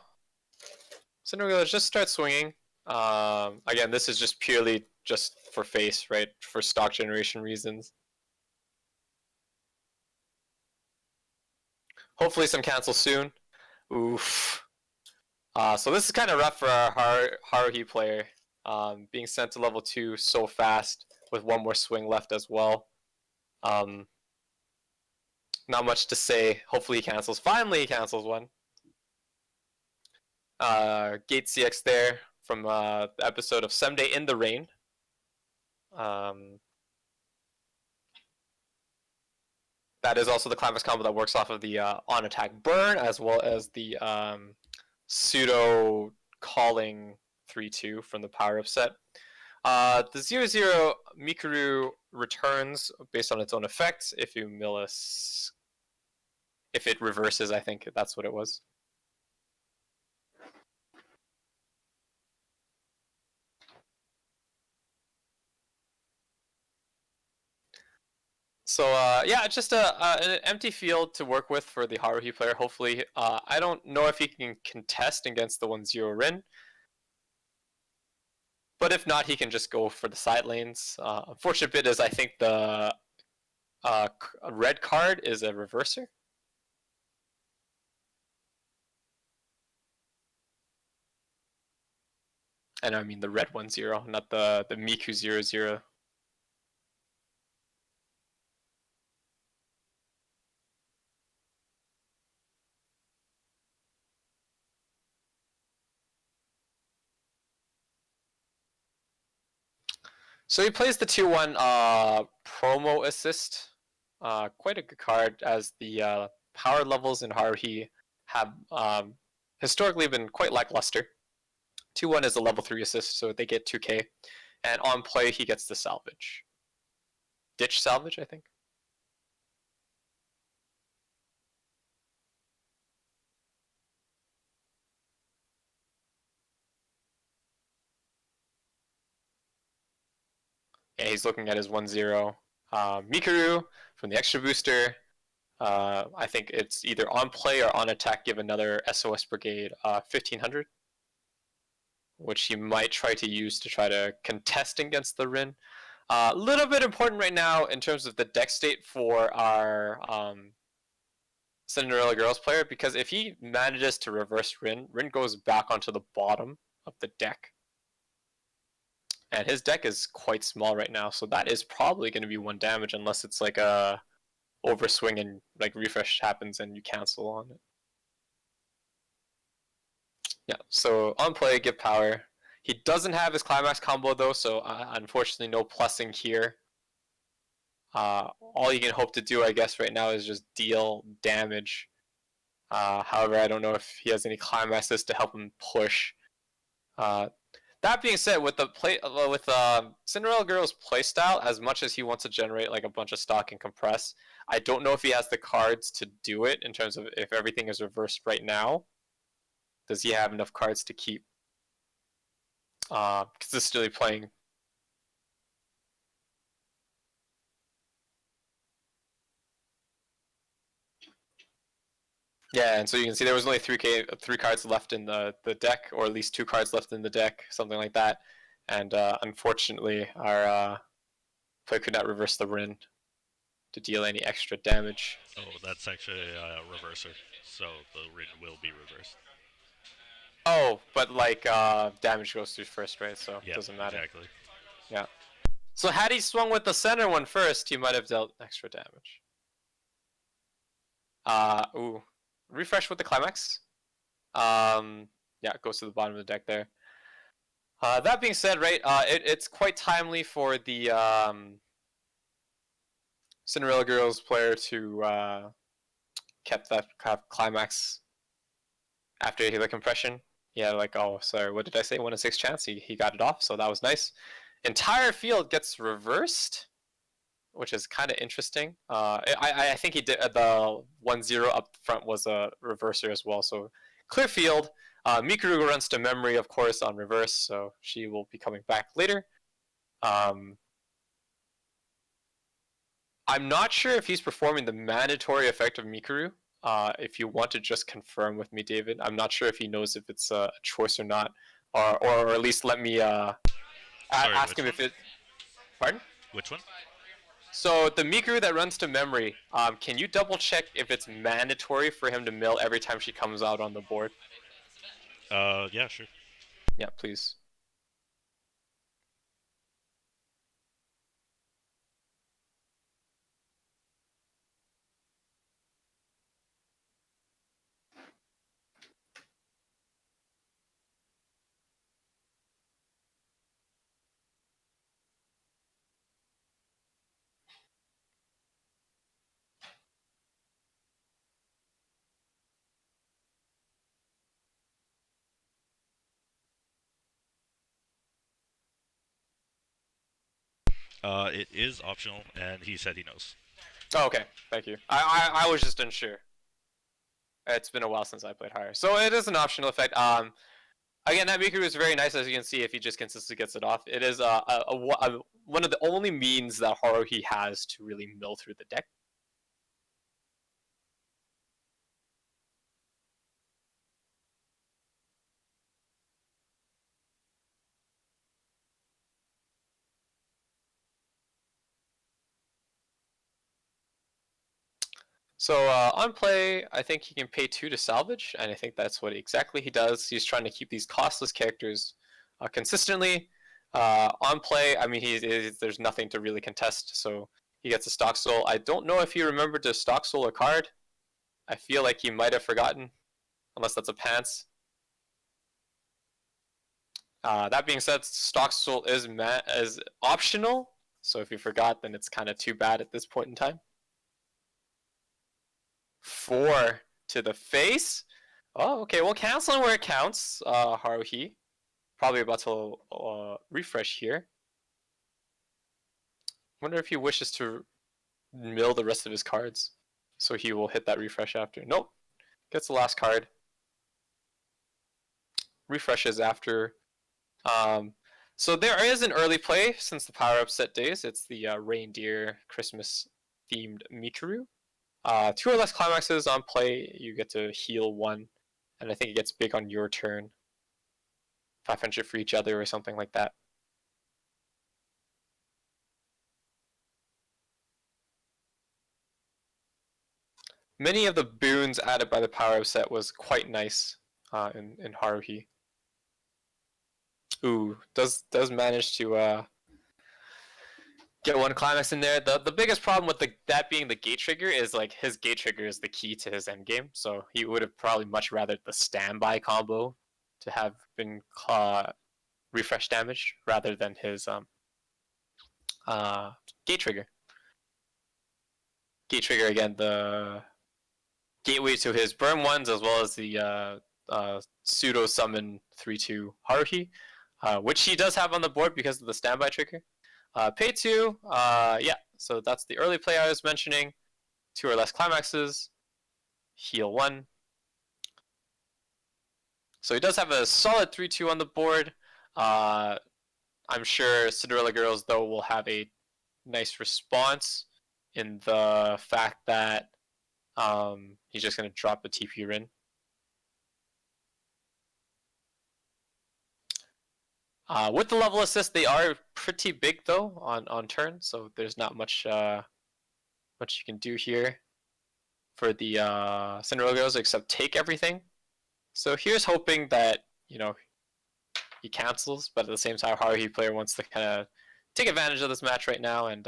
Cinderella just start swinging. Again, this is just purely just for face, right? For stock generation reasons. Hopefully some cancel soon. Oof. So this is kind of rough for our Haruhi player. Being sent to level 2 so fast with 1 more swing left as well. Not much to say. Hopefully he cancels. Finally he cancels one. Gate CX there from the episode of Someday in the Rain. That is also the Climax combo that works off of the on attack burn as well as the pseudo calling 3-2 from the power up set. The 0-0 Mikuru returns based on its own effects if you mill if it reverses, I think that's what it was. So yeah, just an empty field to work with for the Haruhi player. Hopefully, I don't know if he can contest against the 1-0 Rin, but if not, he can just go for the side lanes. Unfortunate bit is I think the red card is a reverser. And I mean the red 1-0, not the Miku 0-0. So he plays the 2-1 promo assist. Quite a good card, as the power levels in Haruhi have historically been quite lackluster. 2-1 is a level 3 assist, so they get 2k. And on play, he gets the salvage. Ditch salvage, I think. Yeah, he's looking at his 1-0 Mikuru from the extra booster. I think it's either on play or on attack, give another SOS Brigade 1500. Which he might try to use to try to contest against the Rin. A little bit important right now in terms of the deck state for our Cinderella Girls player, because if he manages to reverse Rin, Rin goes back onto the bottom of the deck. And his deck is quite small right now, so that is probably going to be 1 damage unless it's like a overswing and like refresh happens and you cancel on it. Yeah, so on play, give power. He doesn't have his climax combo though, so unfortunately no plussing here. All you can hope to do, I guess, right now is just deal damage. However, I don't know if he has any climaxes to help him push. That being said, with the Cinderella Girl's playstyle, as much as he wants to generate like a bunch of stock and compress, I don't know if he has the cards to do it in terms of if everything is reversed right now. Does he have enough cards to keep consistently playing? Yeah, and so you can see there was only 3 cards left in the deck, or at least 2 cards left in the deck, something like that. And unfortunately, our player could not reverse the Rin to deal any extra damage. Oh, that's actually a reverser, so the Rin will be reversed. Oh, but like damage goes through first, right? So it doesn't matter. Exactly. Yeah. So had he swung with the center one first, he might have dealt extra damage. Ooh. Refresh with the climax. Yeah, it goes to the bottom of the deck there. That being said, right, it's quite timely for the Cinderella Girls player to kept that climax after he the compression. Yeah, like, oh, sorry, what did I say? 1 in 6 chance. He got it off, so that was nice. Entire field gets reversed, which is kind of interesting. I think he did the 1-0 up front was a reverser as well. So clear field. Mikuru runs to memory, of course, on reverse, so she will be coming back later. I'm not sure if he's performing the mandatory effect of Mikuru. If you want to just confirm with me, David, I'm not sure if he knows if it's a choice or not, or at least let me ask him if it. Pardon? Which one? So the Mikuru that runs to memory, can you double check if it's mandatory for him to mill every time she comes out on the board? Yeah, sure. Yeah, please. It is optional, and he said he knows. Oh, okay, thank you. I was just unsure. It's been a while since I played higher, so it is an optional effect. Again, that Mikuru is very nice, as you can see. If he just consistently gets it off, it is one of the only means that Haruhi has to really mill through the deck. So on play, I think he can pay 2 to salvage, and I think that's what exactly he does. He's trying to keep these costless characters consistently. On play, I mean, there's nothing to really contest, so he gets a stock soul. I don't know if he remembered to stock soul a card. I feel like he might have forgotten, unless that's a pants. That being said, stock soul is optional, so if you forgot, then it's kind of too bad at this point in time. 4 to the face. Oh, okay. Well, canceling where it counts. Haruhi. Probably about to refresh here. Wonder if he wishes to mill the rest of his cards. So he will hit that refresh after. Nope. Gets the last card. Refreshes after. So there is an early play since the power-up set days. It's the reindeer Christmas themed Mikuru. 2 or less climaxes on play, you get to heal 1, and I think it gets big on your turn. 500 for each other or something like that. Many of the boons added by the power-up set was quite nice in Haruhi. Ooh, does manage to get one climax in there. The biggest problem with that being the gate trigger is like his gate trigger is the key to his end game. So he would have probably much rather the standby combo to have been refresh damage rather than his gate trigger. Gate trigger again, the gateway to his burn ones as well as the pseudo summon 3/2 Haruhi, which he does have on the board because of the standby trigger. Pay 2, yeah, so that's the early play I was mentioning. 2 or less climaxes, heal 1. So he does have a solid 3/2 on the board. I'm sure Cinderella Girls, though, will have a nice response in the fact that he's just going to drop the TP Rin. With the level assist, they are pretty big though on turn, so there's not much much you can do here for the Cinderella Girls except take everything. So here's hoping that he cancels, but at the same time, Haruhi player wants to kind of take advantage of this match right now and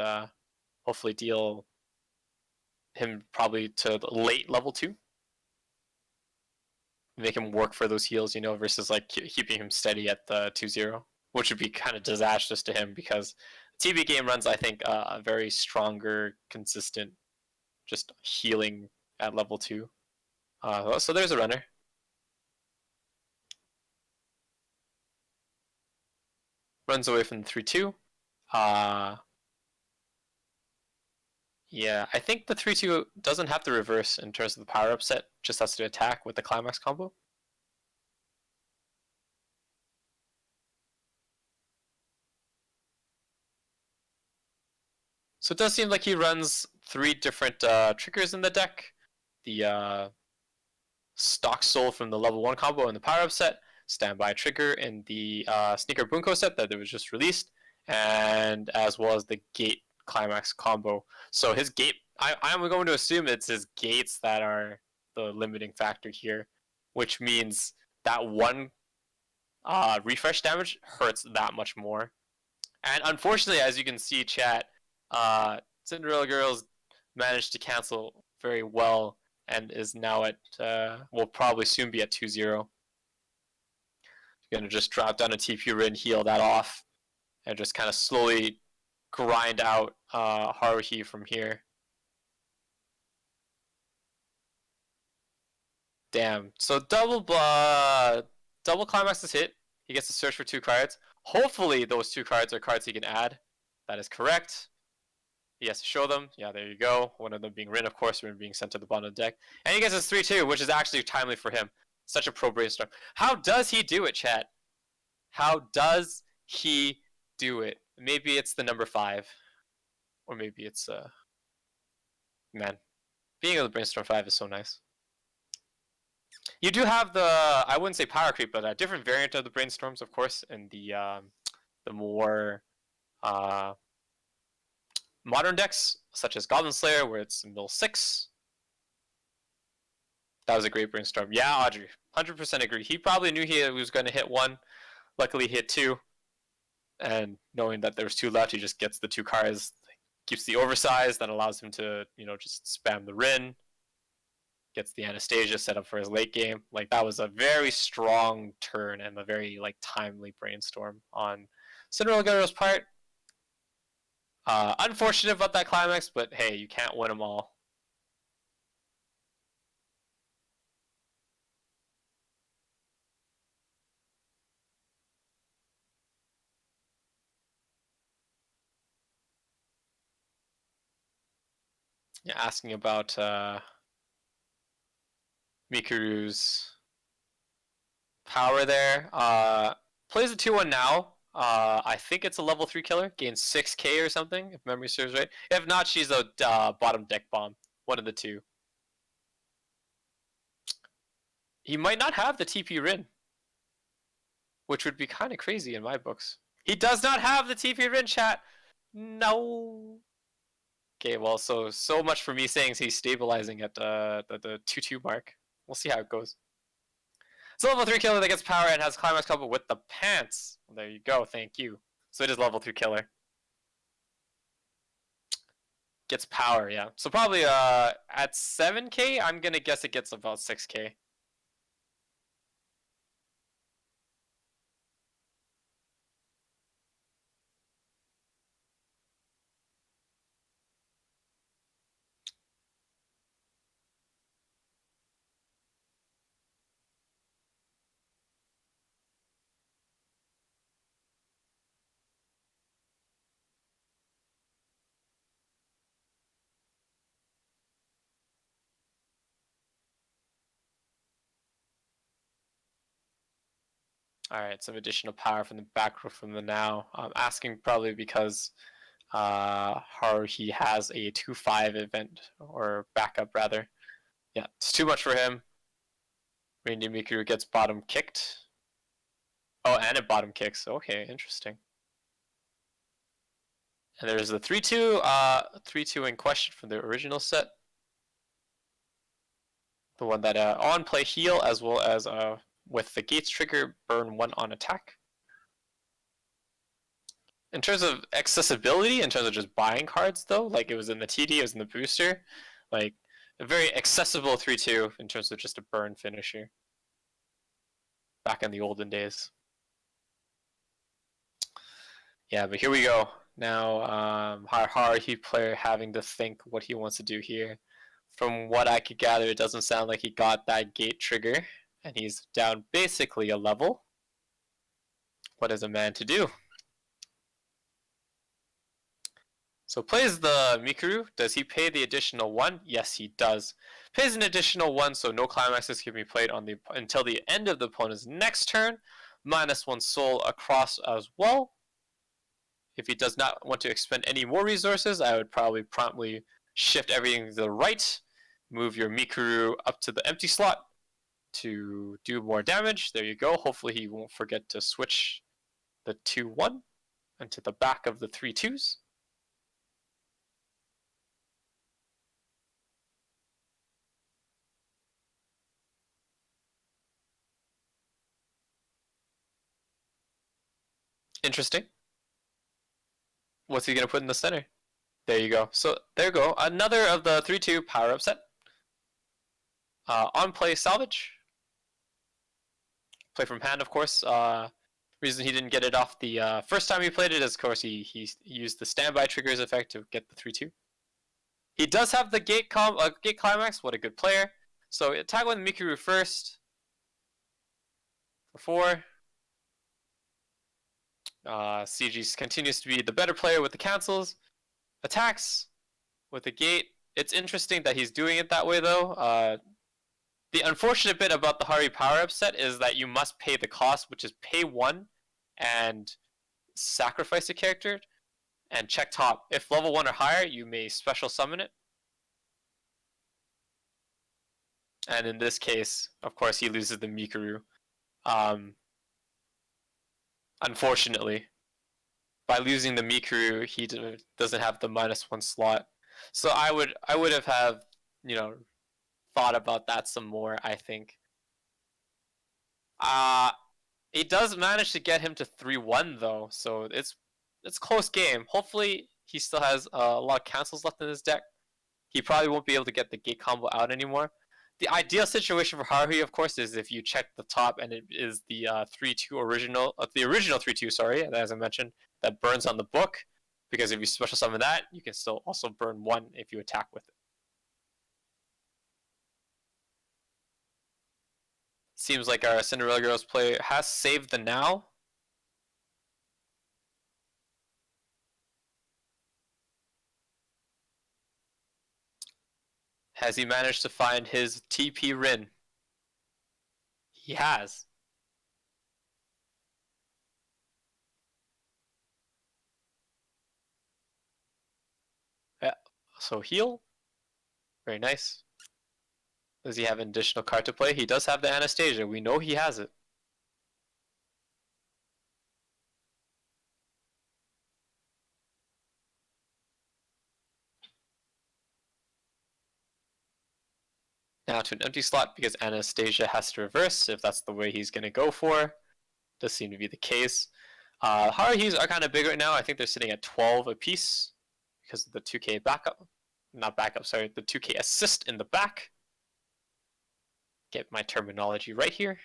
hopefully deal him probably to the late level 2. Make him work for those heals, versus like keeping him steady at the 2-0, which would be kind of disastrous to him because TB game runs, I think, a very stronger, consistent, just healing at level 2. So there's a runner. Runs away from the 3-2. Yeah, I think the 3-2 doesn't have to reverse in terms of the power-up set, just has to attack with the climax combo. So it does seem like he runs 3 different triggers in the deck. The Stock Soul from the level 1 combo in the power-up set, Standby Trigger in the Sneaker Bunko set that was just released, and as well as the Gate Climax combo. So his gate, I'm going to assume it's his gates that are the limiting factor here, which means that one refresh damage hurts that much more. And unfortunately, as you can see, chat, Cinderella Girls managed to cancel very well and is now at, will probably soon be at 2-0. Gonna just drop down a TP Rin, heal that off, and just kind of slowly grind out Haruhi from here. Damn. So double climax is hit. He gets to search for 2 cards. Hopefully those 2 cards are cards he can add. That is correct. He has to show them. Yeah, there you go. One of them being Rin, of course, Rin being sent to the bottom of the deck. And he gets his 3/2, which is actually timely for him. Such a pro brainstorm. How does he do it, chat? How does he do it? Maybe it's the number 5. Or maybe it's, man. Being able to brainstorm 5 is so nice. You do have the, I wouldn't say power creep, but a different variant of the brainstorms, of course, in the more modern decks, such as Goblin Slayer, where it's mill 6. That was a great brainstorm. Yeah, Audrey, 100% agree. He probably knew he was going to hit 1. Luckily, he hit 2. And knowing that there was 2 left, he just gets the 2 cards, keeps the oversize, that allows him to, just spam the Rin. Gets the Anastasia set up for his late game. Like, that was a very strong turn and a very, timely brainstorm on Cinderella Girls' part. Unfortunate about that climax, but hey, you can't win them all. Yeah, asking about Mikuru's power there. Plays a 2-1 now. I think it's a level 3 killer. Gains 6k or something, if memory serves right. If not, she's a bottom deck bomb. One of the two. He might not have the TP Rin, which would be kind of crazy in my books. He does not have the TP Rin, chat. No. Okay, well, so much for me saying he's stabilizing at the 2-2 mark. We'll see how it goes. It's a level 3 killer that gets power and has climax combo with the pants. Well, there you go, thank you. So it is level 3 killer. Gets power, yeah. So probably at 7k, I'm gonna guess it gets about 6k. Alright, some additional power from the back row from the now. I'm asking probably because Haruhi has a 2-5 event, or backup rather. Yeah, it's too much for him. Reindeer Mikuru gets bottom kicked. Oh, and it bottom kicks. Okay, interesting. And there's the 3-2, 3-2 in question from the original set. The one that on play heal as well as with the gates trigger burn 1 on attack. In terms of accessibility, in terms of just buying cards though, like it was in the TD, it was in the booster, like a very accessible 3-2 in terms of just a burn finisher. Back in the olden days. Yeah, but here we go. Now, Haruhi player having to think what he wants to do here. From what I could gather, it doesn't sound like he got that gate trigger, and he's down basically a level. What is a man to do? So plays the Mikuru. Does he pay the additional 1? Yes, he does. Pays an additional 1, so no climaxes can be played on the until the end of the opponent's next turn. -1 soul across as well. If he does not want to expend any more resources, I would probably promptly shift everything to the right, move your Mikuru up to the empty slot to do more damage. There you go. Hopefully he won't forget to switch the 2-1 into the back of the 3-2s. Interesting. What's he going to put in the center? There you go. So there you go. Another of the 3-2 power up set. On play salvage. Play from hand, of course. Reason he didn't get it off the first time he played it is, of course, he used the standby triggers effect to get the 3-2. He does have the gate climax. What a good player. So attack with Mikuru first. For 4. CG continues to be the better player with the cancels. Attacks with the gate. It's interesting that he's doing it that way though. The unfortunate bit about the Hari power-up set is that you must pay the cost, which is pay 1 and sacrifice a character and check top. If level 1 or higher, you may special summon it. And in this case, of course, he loses the Mikuru. Unfortunately, by losing the Mikuru, he doesn't have the -1 slot. So I would have thought about that some more, I think. It does manage to get him to 3-1 though, so it's close game. Hopefully he still has a lot of cancels left in his deck. He probably won't be able to get the gate combo out anymore. The ideal situation for Haruhi, of course, is if you check the top and it is the 3-2 original, the original 3-2, sorry, as I mentioned, that burns on the book. Because if you special summon that, you can still also burn 1 if you attack with it. Seems like our Cinderella Girls player has saved the now. Has he managed to find his TP Rin? He has. Yeah, so heal. Very nice. Does he have an additional card to play? He does have the Anastasia. We know he has it. now to an empty slot because Anastasia has to reverse if that's the way he's going to go for. Does seem to be the case. Haruhis are kind of big right now. I think they're sitting at 12 apiece because of the 2k backup. Not backup, sorry, the 2k assist in the back. Get my terminology right here.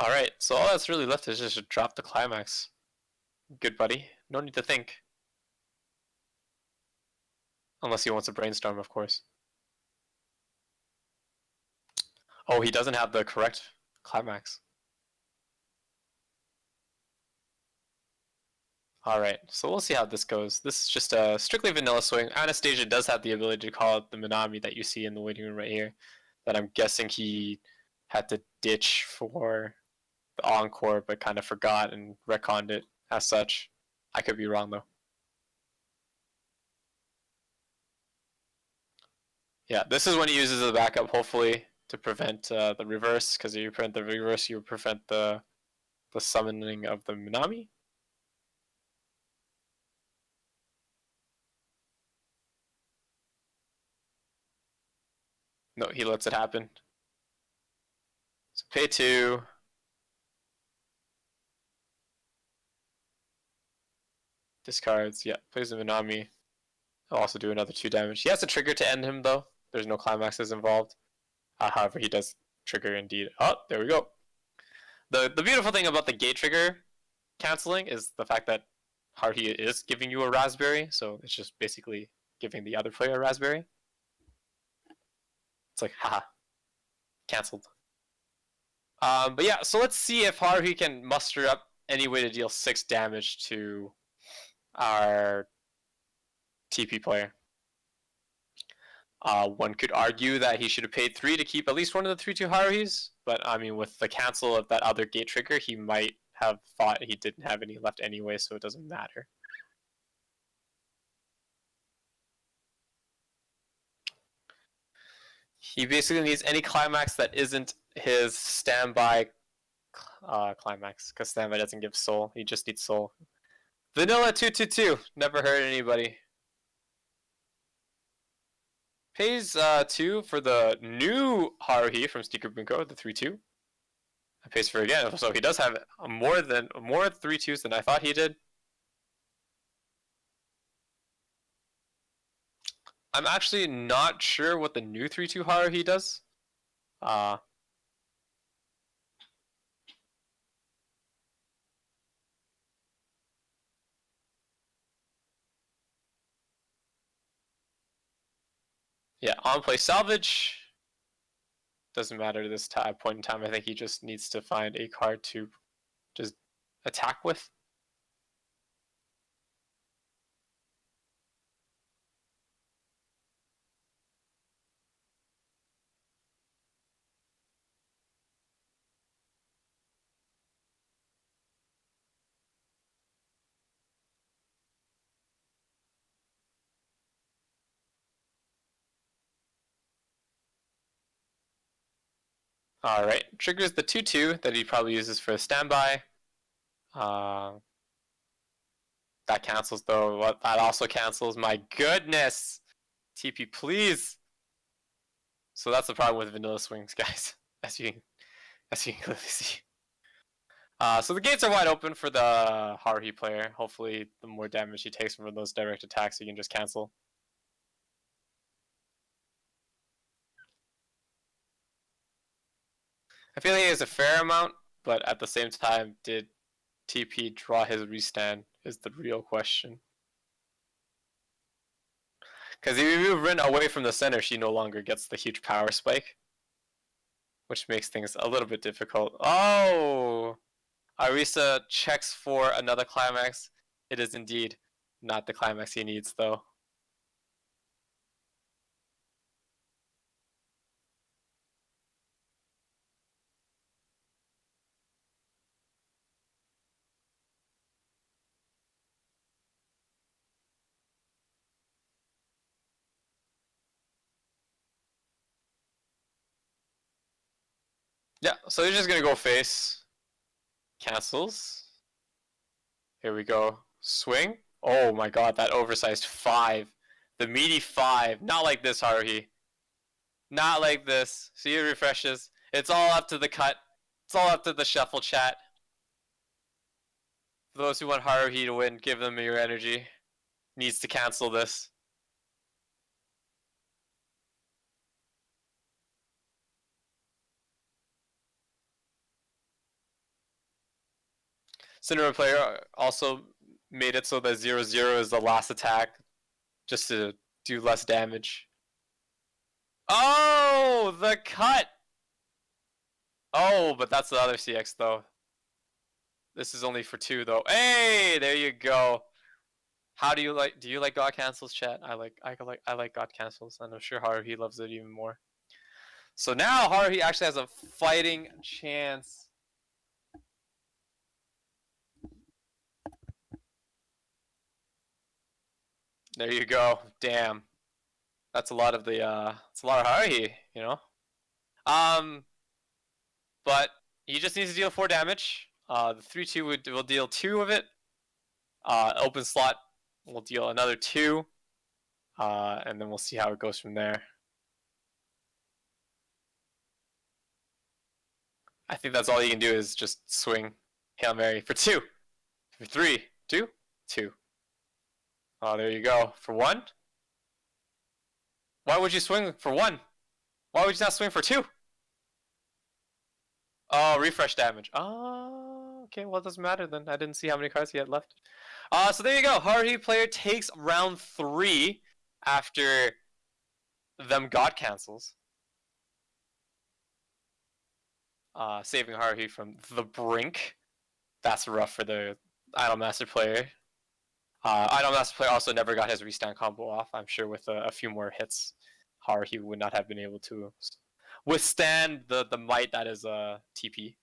Alright, so all that's really left is just to drop the climax. Good buddy. No need to think. Unless he wants a brainstorm, of course. Oh, he doesn't have the correct climax. Alright, so we'll see how this goes. This is just a strictly vanilla swing. Anastasia does have the ability to call out the Minami that you see in the waiting room right here. That I'm guessing he had to ditch for the encore, but kind of forgot and retconned it as such. I could be wrong though. Yeah, this is when he uses the backup, hopefully, to prevent the reverse, because if you prevent the reverse, you prevent the summoning of the Minami. No, he lets it happen. So pay 2. Discards, yeah, plays the Minami. He'll also do another 2 damage. He has a trigger to end him though. There's no climaxes involved. However, he does trigger indeed. Oh, there we go. The beautiful thing about the gate trigger canceling is the fact that Haruhi is giving you a raspberry, so it's just basically giving the other player a raspberry. It's like, haha, cancelled. But yeah, so let's see if Haruhi can muster up any way to deal 6 damage to our TP player. One could argue that he should have paid 3 to keep at least one of the 3-2 Haruhis, but I mean, with the cancel of that other gate trigger, he might have thought he didn't have any left anyway, so it doesn't matter. He basically needs any climax that isn't his standby climax, because standby doesn't give soul, he just needs soul. Vanilla 222, never hurt anybody. Pays 2 for the new Haruhi from Sneaker Bunko, the 3-2. I pays for again, so he does have more 3-2s than I thought he did. I'm actually not sure what the new 3-2 Haruhi does. Yeah, on play salvage. Doesn't matter this point in time. I think he just needs to find a card to just attack with. Alright, triggers the 2-2 that he probably uses for a standby. That cancels though. That also cancels. My goodness! TP, please! So that's the problem with vanilla swings, guys. As you can clearly see. So the gates are wide open for the Haruhi player. Hopefully, the more damage he takes from those direct attacks, he can just cancel. I feel like he has a fair amount, but at the same time, did TP draw his restand is the real question. Because if you move Rin away from the center, she no longer gets the huge power spike. which makes things a little bit difficult. Oh! Arisa checks for another climax. It is indeed not the climax he needs, though. Yeah, so he's just gonna go face. Cancels. Here we go. Swing. Oh my god, that oversized 5. The meaty 5. Not like this, Haruhi. Not like this. See, it refreshes. It's all up to the cut. It's all up to the shuffle chat. For those who want Haruhi to win, give them your energy. Needs to cancel this. Cinema player also made it so that 0-0 is the last attack, just to do less damage. Oh, the cut! Oh, but that's the other CX though. This is only for 2 though. Hey, there you go. How do you like God cancels, chat? I like God cancels, and I'm sure Haruhi loves it even more. So now Haruhi actually has a fighting chance. There you go. Damn. That's a lot of the it's a lot of Haruhi, you know? But he just needs to deal 4 damage. The 3-2 will deal 2 of it. Open slot will deal another 2. And then we'll see how it goes from there. I think that's all you can do is just swing Hail Mary for 2. For 3. 2. 2. Oh, there you go. For 1? Why would you swing for 1? Why would you not swing for 2? Oh, refresh damage. Oh, okay. Well, it doesn't matter then. I didn't see how many cards he had left. So there you go. Haruhi player takes round 3 after them God cancels. Saving Haruhi from the brink. That's rough for the Idol Master player. Idol Master player also never got his restand combo off. I'm sure with a few more hits, Haruhi would not have been able to withstand the might that is TP.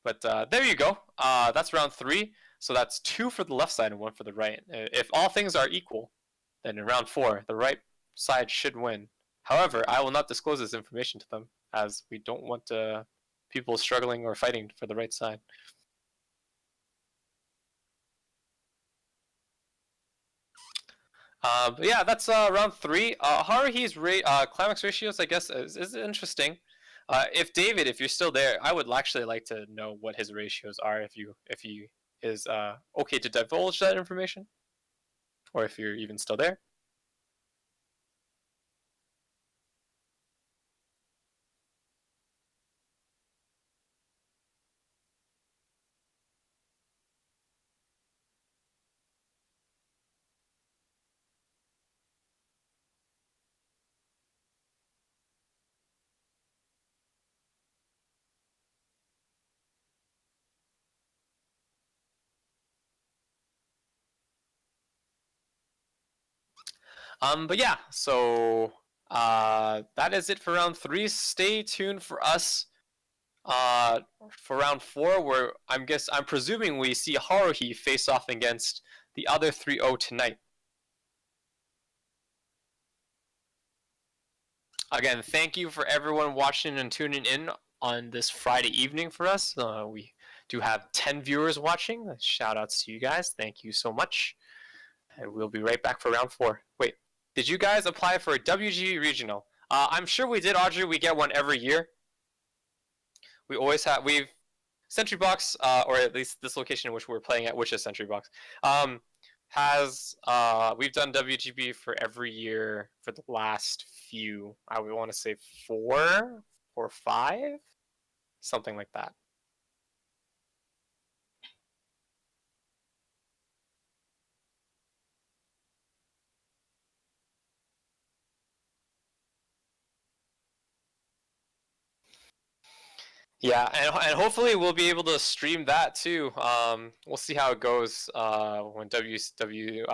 But there you go. That's round 3. So that's 2 for the left side and 1 for the right. If all things are equal, then in round 4, the right side should win. However, I will not disclose this information to them, as we don't want people struggling or fighting for the right side. But yeah, that's round 3. Haruhi's climax ratios, I guess, is interesting. If David, if you're still there, I would actually like to know what his ratios are. If he is okay to divulge that information, or if you're even still there. But yeah, so that is it for round 3. Stay tuned for us for round 4, where I'm presuming we see Haruhi face off against the other 3-0 tonight. Again, thank you for everyone watching and tuning in on this Friday evening for us. We do have 10 viewers watching. Shout outs to you guys. Thank you so much. And we'll be right back for round 4. Wait, did you guys apply for a WG regional? I'm sure we did, Audrey. We get one every year. We always have. Sentry Box, or at least this location in which we're playing at, which is Sentry Box, we've done WGB for every year for the last few. I would want to say 4 or 5, something like that. Yeah, and hopefully we'll be able to stream that too. We'll see how it goes when GP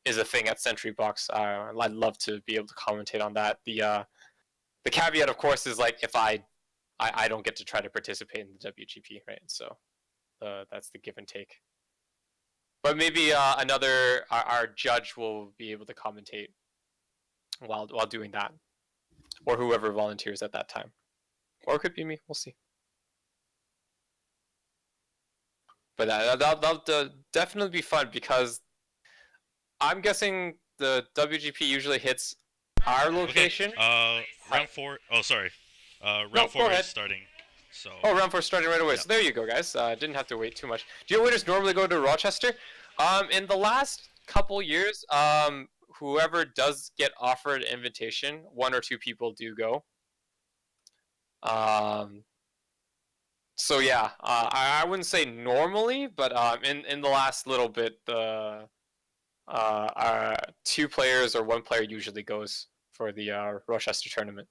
is a thing at Century Box. I'd love to be able to commentate on that. The caveat, of course, is like if I don't get to try to participate in the WGP, right? So that's the give and take. But maybe our judge will be able to commentate while doing that, or whoever volunteers at that time, or it could be me. We'll see. But that'll definitely be fun because I'm guessing the WGP usually hits our location. Okay. Round 4. Oh, sorry. Round No, 4 go is ahead. starting. So. Oh, round 4 starting right away. Yeah. So there you go, guys. Didn't have to wait too much. Do winners normally go to Rochester? In the last couple years, whoever does get offered an invitation, 1 or 2 people do go. So yeah, I wouldn't say normally, but in the last little bit, the 2 players or 1 player usually goes for the Rochester tournament.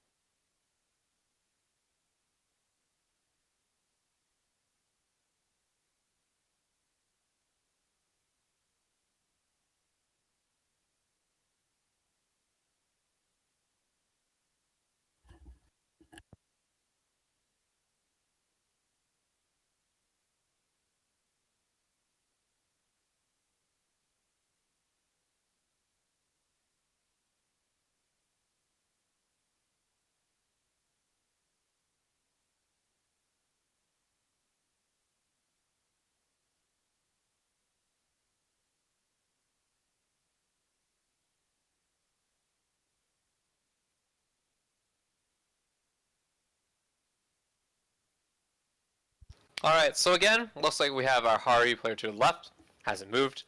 Alright, so again, looks like we have our Hari player to the left. Hasn't moved.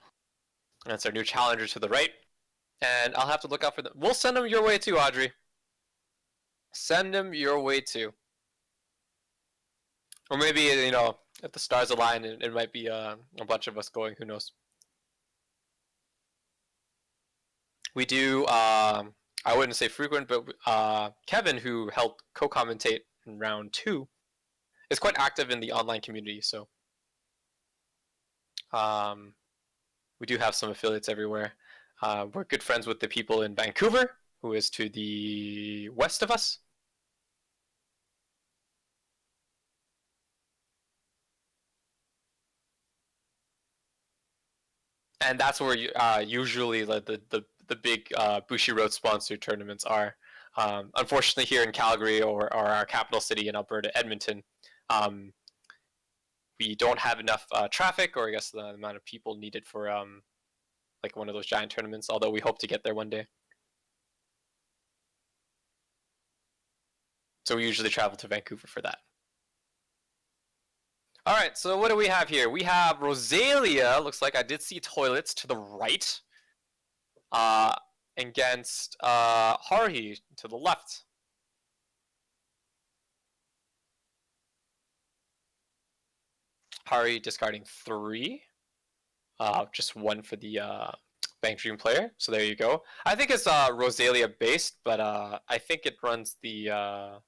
And it's our new challenger to the right. And I'll have to look out for them. We'll send them your way too, Audrey. Send them your way too. Or maybe, you know, if the stars align, it might be a bunch of us going. Who knows? We do, I wouldn't say frequent, but Kevin, who helped co-commentate in round 2, is quite active in the online community, so we do have some affiliates everywhere. We're good friends with the people in Vancouver, who is to the west of us. And that's where usually the big Bushiroad sponsored tournaments are. Unfortunately, here in Calgary or our capital city in Alberta, Edmonton, we don't have enough traffic, or I guess the amount of people needed for like one of those giant tournaments. Although we hope to get there one day. So we usually travel to Vancouver for that. All right, so what do we have here? We have Rosalia. Looks like I did see toilets to the right. Against Harhi to the left. Hari discarding 3. Just 1 for the Bank Dream player. So there you go. I think it's Rosalia based, but I think it runs the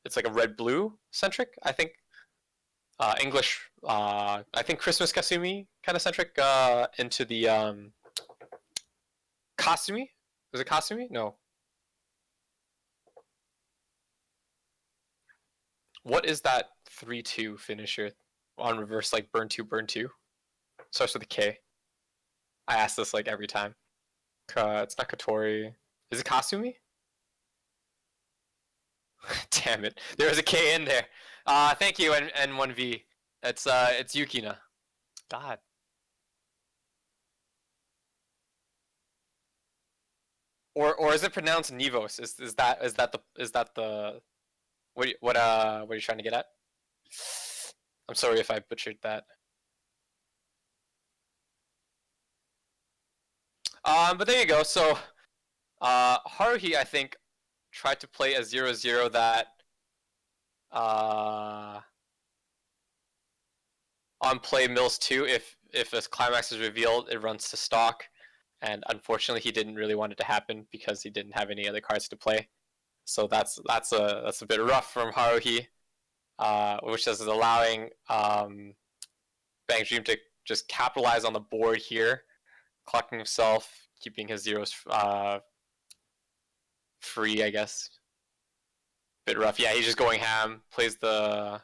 it's like a red-blue centric, I think. English, I think Christmas Kasumi kind of centric into the Kasumi? Was it Kasumi? No. What is that 3-2 finisher on reverse, like burn 2, burn 2? Starts with a K. I ask this like every time. It's not Katori. Is it Kasumi? Damn it. There was a K in there. Thank you, N1V. It's Yukina. God. Or is it pronounced Nivos? Is that the what are you trying to get at? I'm sorry if I butchered that. But there you go. So Haruhi, I think, tried to play a 0-0 that on play mills 2, if a climax is revealed, it runs to stock. And unfortunately, he didn't really want it to happen because he didn't have any other cards to play. So that's a bit rough from Haruhi, which is allowing Bang Dream to just capitalize on the board here, clocking himself, keeping his zeros free, I guess. Bit rough. Yeah, he's just going ham. Plays the.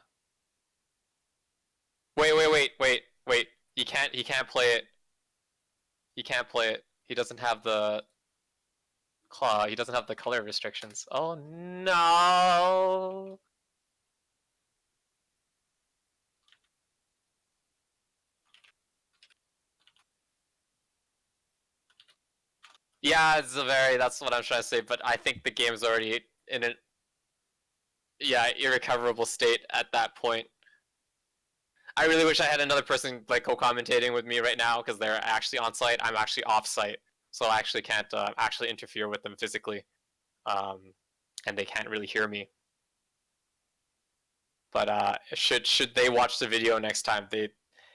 Wait. He can't play it. He can't play it. He doesn't have the claw. He doesn't have the color restrictions. Oh no. Yeah, that's what I'm trying to say, but I think the game's already in an irrecoverable state at that point. I really wish I had another person like co-commentating with me right now because they're actually on site. I'm actually off site, so I actually can't actually interfere with them physically, and they can't really hear me. But should they watch the video next time,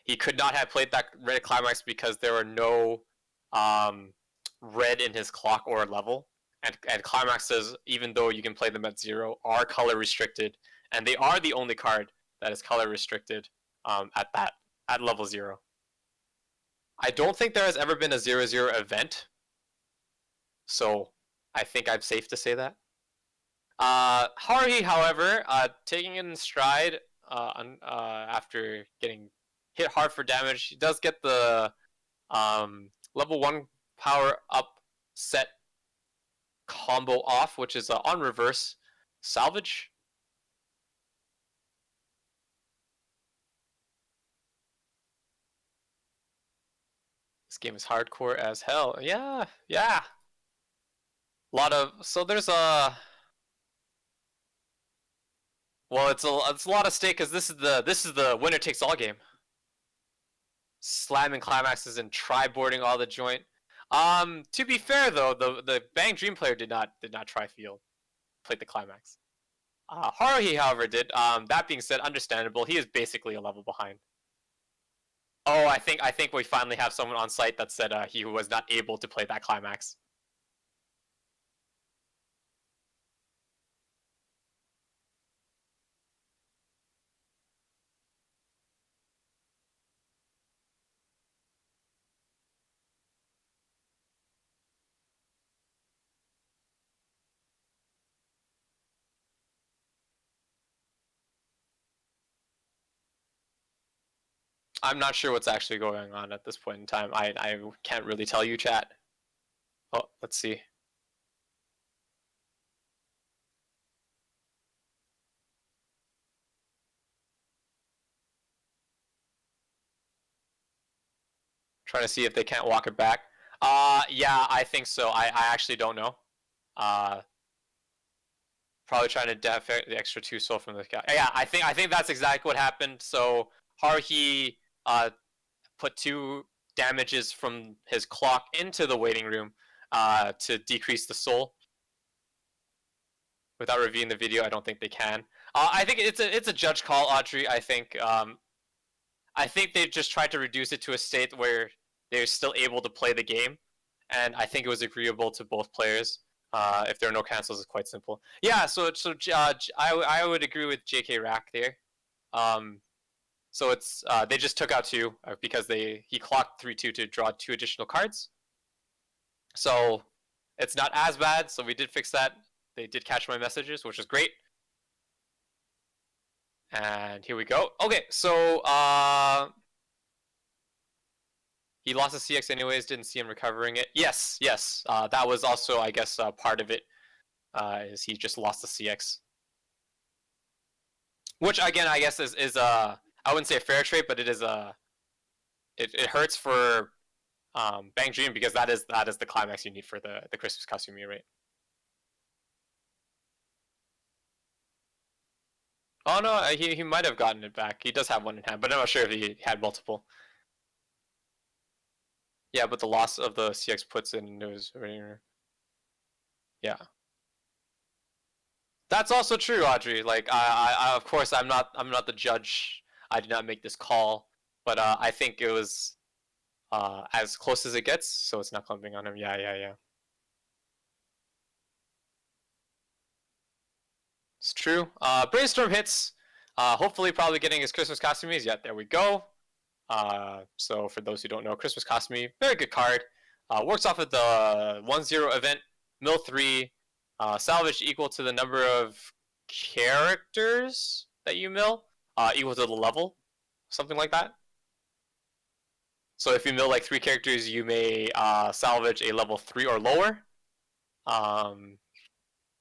he could not have played that red climax because there were no red in his clock or level, and climaxes, even though you can play them at 0, are color restricted, and they are the only card that is color restricted at level 0. I don't think there has ever been a 0-0 event, so I think I'm safe to say that. Haruhi, however, taking it in stride after getting hit hard for damage, he does get the level 1 power up set combo off, which is on reverse salvage. This game is hardcore as hell. Yeah. There's a. Well, it's a lot of stake because this is the winner takes all game. Slamming climaxes and tri-boarding all the joint. To be fair though, the Bang Dream player did not try field, played the climax. Haruhi, however, did. That being said, understandable. He is basically a level behind. Oh, I think we finally have someone on site that said he was not able to play that climax. I'm not sure what's actually going on at this point in time. I can't really tell you, chat. Oh, let's see. Trying to see if they can't walk it back. Yeah, I think so. I actually don't know. Probably trying to def the extra 2 soul from the guy. Yeah, I think that's exactly what happened. So Haruhi put 2 damages from his clock into the waiting room to decrease the soul. Without reviewing the video, I don't think they can. I think it's a judge call, Audrey. I think they've just tried to reduce it to a state where they're still able to play the game, and I think it was agreeable to both players. If there are no cancels, it's quite simple. Yeah, so I would agree with JK Rack there. So it's they just took out 2 because he clocked 3-2 to draw 2 additional cards. So it's not as bad. So we did fix that. They did catch my messages, which is great. And here we go. Okay, so he lost the CX anyways. Didn't see him recovering it. Yes. That was also, I guess, part of it. Is he just lost the CX, which again, I guess is I wouldn't say a fair trade, but it is it hurts for Bang Dream because that is the climax you need for the Christmas costume, right? Oh no, he might have gotten it back. He does have 1 in hand, but I'm not sure if he had multiple. Yeah, but the loss of the CX puts in his. Yeah. That's also true, Audrey. Like I of course I'm not the judge. I did not make this call, but I think it was as close as it gets, so it's not clumping on him. Yeah. It's true. Brainstorm hits. Hopefully, probably getting his Christmas costumes. Yeah, there we go. So for those who don't know, Christmas costume, very good card. Works off of the 1-0 event. Mill 3. Salvage equal to the number of characters that you mill. Equal to the level. Something like that. So if you mill like 3 characters, you may salvage a level 3 or lower. In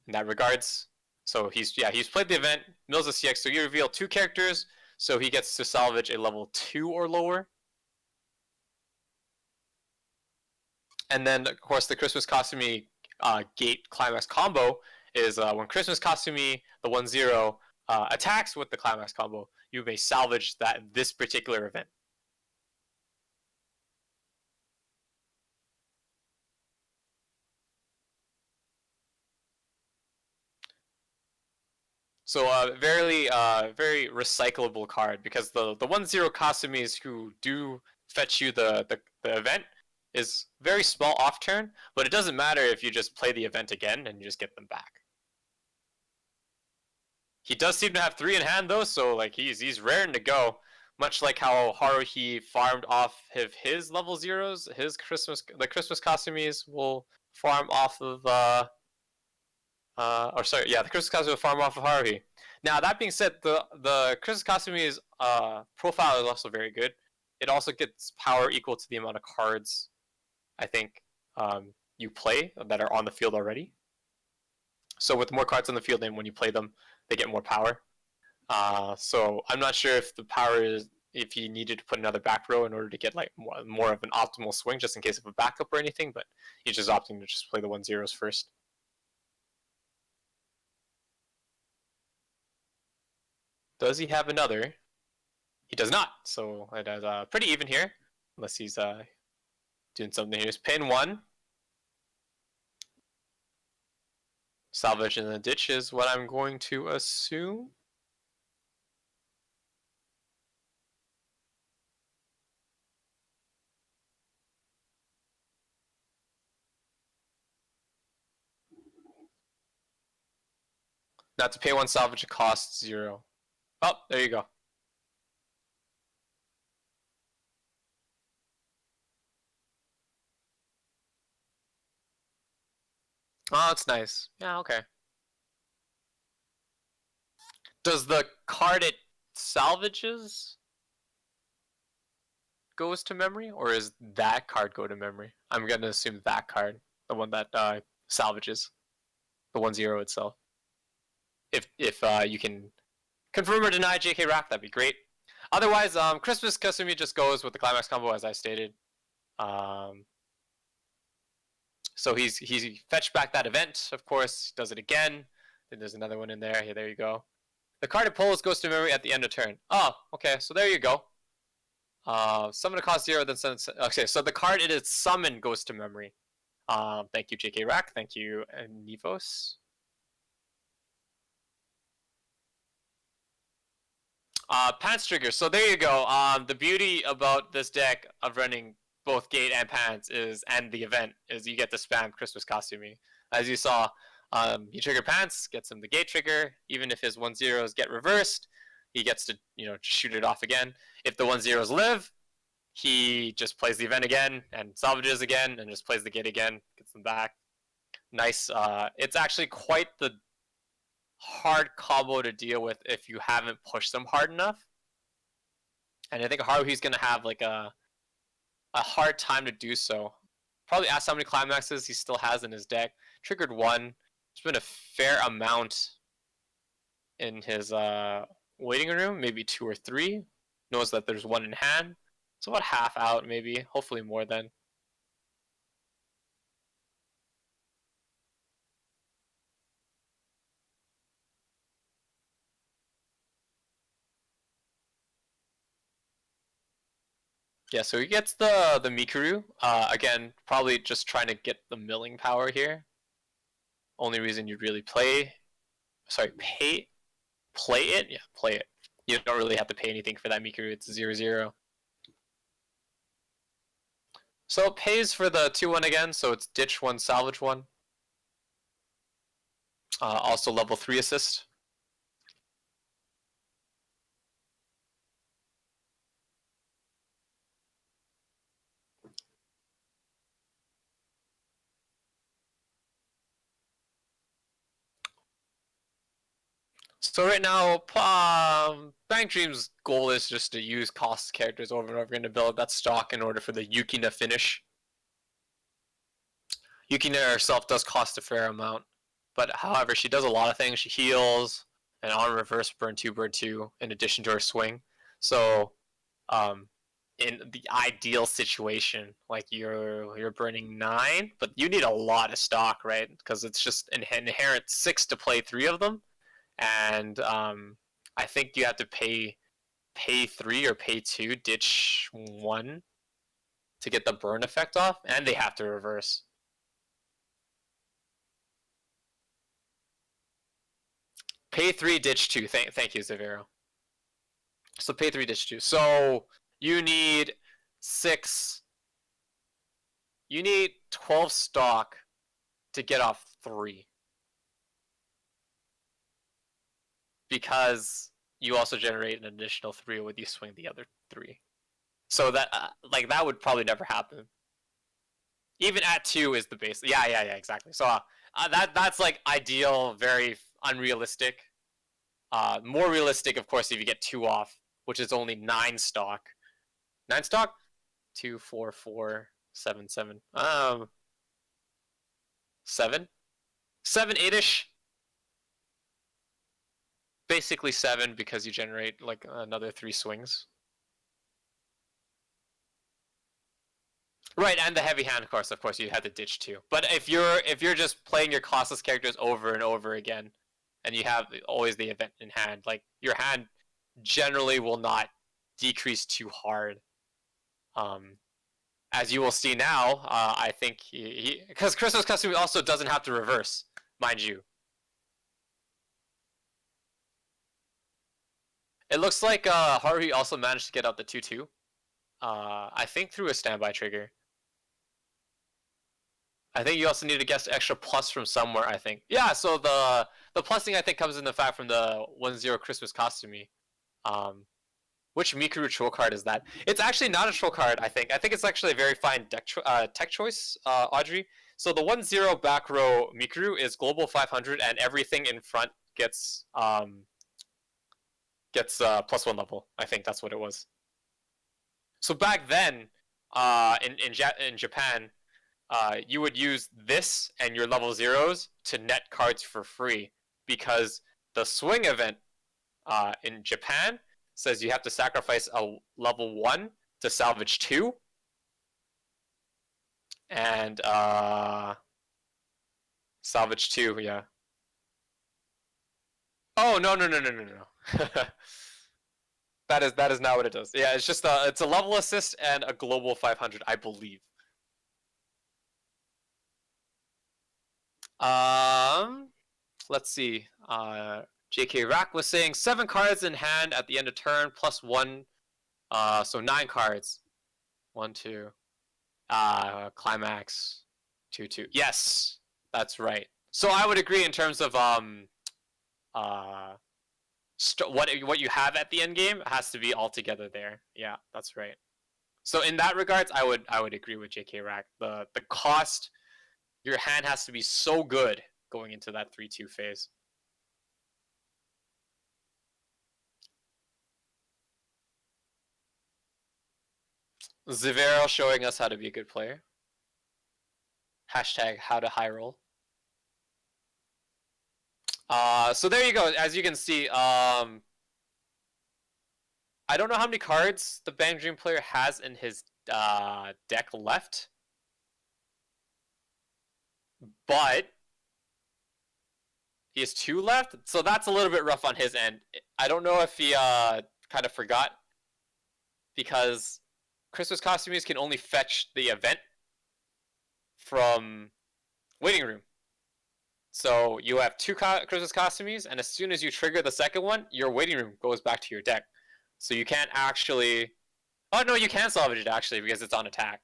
that regards. So he's played the event, mills a CX, so you reveal 2 characters, so he gets to salvage a level 2 or lower. And then of course the Christmas costume gate climax combo is when Christmas costume, the 1-0, attacks with the climax combo, you may salvage this particular event. So very recyclable card, because the 1-0 Kasumis who do fetch you the event is very small off turn, but it doesn't matter if you just play the event again and you just get them back. He does seem to have 3 in hand though, so like he's raring to go. Much like how Haruhi farmed off of his level 0s, the Christmas Kasumis will farm off of the Christmas costume will farm off of Haruhi. Now that being said, the Christmas costume's profile is also very good. It also gets power equal to the amount of cards, I think, you play that are on the field already. So with more cards on the field, and when you play them, they get more power. So I'm not sure if the power is, if he needed to put another back row in order to get like more of an optimal swing, just in case of a backup or anything. But he's just opting to just play the 1-0s first. Does he have another? He does not. So it is pretty even here, unless he's doing something here. Pin 1. Salvage in the ditch is what I'm going to assume. Not to pay 1 salvage, it costs 0. Oh, there you go. Oh, that's nice. Yeah, okay. Does the card it salvages goes to memory, or is that card go to memory? I'm gonna assume that card, the one that salvages, the 1-0 itself. If you can confirm or deny JK Rack, that'd be great. Otherwise, Christmas Kasumi just goes with the climax combo as I stated. So he's fetched back that event, of course, does it again. Then there's another one in there. Here, there you go. The card it pulls goes to memory at the end of turn. Oh, okay, so there you go. Summon a cost 0, then send. Okay, so the card it is summoned goes to memory. Thank you, JK Rack. Thank you, Nivos. Pants trigger. So there you go. The beauty about this deck of running both gate and pants and the event is you get to spam Christmas costuming. As you saw, you trigger pants, gets him the gate trigger. Even if his 1-0s get reversed, he gets to shoot it off again. If the 1-0s live, he just plays the event again and salvages again and just plays the gate again, gets them back. Nice. It's actually quite the hard combo to deal with if you haven't pushed them hard enough. And I think Haruhi's gonna have like a hard time to do so. Probably ask how many climaxes he still has in his deck. Triggered 1. There's been a fair amount in his waiting room, maybe 2 or 3. Knows that there's 1 in hand. So about half out maybe, hopefully more than. Yeah, so he gets the Mikuru. Again, probably just trying to get the milling power here. Only reason you really play it? Yeah, play it. You don't really have to pay anything for that Mikuru, it's 0-0. So it pays for the 2-1 again, so it's ditch 1, salvage 1. Also level 3 assist. So right now, Bank Dream's goal is just to use cost characters over and over again to build up that stock in order for the Yuki to finish. Yukina herself does cost a fair amount, but however, she does a lot of things. She heals, and on reverse burn 2, in addition to her swing. So, in the ideal situation, like you're burning 9, but you need a lot of stock, right? Because it's just inherent 6 to play 3 of them, and I think you have to pay 3 or pay 2, ditch 1 to get the burn effect off, and they have to reverse. Pay 3, ditch 2. Thank you, Zavero. So pay 3, ditch 2. So you need 6. You need 12 stock to get off 3. Because you also generate an additional 3 when you swing the other 3. So that that would probably never happen. Even at 2 is the base. Yeah, exactly. So that's like ideal, very unrealistic. More realistic, of course, if you get 2 off, which is only 9 stock. 9 stock? 2, 4, 4, 7, 7. 7? 7, 8-ish? Basically 7 because you generate like another 3 swings. Right, and the heavy hand, of course, you had to ditch 2. But if you're just playing your costless characters over and over again, and you have always the event in hand, like your hand generally will not decrease too hard. As you will see now, I think because Christmas Custom also doesn't have to reverse, mind you. It looks like Haruhi also managed to get out the 2-2. I think through a standby trigger. I think you also need to guess extra plus from somewhere, I think. Yeah, so the plus thing I think comes in the fact from the 1-0 Christmas Costume. Which Mikuru troll card is that? It's actually not a troll card, I think. I think it's actually a very fine tech choice, Audrey. So the 1-0 back row Mikuru is global 500, and everything in front gets +1 level. I think that's what it was. So back then, in Japan, you would use this and your level 0s to net cards for free, because the swing event in Japan says you have to sacrifice a level 1 to salvage 2. And salvage 2, yeah. Oh, no. That is not what it does. Yeah, it's just it's a level assist and a global 500, I believe. Let's see. JK Rack was saying 7 cards in hand at the end of turn +1. So 9 cards. 1, 2. Climax. 2, 2. Yes, that's right. So I would agree in terms of what you have at the end game has to be all together there. Yeah, that's right. So in that regards, I would agree with JK Rack. The cost, your hand has to be so good going into that 3-2 phase. Zivero showing us how to be a good player. Hashtag how to high roll. So there you go. As you can see, I don't know how many cards the Bang Dream player has in his deck left, but he has 2 left, so that's a little bit rough on his end. I don't know if he kind of forgot, because Christmas Costumes can only fetch the event from waiting room. So you have 2 Christmas Costumes, and as soon as you trigger the second one, your waiting room goes back to your deck. So you can't actually... Oh, no, you can salvage it, actually, because it's on attack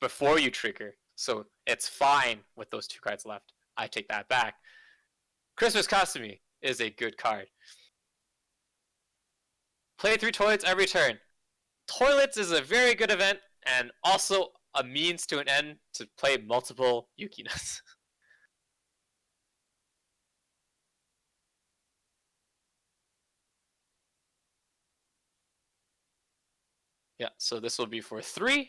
before you trigger. So it's fine with those 2 cards left. I take that back. Christmas Costume is a good card. Play 3 toilets every turn. Toilets is a very good event, and also a means to an end to play multiple Yukinas. Yeah, so this will be for 3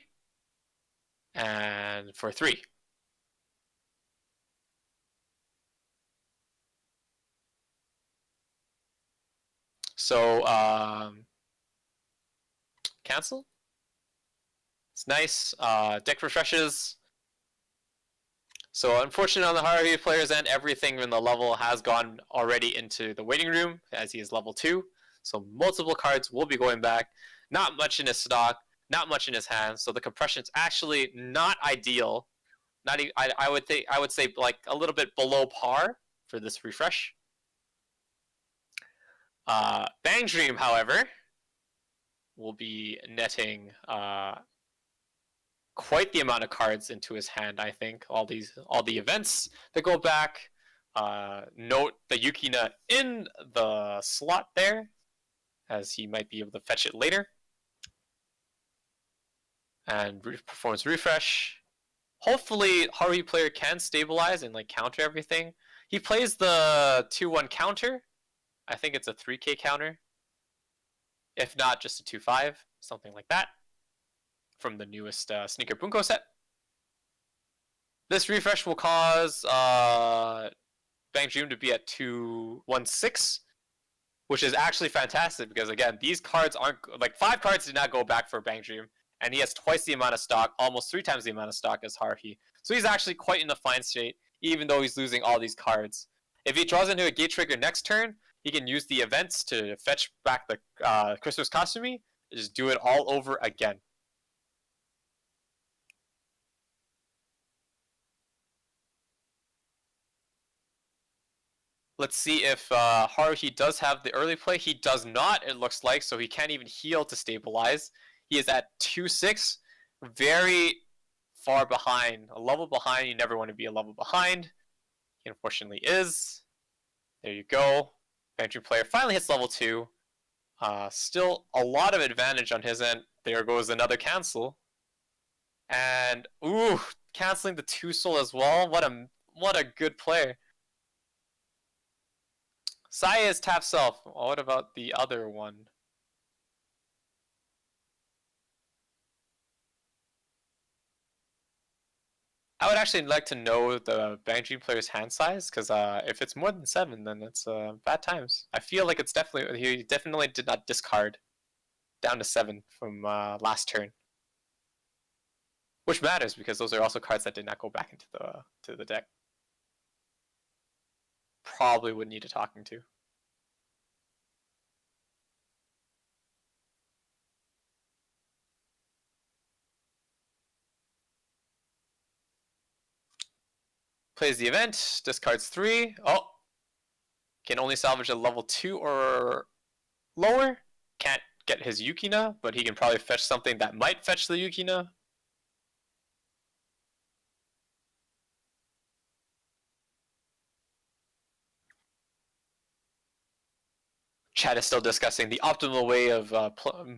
and for 3. So cancel. It's nice. Deck refreshes. So unfortunately on the hierarchy player's end, everything in the level has gone already into the waiting room as he is level 2. So multiple cards will be going back. Not much in his stock, not much in his hand. So the compression is actually not ideal. Not even, I would say like a little bit below par for this refresh. Bang Dream, however, will be netting quite the amount of cards into his hand. I think all the events that go back. Note the Yukina in the slot there, as he might be able to fetch it later. And performs refresh. Hopefully, Haruhi player can stabilize and like counter everything. He plays the 2-1 counter. I think it's a 3k counter. If not, just a 2-5, something like that. From the newest Sneaker Bunko set. This refresh will cause Bang Dream to be at 2-1-6, which is actually fantastic because again, these cards aren't like 5 cards did not go back for Bang Dream, and he has twice the amount of stock, almost 3 times the amount of stock as Haruhi. So he's actually quite in a fine state, even though he's losing all these cards. If he draws into a gate trigger next turn, he can use the events to fetch back the Christmas costume, and just do it all over again. Let's see if Haruhi does have the early play. He does not, it looks like, so he can't even heal to stabilize. He is at 2-6, very far behind, a level behind. You never want to be a level behind. He unfortunately is. There you go. Pantry player finally hits level 2. Still a lot of advantage on his end. There goes another cancel. And, ooh, canceling the 2 soul as well. What a good player. Saya is tap self. What about the other one? I would actually like to know the Bang Dream player's hand size, because if it's more than 7, then it's bad times. I feel like it's definitely, he definitely did not discard down to 7 from last turn. Which matters, because those are also cards that did not go back into the deck. Probably would need a talking to. Plays the event, discards 3. Oh! Can only salvage a level 2 or lower. Can't get his Yukina, but he can probably fetch something that might fetch the Yukina. Chat is still discussing the optimal way of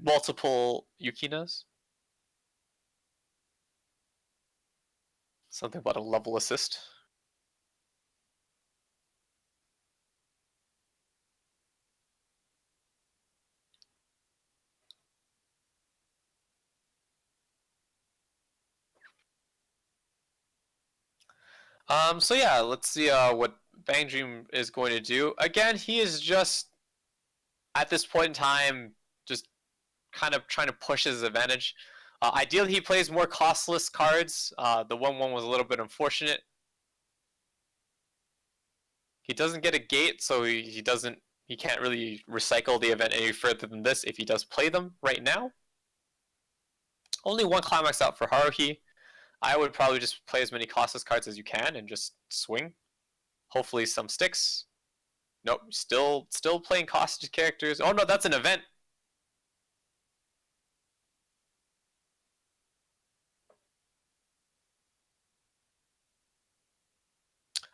multiple Yukinas. Something about a level assist. So yeah, let's see what Bang Dream is going to do. Again, he is just, at this point in time, just kind of trying to push his advantage. Ideally, he plays more costless cards. The 1-1 was a little bit unfortunate. He doesn't get a gate, so he can't really recycle the event any further than this if he does play them right now. Only 1 climax out for Haruhi. I would probably just play as many costless cards as you can and just swing. Hopefully some sticks. Nope, still playing costless characters. Oh no, that's an event.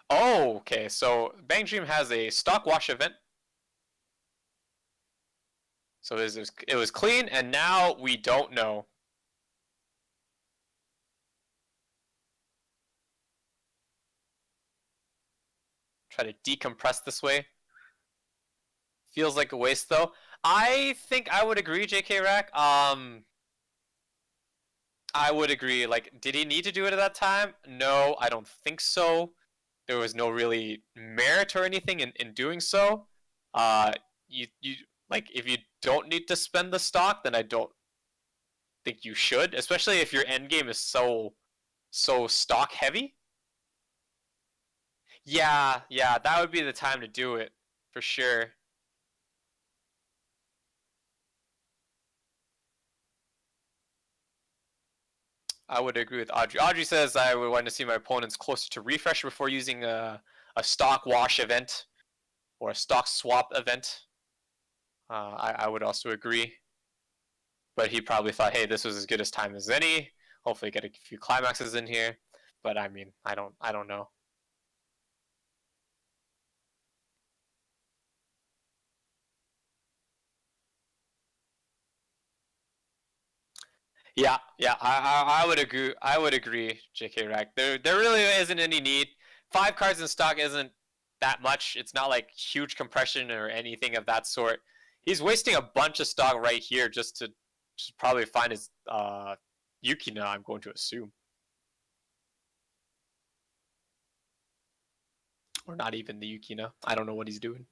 Oh, okay, so Bang Dream has a stock wash event. So it was clean, and now we don't know. Try to decompress this way. Feels like a waste though. I think I would agree, JK Rack. I would agree. Like, did he need to do it at that time? No, I don't think so. There was no really merit or anything in doing so. Uh, you like if you don't need to spend the stock, then I don't think you should, especially if your end game is so stock heavy. Yeah, yeah, that would be the time to do it for sure. I would agree with Audrey. Audrey says I would want to see my opponents closer to refresh before using a stock wash event or a stock swap event. I would also agree. But he probably thought, hey, this was as good as time as any. Hopefully get a few climaxes in here. But I mean, I don't know. Yeah, yeah, I would agree. I would agree, JK Rack. There really isn't any need. 5 cards in stock isn't that much. It's not like huge compression or anything of that sort. He's wasting a bunch of stock right here just to probably find his Yukina, I'm going to assume. Or not even the Yukina. I don't know what he's doing.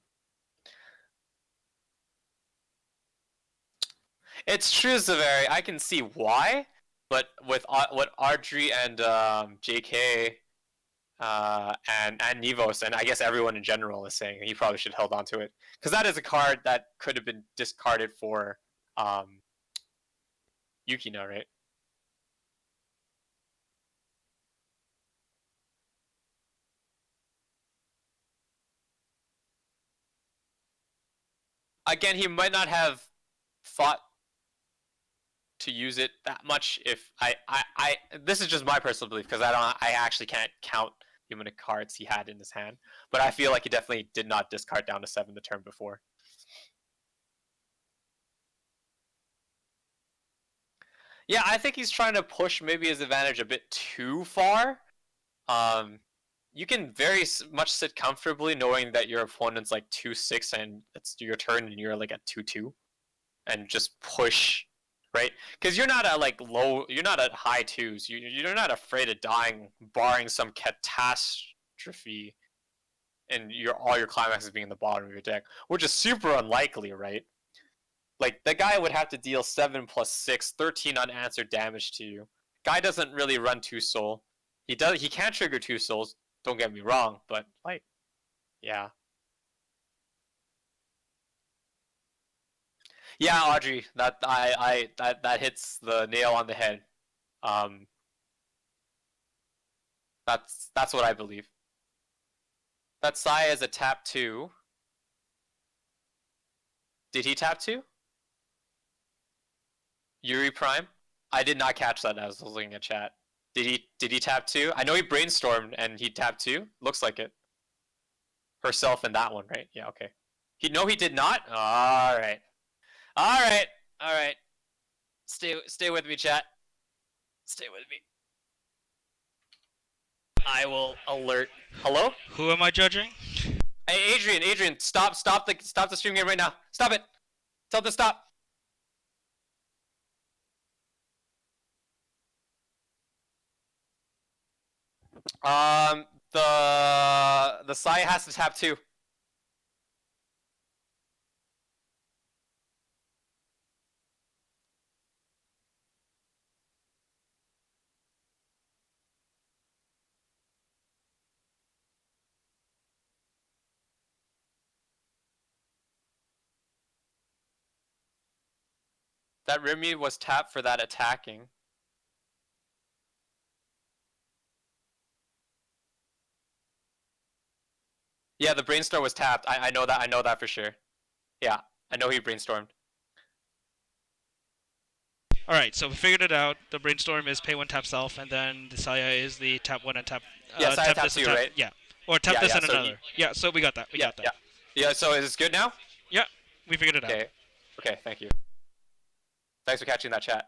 It's true, Zaveri. I can see why, but with what Ardri and JK and Nevos and I guess everyone in general is saying, he probably should have held on to it because that is a card that could have been discarded for Yukina, right? Again, he might not have thought to use it that much. If I this is just my personal belief because I actually can't count the amount of cards he had in his hand, but I feel like he definitely did not discard down to 7 the turn before. Yeah, I think he's trying to push maybe his advantage a bit too far. You can very much sit comfortably knowing that your opponent's like 2-6 and it's your turn and you're like at 2-2, and just push, right? Because you're not at like low, you're not at high 2s. You're not afraid of dying, barring some catastrophe, and all your climaxes being in the bottom of your deck, which is super unlikely, right? Like, the guy would have to deal 7 plus 6, 13 unanswered damage to you. Guy doesn't really run 2 soul. He can trigger 2 souls, don't get me wrong, but like, yeah. Yeah, Audrey, that hits the nail on the head. That's what I believe. That Sai is a tap 2. Did he tap 2? Yuri Prime? I did not catch that as I was looking at chat. Did he tap 2? I know he brainstormed and he tapped 2. Looks like it. Herself in that one, right? Yeah, okay. He did not? Alright. Alright. Alright. Stay with me, chat. Stay with me. I will alert. Hello? Who am I judging? Hey, Adrian, stop the stream game right now. Stop it. Tell them to stop. The Sai has to tap 2. That Remy was tapped for that attacking. Yeah, the brainstorm was tapped. I know that for sure. Yeah, I know he brainstormed. Alright, so we figured it out. The brainstorm is pay 1 tap self, and then the Saya is the tap 1 and tap. Yeah, Saya tap 2, right? Yeah. Or tap this and so another. Yeah, so we got that. We got that. Yeah, so is this good now? Yeah, we figured it out. Okay, thank you. Thanks for catching that, chat.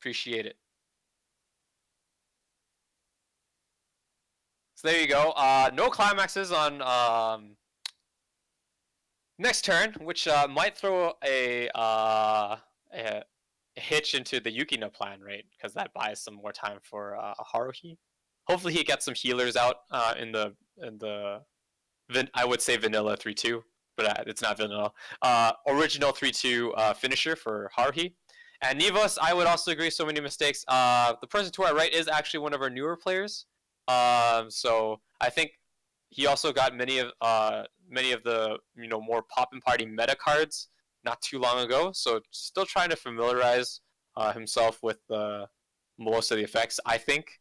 Appreciate it. So there you go. No climaxes on next turn, which might throw a hitch into the Yukina plan, right? Because that buys some more time for Haruhi. Hopefully he gets some healers out in the I would say vanilla 3-2, but it's not vanilla. Original 3-2 finisher for Haruhi. And Nivos, I would also agree. So many mistakes. The person to our right is actually one of our newer players. So I think he also got many of the more pop and party meta cards not too long ago. So still trying to familiarize himself with most of the effects, I think.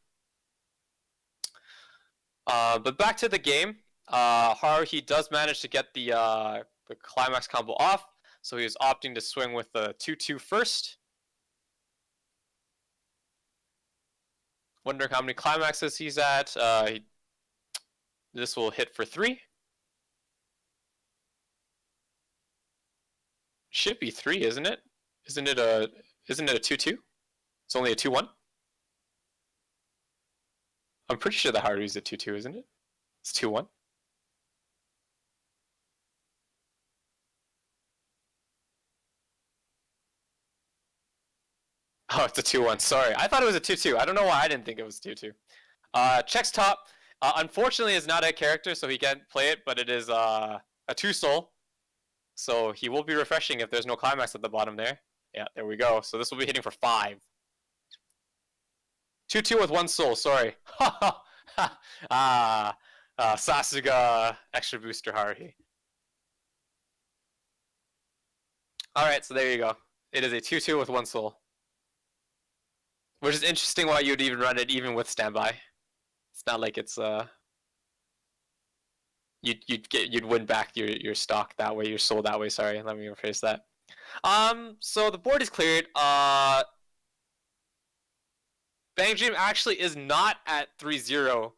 But back to the game. Haruhi does manage to get the climax combo off, so he's opting to swing with the 2-2 first. Wondering how many climaxes he's at. This will hit for 3. Should be 3, isn't it? Isn't it a 2-2? It's only a 2-1. I'm pretty sure the Haruhi's a 2-2, isn't it? It's 2-1. Oh, it's a 2-1. Sorry. I thought it was a 2-2. I don't know why I didn't think it was 2-2. Checks top. Unfortunately, is not a character, so he can't play it, but it is a 2-soul. So he will be refreshing if there's no climax at the bottom there. Yeah, there we go. So this will be hitting for 5. 2-2 with 1 soul. Sorry. Sasuga extra booster Haruhi. Alright, so there you go. It is a 2-2 with 1 soul. Which is interesting why you'd even run it even with standby. It's not like it's you'd win back your stock that way, your soul that way, sorry, let me rephrase that. So the board is cleared. Bang Dream actually is not at 3-0.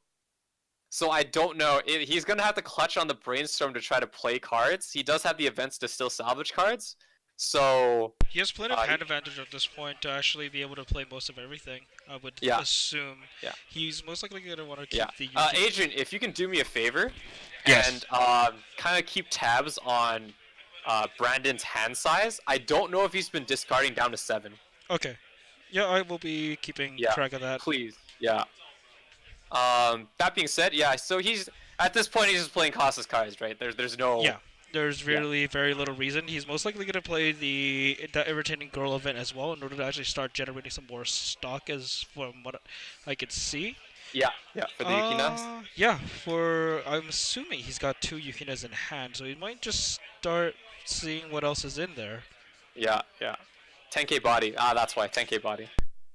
So I don't know. He's gonna have to clutch on the brainstorm to try to play cards. He does have the events to still salvage cards. So He has plenty of hand advantage at this point to actually be able to play most of everything. I would assume. Yeah. He's most likely going to want to keep the. Adrian, if you can do me a favor, Yes. and kind of keep tabs on Brandon's hand size. I don't know if he's been discarding down to 7. Okay. Yeah, I will be keeping track of that. Please. Yeah. That being said, yeah. So he's at this point he's just playing costless cards, right? There's no. Yeah. There's really very little reason. He's most likely going to play the irritating girl event as well in order to actually start generating some more stock, as from what I could see. Yeah, for the Yukinas. Yeah, I'm assuming he's got 2 Yukinas in hand, so he might just start seeing what else is in there. Yeah. 10k body. That's why 10k body.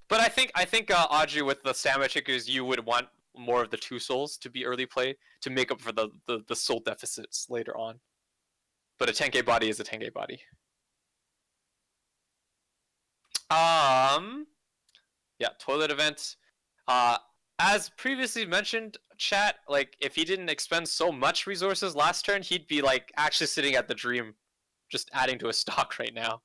But I think Audrey, with the stamina triggers, you would want more of the 2 souls to be early play to make up for the soul deficits later on. But a 10k body is a 10k body. Yeah, toilet event. As previously mentioned, chat, like if he didn't expend so much resources last turn, he'd be like actually sitting at the dream, just adding to his stock right now.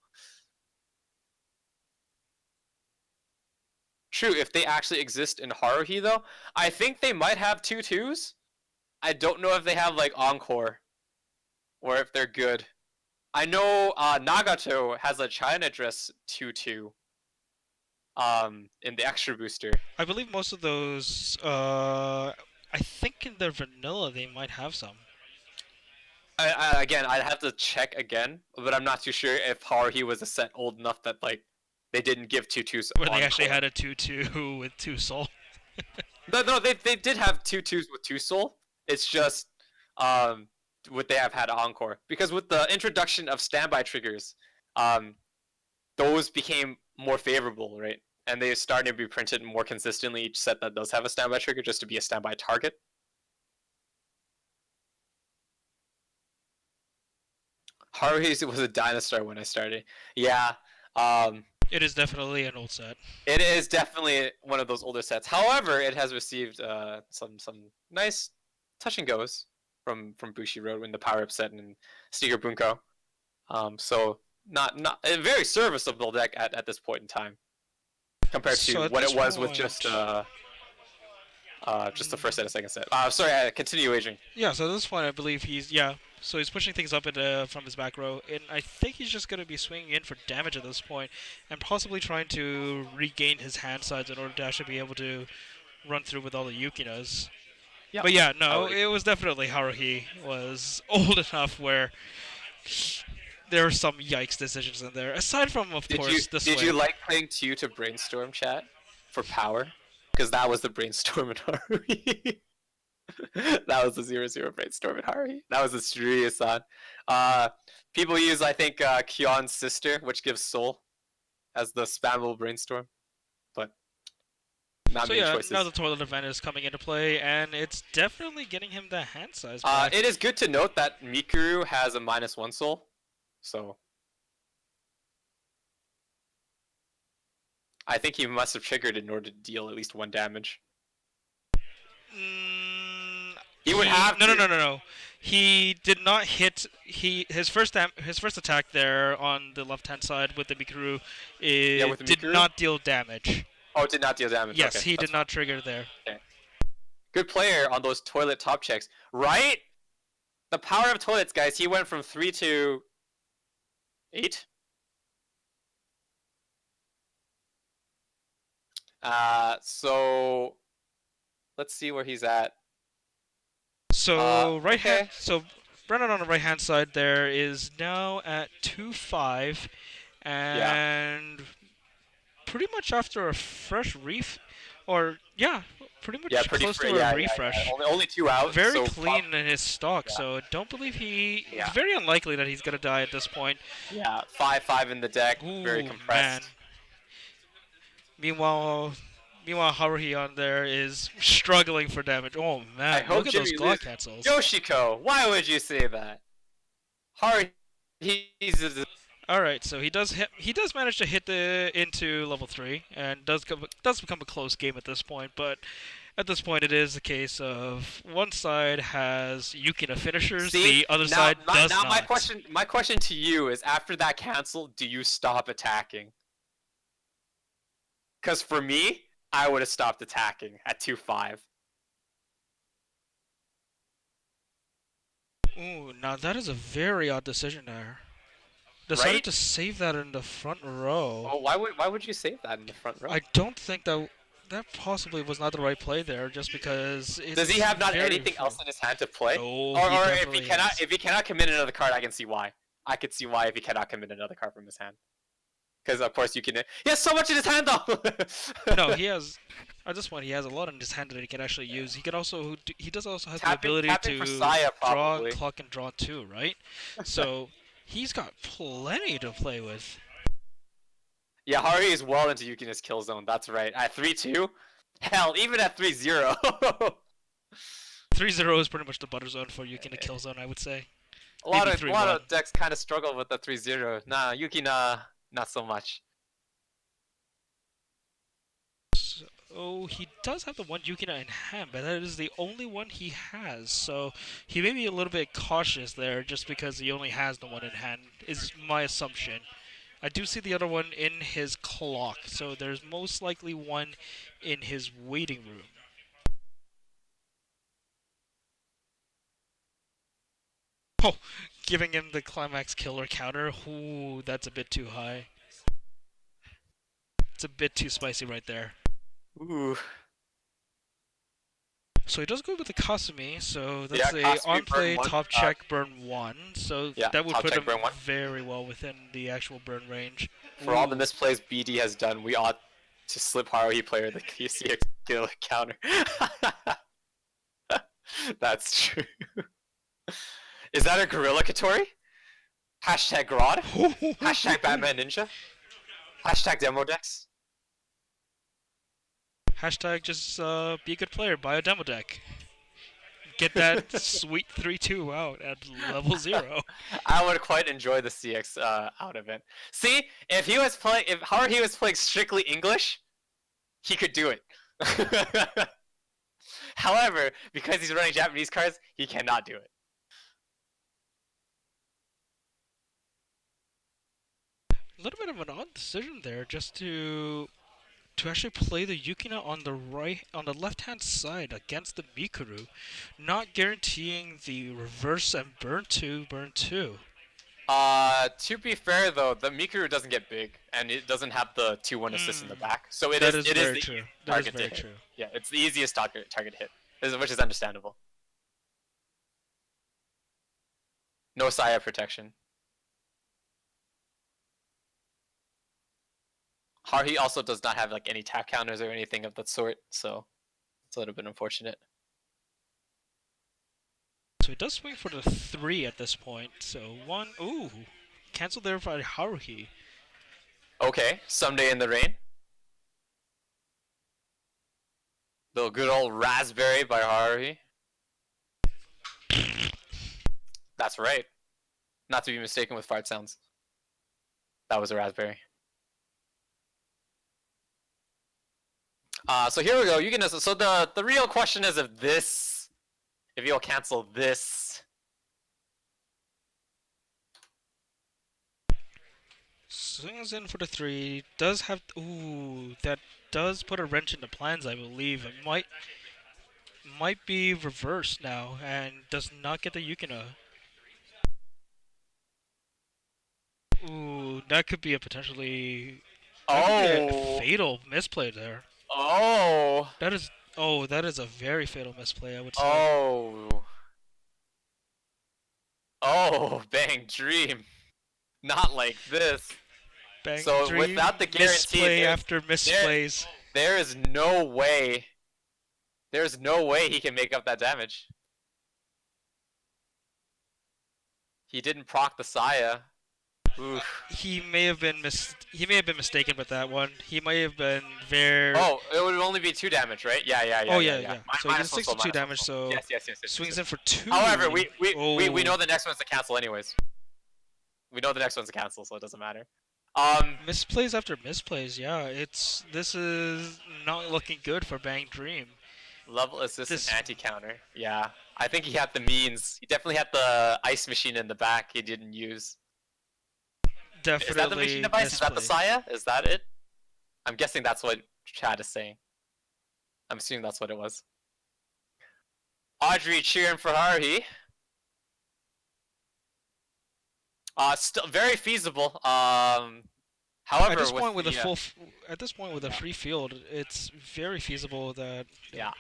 True, if they actually exist in Haruhi though, I think they might have 2-2s. I don't know if they have like Encore, or if they're good. I know Nagato has a China dress 2-2. In the extra booster. I believe most of those. I think in their vanilla they might have some. Again, I'd have to check again, but I'm not too sure if Haruhi was a set old enough that like they didn't give 2-2s. Where they actually had a 2-2 with 2 soul. No, they did have 2-2s with 2 soul. It's just would they have had Encore? Because with the introduction of standby triggers, those became more favorable, right? And they started to be printed more consistently each set that does have a standby trigger, just to be a standby target. Haruhi was a dinosaur when I started. Yeah. It is definitely an old set. It is definitely one of those older sets. However, it has received some nice touch and goes from Bushiroad in the power up set and Sneaker Bunko. So not a very serviceable deck at this point in time, compared to what it was with just Just the first set and second set. Sorry, continue wagering. Yeah, so at this point, I believe he's So he's pushing things up from his back row, and I think he's just going to be swinging in for damage at this point, and possibly trying to regain his hand sides in order to actually be able to run through with all the Yukinas. Yeah. But yeah, no, it was definitely Haruhi was old enough where there were some yikes decisions in there. Aside from, of course, the swing. Did you like playing 2 to brainstorm chat for power? Because that was the brainstorm in Haruhi. That was the 0-0 brainstorm in Haruhi. That was the Shiryu-san. People use, I think, Kion's sister, which gives soul, as the spammable brainstorm. But not many choices. Now the toilet event is coming into play, and it's definitely getting him the hand size back. It is good to note that Mikuru has a -1 soul, so I think he must have triggered in order to deal at least 1 damage. He would have No. He did not hit. His first attack there on the left hand side with the Mikuru did not deal damage. Oh, it did not deal damage. Yes, okay, he did not trigger there. Okay. Good player on those toilet top checks, right? The power of toilets, guys. He went from 3 to 8. So let's see where he's at. So So Brennan on the right hand side there is now at 2-5, and pretty much after a fresh pretty much close to a refresh. Only 2 out. Very clean in his stock, so don't believe it's very unlikely that he's gonna die at this point. Yeah, 5-5 in the deck, very compressed. Man. Meanwhile, Haruhi on there is struggling for damage. Oh man, look at those God cancels. Yoshiko, why would you say that? Haruhi, Alright, so he does manage to hit into level 3, and does become a close game at this point, but at this point it is the case of one side has Yukina finishers, the other side does not. My question to you is, after that cancel, do you stop attacking? Because for me, I would have stopped attacking at 2-5. Ooh, now that is a very odd decision there. Decided to save that in the front row. Oh, why would you save that in the front row? I don't think that possibly was not the right play there, just because it's Does he have not anything else in his hand to play? No, or if he cannot commit another card, I can see why. I could see why if he cannot commit another card from his hand. Because of course he has so much in his hand though. No, he has. At this point, he has a lot in his hand that he can actually use. He does also have the ability to draw, cluck, and draw too, right? So he's got plenty to play with. Yeah, Haruhi is well into Yukina's kill zone. That's right. At 3-2, hell, even at 3-0. 3-0 is pretty much the butter zone for Yukina kill zone, I would say. A lot of decks kind of struggle with the 3-0. Nah, Yukina, not so much. So he does have the one Yukina in hand, but that is the only one he has. So he may be a little bit cautious there just because he only has the one in hand, is my assumption. I do see the other one in his clock, so there's most likely one in his waiting room. Oh, giving him the climax killer counter. Ooh, that's a bit too high. It's a bit too spicy right there. Ooh. So he does go with the Kasumi, so that's a on-play top check burn 1, so that would put him very well within the actual burn range. For all the misplays BD has done, we ought to slip Haruhi player the KCX kill counter. That's true. Is that a Gorilla Katori? Hashtag Grodd? Hashtag Batman Ninja? Hashtag Demodex? Hashtag just be a good player, buy a demo deck. Get that sweet 3-2 out at level 0. I would quite enjoy the CX out event. See, if Haruhi was playing strictly English, he could do it. However, because he's running Japanese cards, he cannot do it. A little bit of an odd decision there, just to to actually play the Yukina on the left-hand side against the Mikuru, not guaranteeing the reverse and burn 2, burn 2. To be fair though, the Mikuru doesn't get big, and it doesn't have the 2-1 assist in the back, so it That is is very the true. easiest That is target to very hit. true. Yeah, it's the easiest target hit, which is understandable. No Saya protection. Haruhi also does not have like any tap counters or anything of that sort, so it's a little bit unfortunate. So he does swing for the 3 at this point. So 1, ooh, cancel there by Haruhi. Okay, Someday in the Rain. The good old Raspberry by Haruhi. That's right. Not to be mistaken with fart sounds. That was a raspberry. So here we go. You can so the real question is if you'll cancel this. Swings in for the 3. Does have, ooh, that does put a wrench into plans, I believe. It might be reversed now and does not get the Yukina. Ooh, that could be a potentially Oh. fatal misplay there. Oh. That is a very fatal misplay, I would say. Oh. Oh, Bang Dream. Not like this. Bang So Dream, without the guarantee, misplay after misplays. There is no way. There's no way he can make up that damage. He didn't proc the Saya. Oof. He may have been mistaken with that one. He may have been very. Oh, it would only be 2 damage, right? Yeah. Oh yeah. So he Minus gets 1 soul, 62 minus 1 damage. soul. So Yes. swings in for 2. However, we Oh. know the next one's a cancel anyways. We know the next one's a cancel, so it doesn't matter. Misplays after misplays. Yeah, this is not looking good for Bang Dream. Level assist and anti-counter. Yeah. I think he had the means. He definitely had the ice machine in the back he didn't use. Definitely. Is that the machine device? Is that the Saya? Is that it? I'm guessing that's what Chad is saying. I'm assuming that's what it was. Audrey cheering for Haruhi. Still very feasible. However, at this point with a free field, it's very feasible that. Yeah.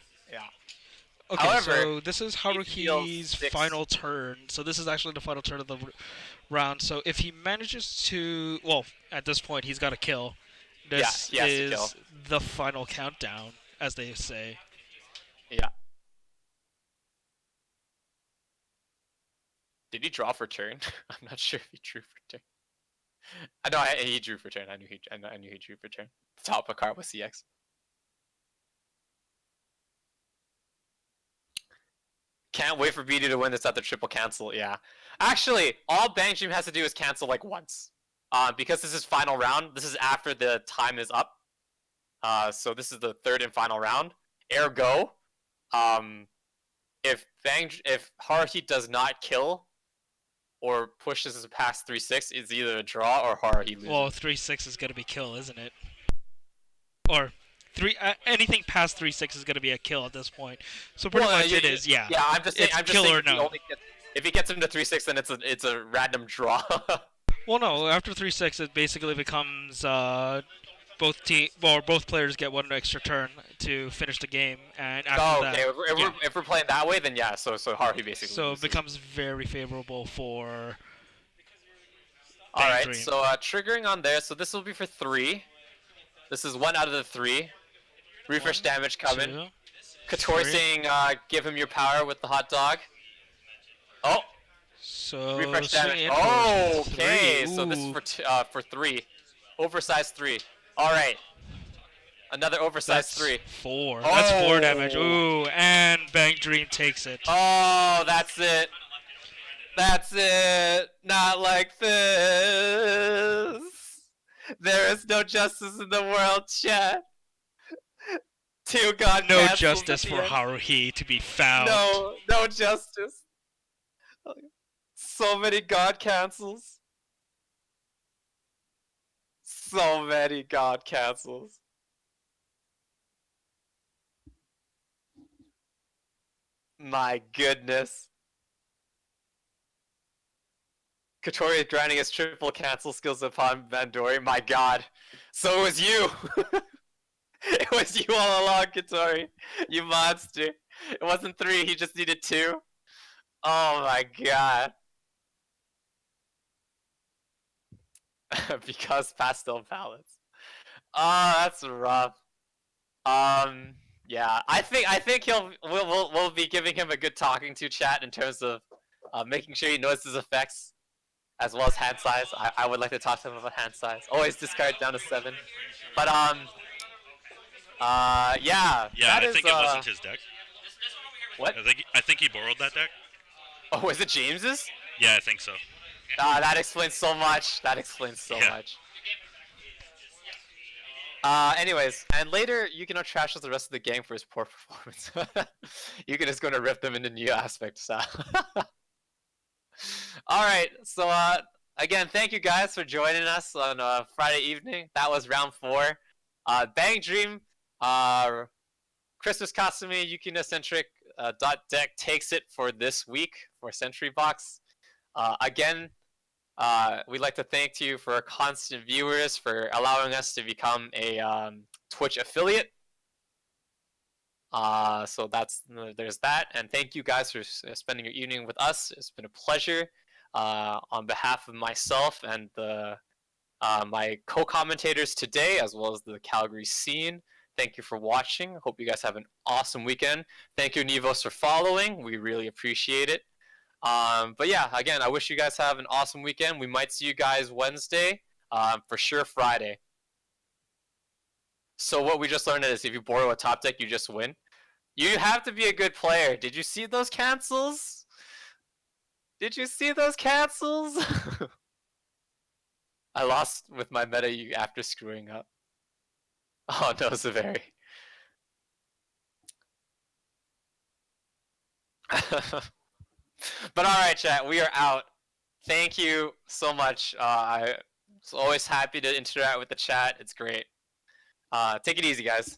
Okay, However, so this is Haruhi's final turn. So this is actually the final turn of the round. So if he manages to, well, at this point he's got to kill. This is the final countdown, as they say. Yeah. Did he draw for turn? I'm not sure if he drew for turn. No, he drew for turn. I knew he drew for turn. The top of card was CX. Can't wait for BD to win this at the triple cancel. Yeah. Actually, all Bang Dream has to do is cancel like once. Because this is final round. This is after the time is up. So this is the 3rd and final round. Ergo, if Haruhi does not kill or pushes past 3-6, it's either a draw or Haruhi loses. Well, 3-6 is gonna be kill, isn't it? Or anything past 3-6 is gonna be a kill at this point. So pretty much it is, yeah. Yeah, I'm just saying. Kill or no. If he gets him to 3-6, then it's a random draw. Well, no. After 3-6, it basically becomes both players get one extra turn to finish the game, and after that. If we're playing that way, then yeah. So Haruhi basically. So loses. it becomes very favorable for. All right. Dream. So triggering on there. So this will be for 3. This is 1 out of the 3. Refresh damage coming. Katori saying, "Give him your power with the hot dog." Oh. So refresh damage. Oh, okay. So this is for 3, oversized 3. All right. Another oversized 3. 4. That's 4 damage. Ooh, and Bang Dream takes it. Oh, that's it. That's it. Not like this. There is no justice in the world, chat. 2 god No justice for Haruhi to be found. No justice. So many god cancels. So many god cancels. My goodness. Katori is grinding his triple cancel skills upon Vandori. My god. So it was you! It was you all along, Katori. You monster. It wasn't 3, he just needed 2. Oh my god. Because pastel palettes. Oh, that's rough. Yeah, I think we'll be giving him a good talking to chat in terms of making sure he knows his effects as well as hand size. I would like to talk to him about hand size. Always discard down to 7. But yeah. Yeah, I think it wasn't his deck. What? I think he borrowed that deck. Oh, is it James's? Yeah, I think so. That explains so much. That explains so much. Anyways, and later Yukino trashes the rest of the gang for his poor performance. Yukino's gonna rip them into new aspects. So. Alright, so again, thank you guys for joining us on Friday evening. That was round 4. Bang Dream, Christmas Costume, Yukino-centric deck takes it for this week for Century Box. Again, we'd like to thank you for our constant viewers for allowing us to become a Twitch affiliate. So there's that, and thank you guys for spending your evening with us. It's been a pleasure. On behalf of myself and my co-commentators today, as well as the Calgary scene, thank you for watching. Hope you guys have an awesome weekend. Thank you, Nevos, for following. We really appreciate it. But yeah, again, I wish you guys have an awesome weekend. We might see you guys Wednesday, for sure Friday. So what we just learned is if you borrow a top deck, you just win. You have to be a good player. Did you see those cancels? Did you see those cancels? I lost with my meta after screwing up. Oh no, Zaveri. But alright, chat, we are out. Thank you so much. I'm always happy to interact with the chat. It's great. Take it easy, guys.